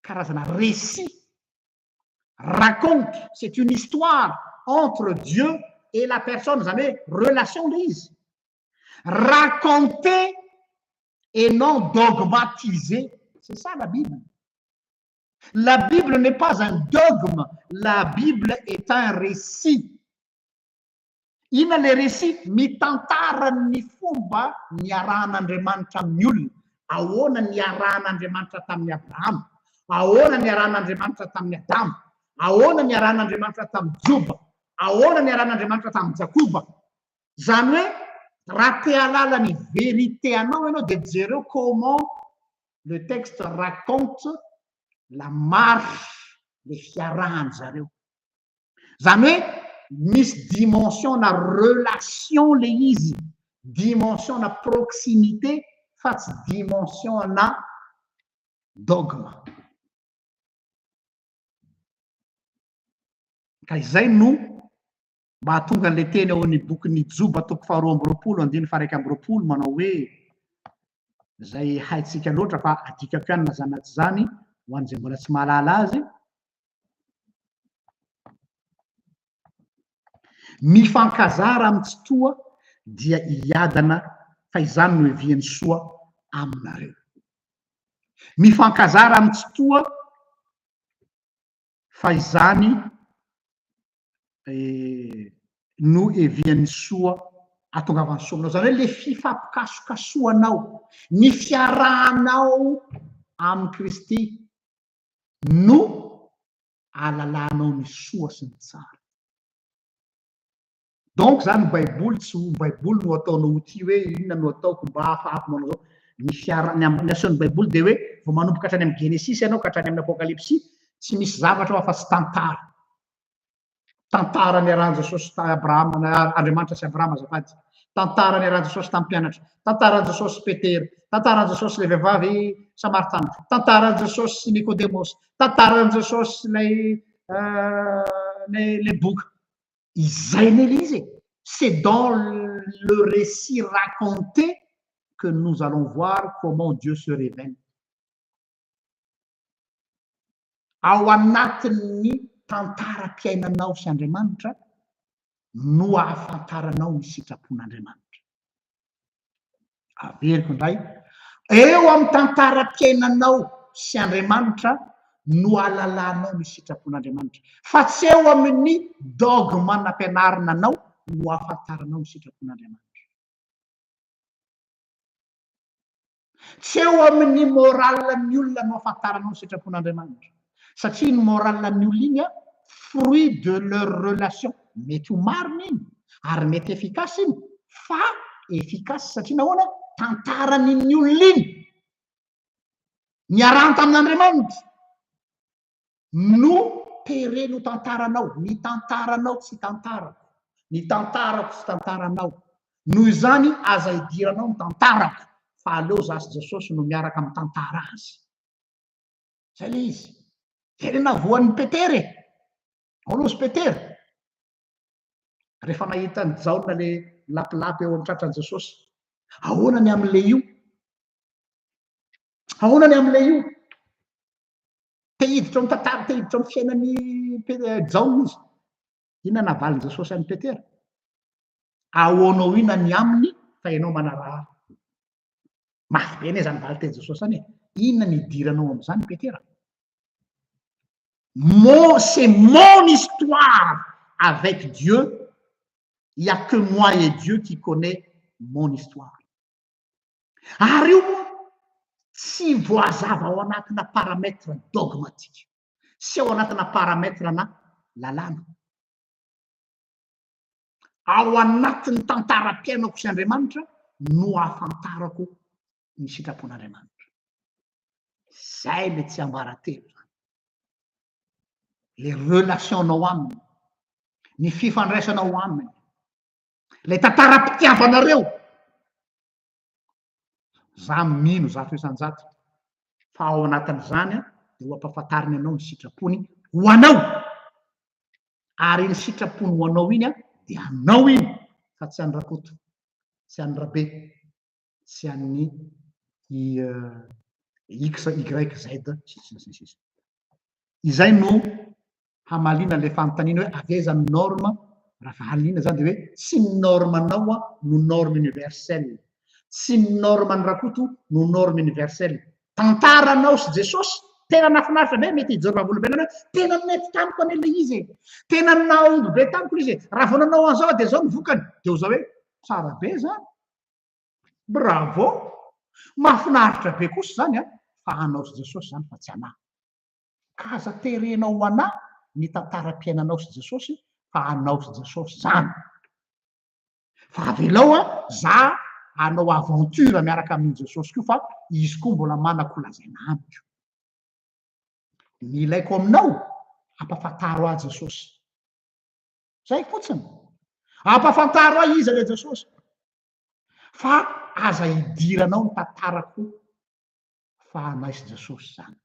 karazana récit, raconte, c'est une histoire entre Dieu et la personne, zany hoe relation le izy. Raconter et non dogmatiser, c'est ça la Bible. La Bible n'est pas un dogme, la Bible est un récit. Ina le récit mitantara ny fomba niarahan'Andriamanitra amin'ny olona, ahoana niarahan'Andriamanitra tamin'ny Abraham, ahoana niarahan'Andriamanitra tamin'ny Adamo, ahoana ny aran'Andriamanitra tamin'ny Joba, ahoana ny aran'Andriamanitra tamin'ny Jakoba. Zany hoe raha te halala ny vérité anao ianao de jereo comment le texte raconte la marche le fiarahany zareo. Zany hoe misy dimension na relation le izy, dimension na proximité fa tsy dimension na dogma. Ka izay no mba tonga le teny ao amin'ny bokin'ny Joba toko 2:20 manao hoe zay haitsika loatra fa adikako ihany na zanaty zany ho an'izay mbola tsy mahalala azy. Mifankazara amin'ny tsy toa dia iadana fa izany no eviany soa aminareo. Mifankazara amin'ny tsy toa fa izany no eviany soa atongavany soa. Zany hoe le fifampikasokasoanao, ny fiarahanao amin'ny Kristy no alalanao ny soa sy ny tsara. Donc zany baiboly tsy ho baiboly no ataonao outil hoe inona no ataoko mba ahafahako manao zao. Ny fiarany ason'ny baiboly de hoe vao manomboka hatrany amin'ny Genesis ianao ka hatrany amin'ny Apocalypse tsy misy zavatra afa tsy tantara. Tantarany Aran-Jesosy Abraham, Andriamanitra sy Abraham azafady. Tantarany Aran-Jesosy tamin'ny mpianatra, tantarany Jesosy Petera, tantarany Jesosy le vehivavy Samaritana, tantarany Jesosy Nicodemos, tantarany Jesosy les boka. Izay n'Élysée. C'est dans le récit raconté que nous allons voir comment Dieu se révèle. Ao anatin'ny tantaram-piainanao sy Andriamanitra no ahafantaranao ny sitrapon'Andriamanitra. Averiko indray, eo amin'ny tantaram-piainanao sy Andriamanitra no alalanao ny sitrapon'Andriamanitra. Fa tsy eo amin'ny dogma nampianarinanao no ahafantaranao ny sitrapon'Andriamanitra. Tsy eo amin'ny moralan'ny olona no ahafantaranao ny sitrapon'Andriamanitra. Satria ny moralan'ny olona iny fruit de leur relation. Mety ho marina iny ary mety efficace iny fa efficace satria nahoana tantaran'iny olona iny niarahany tamin'Andriamanitra no tereno tantaranao, ny tantaranao tsy tantarako, ny tantarako tsy tantaranao. Noho izany aza idiranao ny tantarako fa aleo zasy Jesosy no miaraka amin'ny tantara azy. Zay le izy. Zay le navoan'ny Petera. Aolosy Petera. Rehefa nahitany jaona le lapilapy eo amin'ny tratran'i Jesosy. Ahoanany amin'le io? Ahoanany amin'le io? Tehiditra amin'ny tantara, tehiditra amin'ny fiainan'ny jaona izy. Inona navaliny Jesosy an'ny Petera? Ahoanao ina ny aminy fa ianao manaraha. Mafy be ne zany valy teny Jesosy zany e. Inona ny idiranao amin'izany Petera? C'est mon histoire avec Dieu. Il n'y a que moi et Dieu qui connaît mon histoire. Ary io tsy voazava ao anatina paramètre dogmatique. Sy ao anatina paramètre na lalàna. Ao anatin'ny tantaram-piainako sy Andriamanitra no ahafantarako ny sitrapon'Andriamanitra. Zay le tsy ambaratelo. Les relations-nao aminy, ny fifandraisanao aminy, le tantaram-pitiavanareo. Za mino zato isan-jato fa ao anatin'izany dia ho ampahafantariny anao ny sitrapony ho anao. Ary ny sitrapony ho anao iny dia anao iny fa tsy an'ny rakoto, tsy an'ny rabe, tsy an'ny X, Y, Z. Izay no hamalina le fanontaniana hoe aveza ny norme, raha halina zany dia hoe tsy ny normanao no norme universelle, tsy ny norman'ny rakoto no norme universelle. Tantaranao sy Jesosy tena nafinaritra be mety hijery vavolombelona hoe tena mety tamiko an'ilay izy e, tena naomby be tamiko izy e, raha vao nanao an'izao dia zao ny vokany. Dia ho zao hoe tsara be zany, bravo, mahafinaritra be kosa zany fa anao sy Jesosy zany fa tsy anahy. Kaza terenao ho anahy ny tantaram-piainanao sy Jesosy fa anao sy Jesosy zany. Fa avelao za anao aventure miaraka amin'i Jesosy koa fa izy koa mbola manako lazaina amiko. Ny ilaiko aminao ampafantaro azy Jesosy. Zay fotsiny. Ampafantaro azy izy le Jesosy. Fa aza hidiranao ny tantarako fa anay sy Jesosy zany.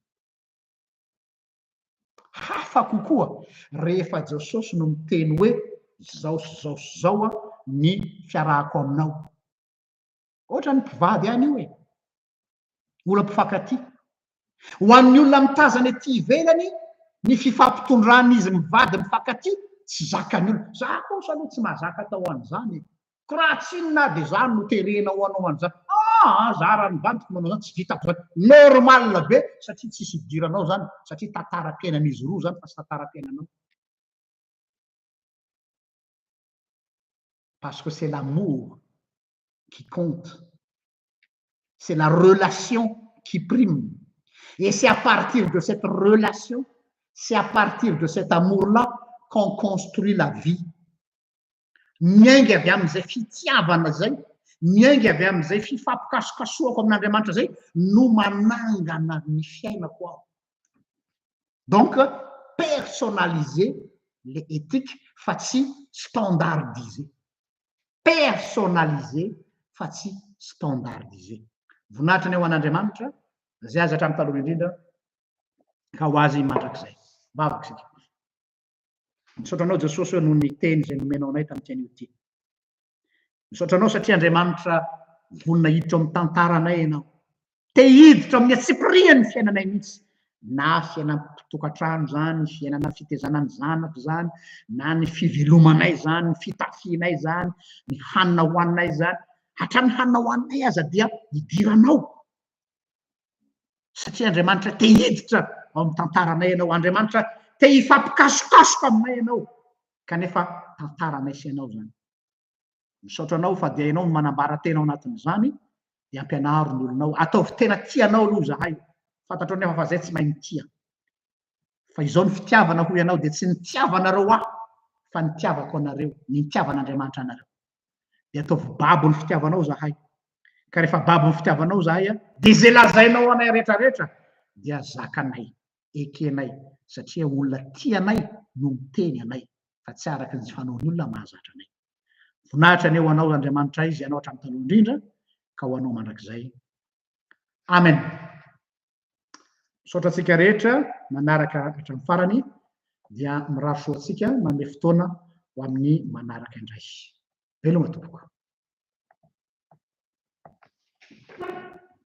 Hafa kokoa rehefa Jesosy no miteny hoe zao sy zao sy zao ny fiarahako aminao. Ohatra ny mpivady any io hoe olona mpifankatia. Ho an'ny olona mitazana ety ivelany ny fifampitondrana izy mivady mifankatia tsy zakany olona. Za kosa aloha tsy mahazaka atao an'izany. Koratsinina de zany no terenao anao an'izany. Za raha nivadiko manao zany tsy vitako zany. Normal be satria tsisy idiranao zany satria tantaram-piainan'izy roa zany fa tsy tantaram-piainanao. Parce que c'est l'amour qui compte. C'est la relation qui prime. Et c'est à partir de cette relation, c'est à partir de cet amour-là qu'on construit la vie. Miainga avy amin'izay fitiavana zay, miainga avy amin'izay fifampikasokasoako amin'Andriamanitra zay no manangana ny fiainako aho. Donc, personnaliser les éthiques fa tsy standardiser. Personnaliser fa tsy standardiser. Voninahitra ny eo an'Andriamanitra zay azy hatramin'ny taloha indrindra ka ho azy mandrakizay. Vavaka isika. Misaotra anao Jesosy hoe noho ny teny izay nomenao anay tamin'ity anio ity. Misaotra anao satria Andriamanitra vonina hiditra amin'ny tantaranay ianao. Te hiditra amin'ny atsipirian'ny fiainanay mihitsy. Na fiainam-tokantrano zany, fiainana fitezanany zanako zany, na ny fivelomanay zany, ny fitafianay zany, ny hanina hoaninay zany. Hatramin'ny hanina hoaninay aza dia hidiranao. Satria Andriamanitra te hiditra ao amin'ny tantaranay ianao. Andriamanitra te hifampikasokasoka aminay ianao. Kanefa tantaranay sy ianao zany. Misaotra anao fa dia ianao no manambara tena ao anatin'izany dia ampianaro ny olonao. Ataovy tena tianao aloha zahay. Fantatrao nefa fa zay tsy mahay mitia. Fa izao ny fitiavana ho ianao dia tsy ny tiavanareo aho fa ny tiavako anareo, ny tiavan'Andriamanitra anareo. Dia ataovy babo ny fitiavanao zahay. Ka rehefa babo ny fitiavanao zahay dia zay lazainao anay rehetrarehetra dia zakanay, ekenay satria olona tianay no miteny anay fa tsy araka ny fanaon'ny olona mahazatra anay. Voninahitra ny eo anao Andriamanitra izy ianao hatramin'ny taloha indrindra ka ho anao mandrakizay. Amen. Misaotra antsika rehetra manaraka hatramin'ny farany dia mirary soa antsika manome fotoana ho amin'ny manaraka indray. Veloma tompoko.